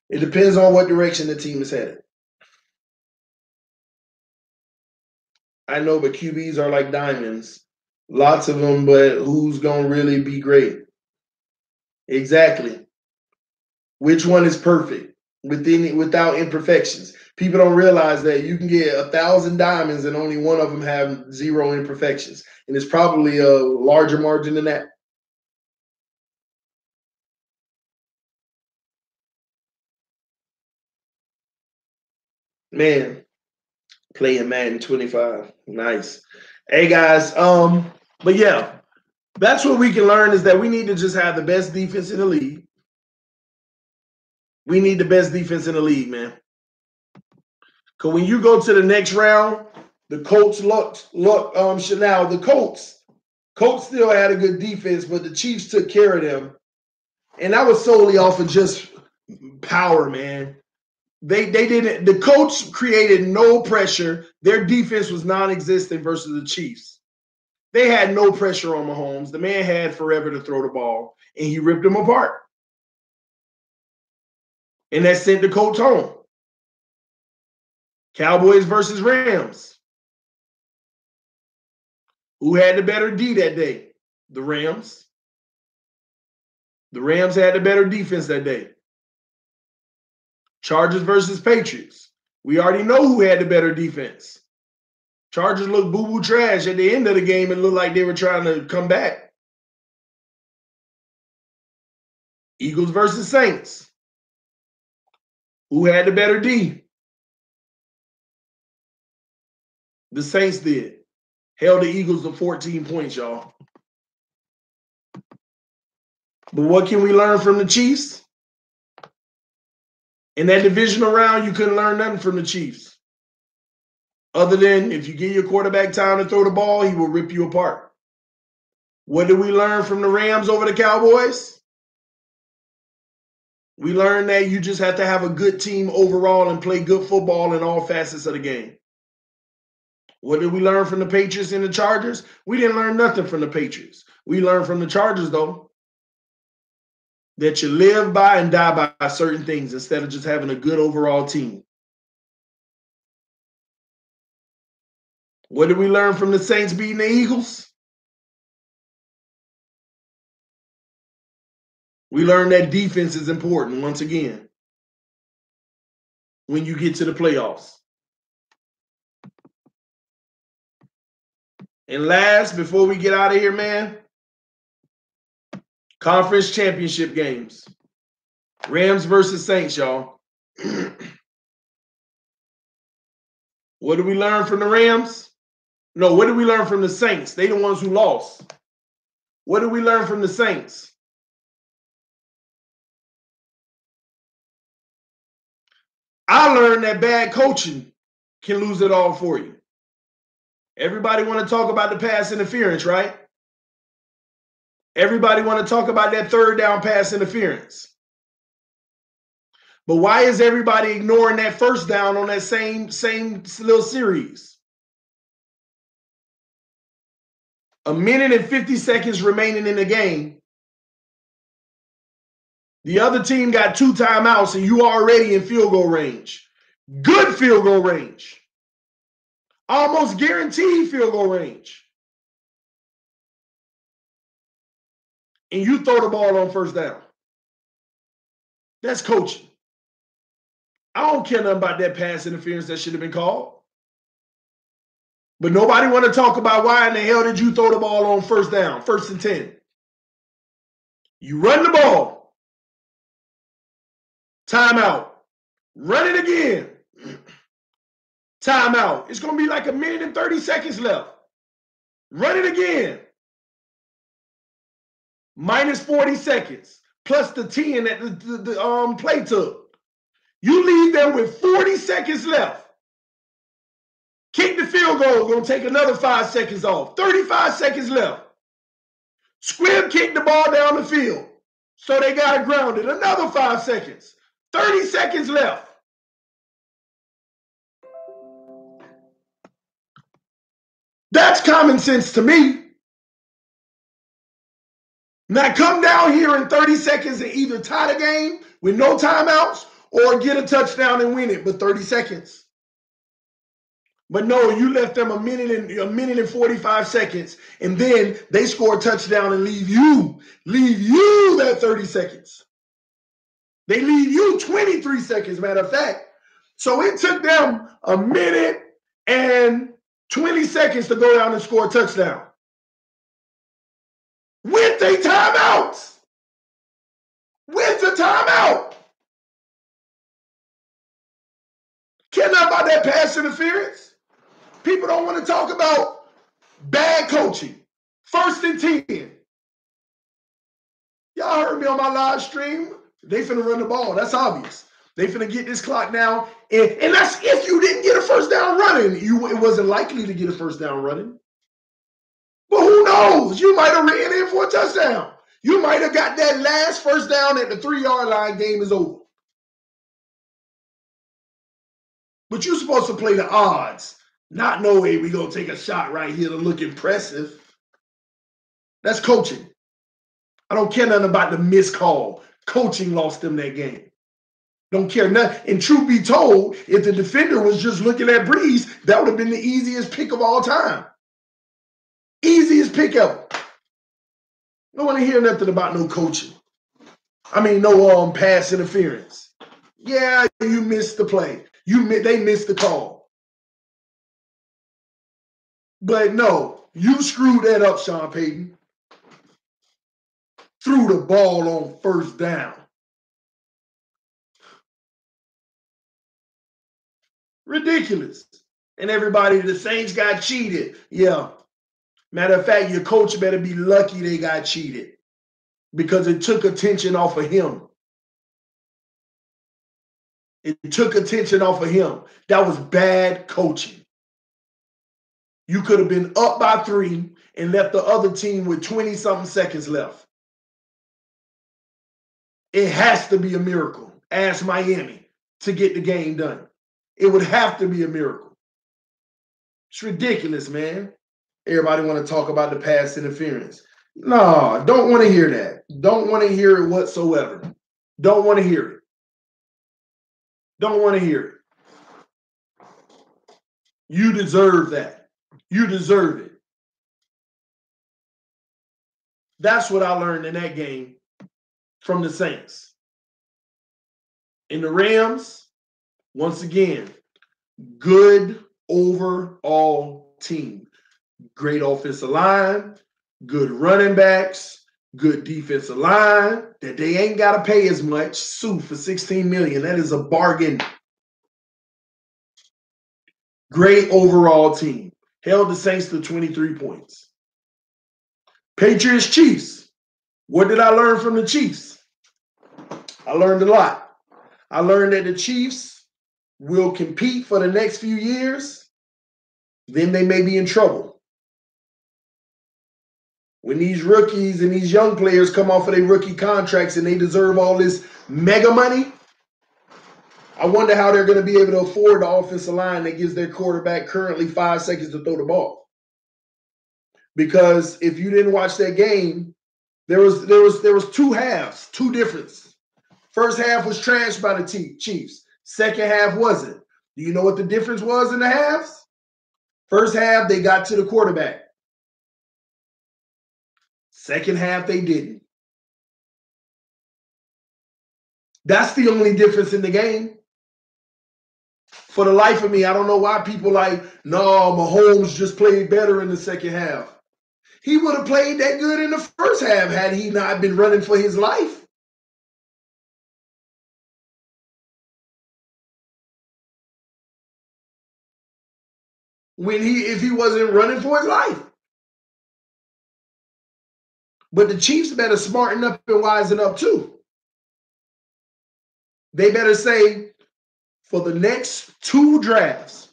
It depends on what direction the team is headed. I know, but QBs are like diamonds. Lots of them, but who's going to really be great? Exactly. Which one is perfect without imperfections? People don't realize that you can get 1,000 diamonds and only one of them have 0 imperfections. And it's probably a larger margin than that. Man, playing Madden 25. Nice. Hey guys, but yeah, that's what we can learn is that we need to just have the best defense in the league. We need the best defense in the league, man. Because when you go to the next round, the Colts now the Colts still had a good defense, but the Chiefs took care of them. And that was solely off of just power, man. They didn't. The Colts created no pressure. Their defense was non-existent versus the Chiefs. They had no pressure on Mahomes. The man had forever to throw the ball, and he ripped them apart. And that sent the Colts home. Cowboys versus Rams. Who had the better D that day? The Rams. The Rams had the better defense that day. Chargers versus Patriots. We already know who had the better defense. Chargers looked boo-boo trash at the end of the game. It looked like they were trying to come back. Eagles versus Saints. Who had the better D? The Saints did. Held the Eagles to 14 points, y'all. But what can we learn from the Chiefs? In that divisional round, you couldn't learn nothing from the Chiefs. Other than if you give your quarterback time to throw the ball, he will rip you apart. What did we learn from the Rams over the Cowboys? We learned that you just have to have a good team overall and play good football in all facets of the game. What did we learn from the Patriots and the Chargers? We didn't learn nothing from the Patriots. We learned from the Chargers, though, that you live by and die by certain things instead of just having a good overall team. What did we learn from the Saints beating the Eagles? We learned that defense is important once again when you get to the playoffs. And last, before we get out of here, man, conference championship games. Rams versus Saints, y'all. What did we learn from the Rams? No, what did we learn from the Saints? They the ones who lost. What did we learn from the Saints? I learned that bad coaching can lose it all for you. Everybody want to talk about the pass interference, right? Everybody want to talk about that third down pass interference. But why is everybody ignoring that first down on that same little series? A minute and 50 seconds remaining in the game. The other team got 2 timeouts and you already in field goal range. Good field goal range. Almost guaranteed field goal range. And you throw the ball on first down. That's coaching. I don't care nothing about that pass interference that should have been called. But nobody want to talk about why in the hell did you throw the ball on first down, 1st and 10. You run the ball. Timeout. Run it again. Timeout. It's going to be like a minute and 30 seconds left. Run it again. Minus 40 seconds. Plus the 10 that the play took. You leave them with 40 seconds left. Kick the field goal, going to take another 5 seconds off. 35 seconds left. Squib kick the ball down the field. So they got it grounded. Another 5 seconds. 30 seconds left. That's common sense to me. Now come down here in 30 seconds and either tie the game with no timeouts or get a touchdown and win it, but 30 seconds. But no, you left them a minute and 45 seconds, and then they score a touchdown and leave you that 30 seconds. They leave you 23 seconds, matter of fact. So it took them a minute and 20 seconds to go down and score a touchdown. With the timeouts. With the timeout. Care nothing about that pass interference. People don't want to talk about bad coaching. 1st and 10. Y'all heard me on my live stream. They finna run the ball. That's obvious. They finna get this clock now. And that's if you didn't get a first down running. It wasn't likely to get a first down running. But who knows? You might have ran in for a touchdown. You might have got that last first down at the 3-yard line. Game is over. But you're supposed to play the odds. Not no way we gonna take a shot right here to look impressive. That's coaching. I don't care nothing about the missed call. Coaching lost them that game. Don't care nothing. And truth be told, if the defender was just looking at Breeze, that would have been the easiest pick of all time. Easiest pick ever. Don't want to hear nothing about no coaching. I mean, no pass interference. Yeah, you missed the play. They missed the call. But no, you screwed that up, Sean Payton. Threw the ball on first down. Ridiculous. And everybody, the Saints got cheated. Yeah. Matter of fact, your coach better be lucky they got cheated because it took attention off of him. It took attention off of him. That was bad coaching. You could have been up by 3 and left the other team with 20-something seconds left. It has to be a miracle. Ask Miami to get the game done. It would have to be a miracle. It's ridiculous, man. Everybody want to talk about the pass interference. No, don't want to hear that. Don't want to hear it whatsoever. Don't want to hear it. Don't want to hear it. You deserve that. You deserve it. That's what I learned in that game from the Saints. In the Rams, once again, good overall team. Great offensive line, good running backs, good defensive line that they ain't got to pay as much. Sue for $16 million. That is a bargain. Great overall team. Held the Saints to 23 points. Patriots, Chiefs. What did I learn from the Chiefs? I learned a lot. I learned that the Chiefs will compete for the next few years. Then they may be in trouble. When these rookies and these young players come off of their rookie contracts and they deserve all this mega money, I wonder how they're going to be able to afford the offensive line that gives their quarterback currently 5 seconds to throw the ball. Because if you didn't watch that game, there was 2 halves, 2 differences. First half was trashed by the Chiefs. Second half wasn't. Do you know what the difference was in the halves? First half, they got to the quarterback. Second half, they didn't. That's the only difference in the game. For the life of me, I don't know why people like, no, Mahomes just played better in the second half. He would have played that good in the first half had he not been running for his life. If he wasn't running for his life. But the Chiefs better smarten up and wisen up too. They better say, for the next 2 drafts,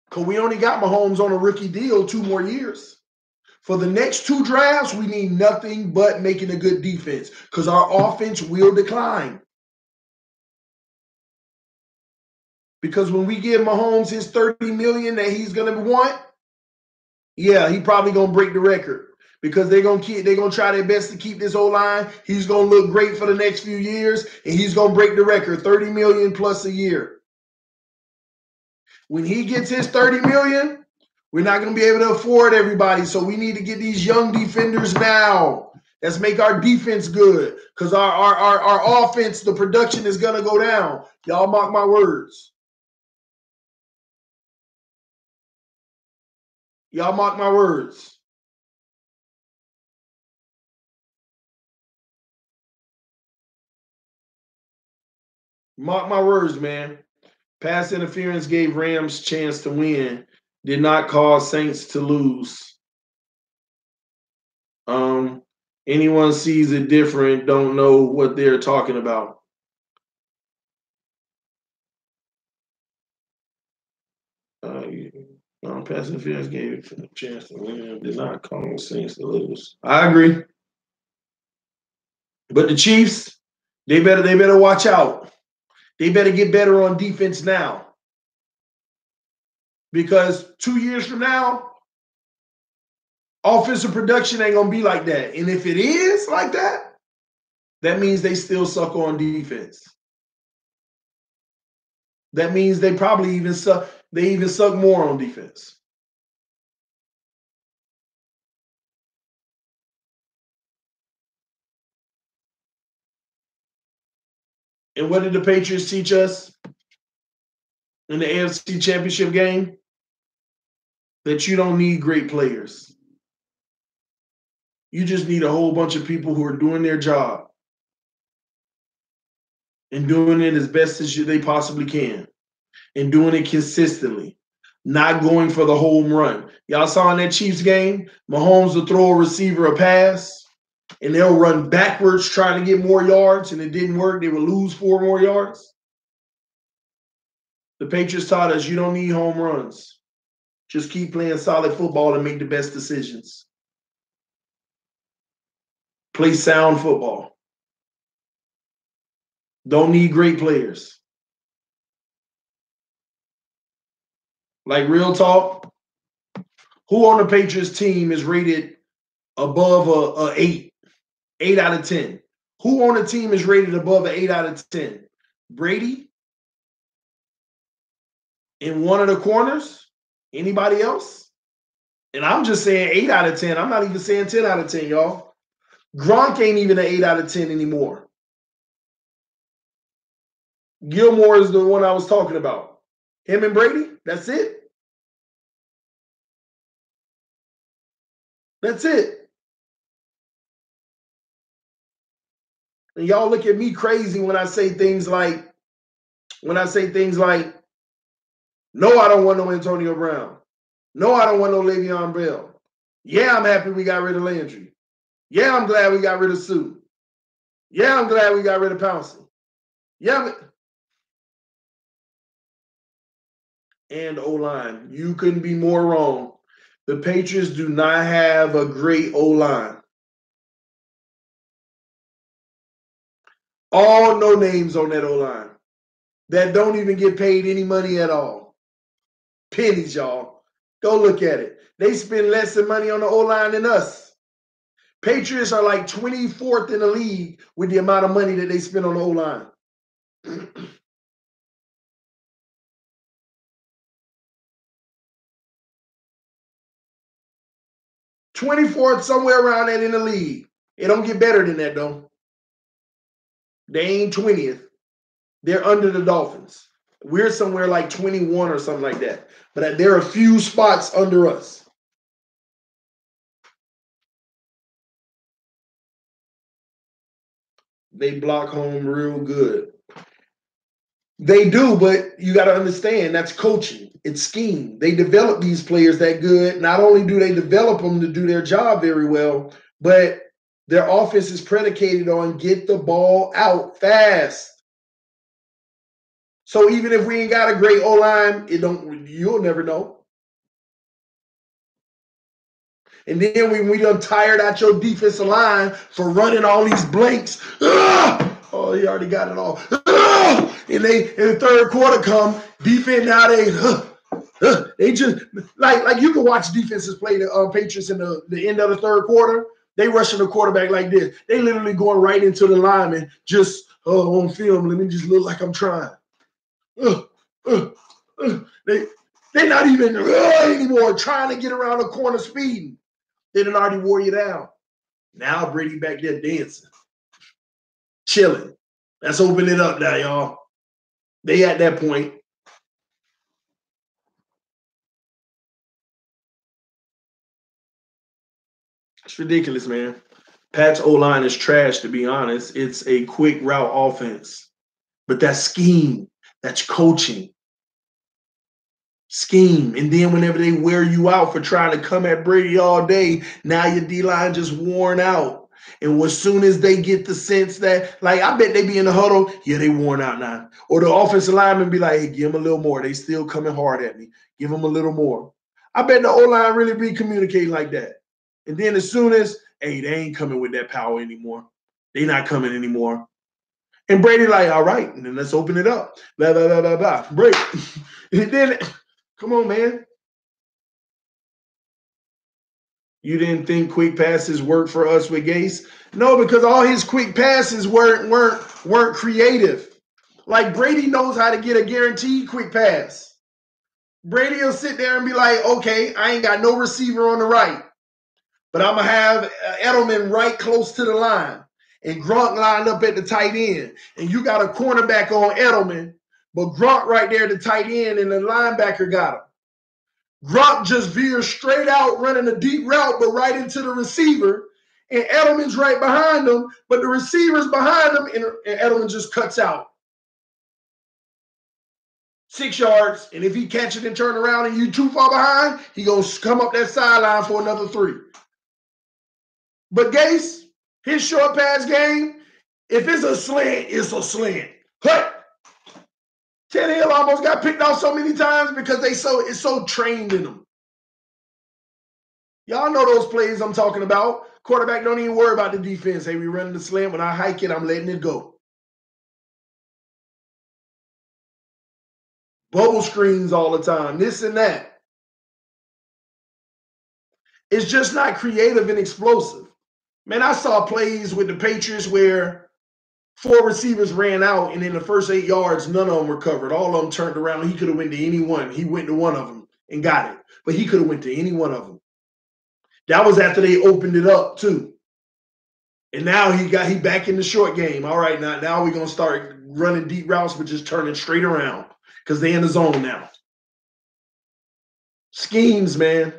because we only got Mahomes on a rookie deal 2 more years. For the next 2 drafts, we need nothing but making a good defense because our offense will decline. Because when we give Mahomes his $30 million that he's gonna want, yeah, he probably gonna break the record because they're gonna try their best to keep this O-line. He's gonna look great for the next few years, and he's gonna break the record, $30 million plus a year. When he gets his $30 million, we're not gonna be able to afford everybody. So we need to get these young defenders now. Let's make our defense good because our offense, the production is gonna go down. Y'all mark my words. Y'all mark my words. Mark my words, man. Pass interference gave Rams chance to win. Did not cause Saints to lose. Anyone sees it different, don't know what they're talking about. Pass interference gave it a chance to win. Did not cause Saints to lose. I agree. But the Chiefs, they better watch out. They better get better on defense now. Because 2 years from now, offensive production ain't gonna be like that. And if it is like that, that means they still suck on defense. That means they probably even suck. They even suck more on defense. And what did the Patriots teach us in the AFC Championship game? That you don't need great players. You just need a whole bunch of people who are doing their job and doing it as best as they possibly can and doing it consistently, not going for the home run. Y'all saw in that Chiefs game, Mahomes will throw a receiver a pass and they'll run backwards trying to get more yards, and it didn't work. They would lose 4 more yards. The Patriots taught us you don't need home runs. Just keep playing solid football and make the best decisions. Play sound football. Don't need great players. Like real talk, who on the Patriots team is rated above a 8 out of 10? Who on the team is rated above an 8 out of 10? Brady? In one of the corners? Anybody else? And I'm just saying 8 out of 10. I'm not even saying 10 out of 10, y'all. Gronk ain't even an 8 out of 10 anymore. Gilmore is the one I was talking about. Him and Brady, that's it. That's it. And y'all look at me crazy when I say things like, no, I don't want no Antonio Brown. No, I don't want no Le'Veon Bell. Yeah, I'm happy we got rid of Landry. Yeah, I'm glad we got rid of Sue. Yeah, I'm glad we got rid of Pouncey. Yeah, and O-line. You couldn't be more wrong. The Patriots do not have a great O-line. All no names on that O-line that don't even get paid any money at all. Pennies, y'all. Go look at it. They spend less than money on the O-line than us. Patriots are like 24th in the league with the amount of money that they spend on the O-line. 24th, somewhere around that in the league. It don't get better than that, though. They ain't 20th. They're under the Dolphins. We're somewhere like 21 or something like that. But there are a few spots under us. They block home real good. They do, but you got to understand that's coaching. It's scheme. They develop these players that good. Not only do they develop them to do their job very well, but their offense is predicated on get the ball out fast. So even if we ain't got a great O-line, you'll never know. And then when we done tired out your defensive line for running all these blanks, oh, he already got it all. And in the third quarter come, defense now they just like you can watch defenses play the Patriots in the end of the third quarter. They rushing the quarterback like this. They literally going right into the lineman just on film. Let me just look like I'm trying. They're not even anymore trying to get around the corner speeding. They done already wore you down. Now Brady back there dancing, chilling. Let's open it up now, y'all. They at that point. It's ridiculous, man. Pat's O-line is trash, to be honest. It's a quick route offense. But that's scheme. That's coaching. Scheme. And then whenever they wear you out for trying to come at Brady all day, now your D-line just worn out. And as soon as they get the sense that, like, I bet they be in the huddle, yeah, they worn out now. Or the offensive lineman be like, hey, give them a little more. They still coming hard at me. Give them a little more. I bet the O-line really be communicating like that. And then as soon as, hey, they ain't coming with that power anymore. They not coming anymore. And Brady like, all right, and then let's open it up. Blah, blah, blah, blah, blah. Break. And then, come on, man. You didn't think quick passes worked for us with Gase? No, because all his quick passes weren't creative. Like Brady knows how to get a guaranteed quick pass. Brady will sit there and be like, okay, I ain't got no receiver on the right, but I'm going to have Edelman right close to the line and Gronk lined up at the tight end. And you got a cornerback on Edelman, but Gronk right there at the tight end and the linebacker got him. Gronk just veers straight out running a deep route, but right into the receiver. And Edelman's right behind him, but the receiver's behind him, and Edelman just cuts out. 6 yards, and if he catch it and turn around and you too far behind, he going to come up that sideline for another 3. But Gase, his short pass game, if it's a slant, it's a slant. Hey! Tannehill almost got picked off so many times because it's so trained in them. Y'all know those plays I'm talking about. Quarterback don't even worry about the defense. Hey, we running the slant. When I hike it, I'm letting it go. Bubble screens all the time, this and that. It's just not creative and explosive. Man, I saw plays with the Patriots where 4 receivers ran out, and in the first 8 yards, none of them were covered. All of them turned around. He could have went to any one. He went to one of them and got it. But he could have went to any one of them. That was after they opened it up, too. And now he back in the short game. All right, now we're going to start running deep routes, but just turning straight around because they're in the zone now. Schemes, man.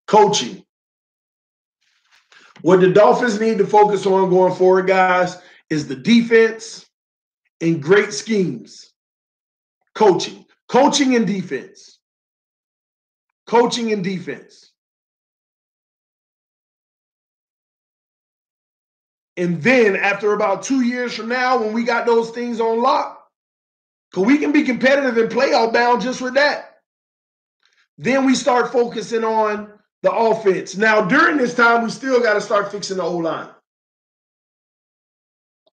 Coaching. What the Dolphins need to focus on going forward, guys, is the defense and great schemes. Coaching. Coaching and defense. Coaching and defense. And then after about 2 years from now, when we got those things on lock, because we can be competitive and playoff bound just with that, then we start focusing on the offense. Now, during this time, we still got to start fixing the O-line.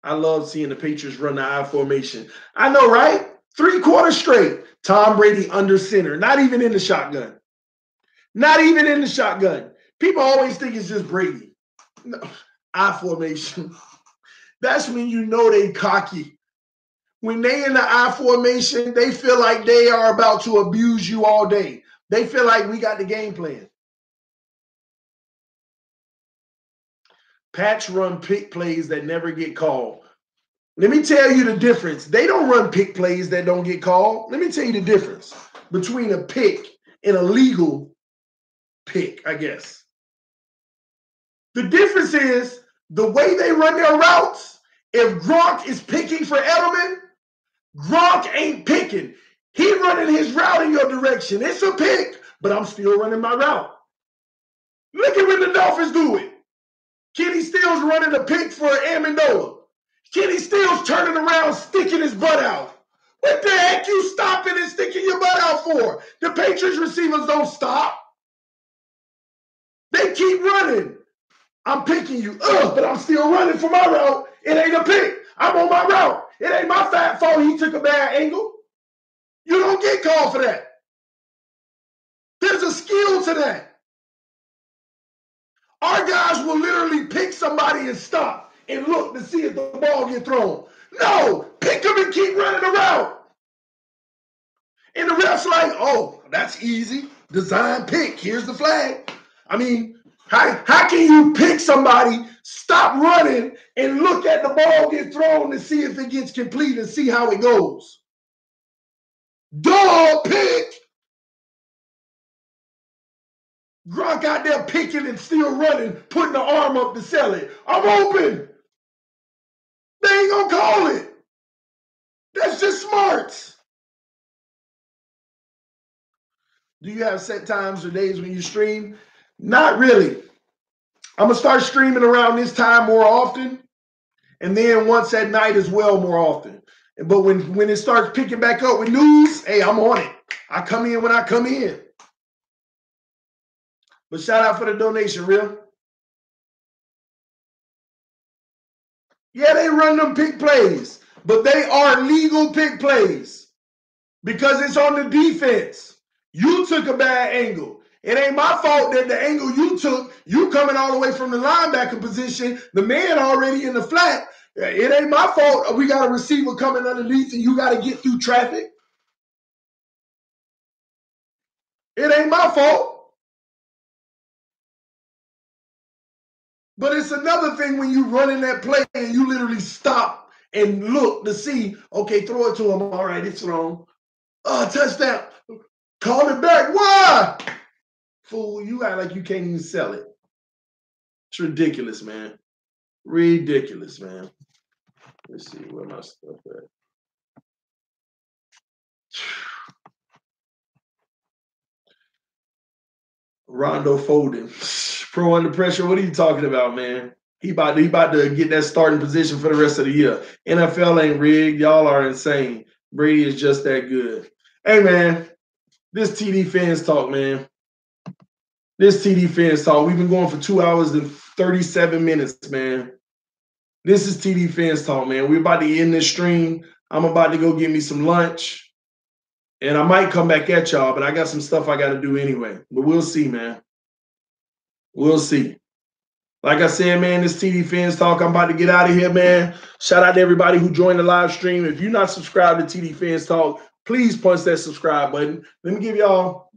I love seeing the Patriots run the I formation. I know, right? 3 quarters straight. Tom Brady under center. Not even in the shotgun. Not even in the shotgun. People always think it's just Brady. No. I formation. That's when you know they cocky. When they in the I formation, they feel like they are about to abuse you all day. They feel like we got the game plan. Pats run pick plays that never get called. Let me tell you the difference. They don't run pick plays that don't get called. Let me tell you the difference between a pick and a legal pick, I guess. The difference is the way they run their routes. If Gronk is picking for Edelman, Gronk ain't picking. He running his route in your direction. It's a pick, but I'm still running my route. Look at when the Dolphins do it. Kenny Stills running a pick for Amendola. Kenny Stills turning around, sticking his butt out. What the heck you stopping and sticking your butt out for? The Patriots receivers don't stop. They keep running. I'm picking you, but I'm still running for my route. It ain't a pick. I'm on my route. It ain't my fat fault he took a bad angle. You don't get called for that. There's a skill to that. Our guys will literally pick somebody and stop and look to see if the ball get thrown. No, pick them and keep running the route. And the ref's like, oh, that's easy. Design pick. Here's the flag. I mean, how can you pick somebody, stop running, and look at the ball get thrown to see if it gets complete and see how it goes? Dog pick. Gronk out there picking and still running, putting the arm up to sell it. I'm open. They ain't gonna call it. That's just smarts. Do you have set times or days when you stream? Not really. I'm gonna start streaming around this time more often, and then once at night as well more often. But when it starts picking back up with news, hey, I'm on it. I come in when I come in. But shout out for the donation, Real. Yeah, they run them pick plays, but they are legal pick plays because it's on the defense. You took a bad angle. It ain't my fault that the angle you took, you coming all the way from the linebacker position, the man already in the flat. It ain't my fault. We got a receiver coming underneath and you got to get through traffic. It ain't my fault. But it's another thing when you running that play and you literally stop and look to see, okay, throw it to him. All right, it's thrown. Touchdown. Call it back. Why? Fool, you act like you can't even sell it. It's ridiculous, man. Ridiculous, man. Let's see where my stuff at. Rondo Foden. Pro under pressure. What are you talking about, man? He about to get that starting position for the rest of the year. NFL ain't rigged. Y'all are insane. Brady is just that good. Hey, man, this TD Fans Talk, man. This TD Fans Talk. We've been going for 2 hours and 37 minutes, man. This is TD Fans Talk, man. We're about to end this stream. I'm about to go get me some lunch. And I might come back at y'all, but I got some stuff I got to do anyway. But we'll see, man. We'll see. Like I said, man, this TD Fans Talk, I'm about to get out of here, man. Shout out to everybody who joined the live stream. If you're not subscribed to TD Fans Talk, please punch that subscribe button. Let me give y'all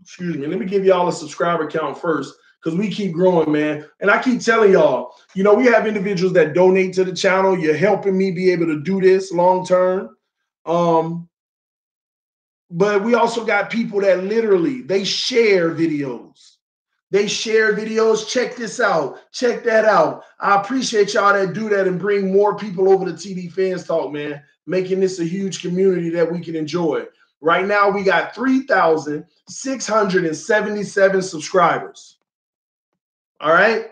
a subscriber count first because we keep growing, man. And I keep telling y'all, you know, we have individuals that donate to the channel. You're helping me be able to do this long term. But we also got people that literally, they share videos. They share videos. Check this out. Check that out. I appreciate y'all that do that and bring more people over to TD Fans Talk, man, making this a huge community that we can enjoy. Right now, we got 3,677 subscribers. All right?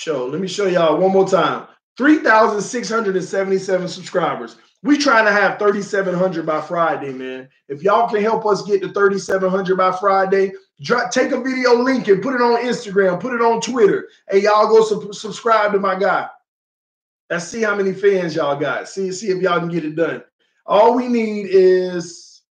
Let me show y'all one more time. 3,677 subscribers. We trying to have 3,700 by Friday, man. If y'all can help us get to 3,700 by Friday, take a video link and put it on Instagram, put it on Twitter. Hey, y'all go subscribe to my guy. Let's see how many fans y'all got. See if y'all can get it done. All we need is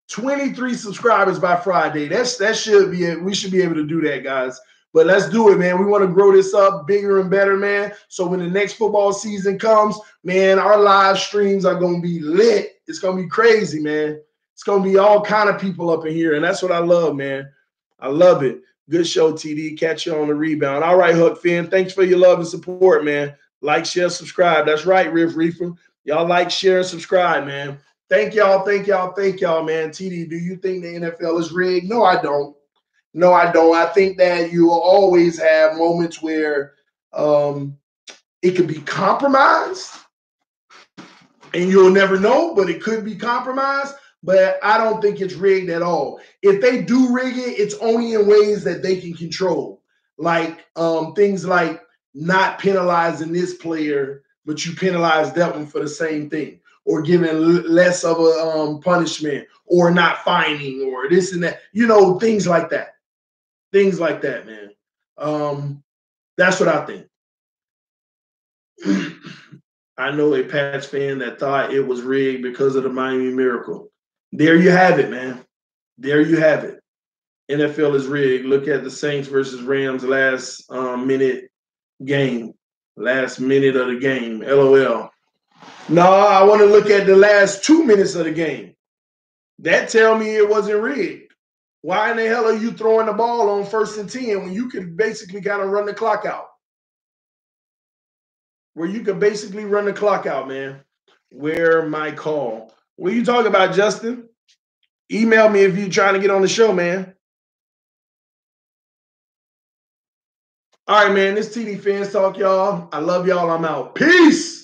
23 subscribers by Friday. That should be it. We should be able to do that, guys. But let's do it, man. We want to grow this up bigger and better, man. So when the next football season comes, man, our live streams are going to be lit. It's going to be crazy, man. It's going to be all kind of people up in here, and that's what I love, man. I love it. Good show, TD. Catch you on the rebound. All right, Huck Finn. Thanks for your love and support, man. Like, share, subscribe. That's right, Riff Reefer. Y'all like, share, and subscribe, man. Thank y'all, man. TD, do you think the NFL is rigged? No, I don't. No, I don't. I think that you will always have moments where it could be compromised, and you'll never know, but it could be compromised. But I don't think it's rigged at all. If they do rig it, it's only in ways that they can control, like things like not penalizing this player, but you penalize that one for the same thing. or giving less of a punishment, or not fining, or this and that. You know, things like that. Things like that, man. That's what I think. I know a Pats fan that thought it was rigged because of the Miami Miracle. There you have it, man. There you have it. NFL is rigged. Look at the Saints versus Rams last minute game. Last minute of the game. LOL. No, I want to look at the last 2 minutes of the game. That tell me it wasn't rigged. Why in the hell are you throwing the ball on 1st and 10 when you could basically kind of run the clock out? Where you could basically run the clock out, man. Where my call? What are you talking about, Justin? Email me if you're trying to get on the show, man. All right, man. This TD Fans Talk, y'all. I love y'all. I'm out. Peace.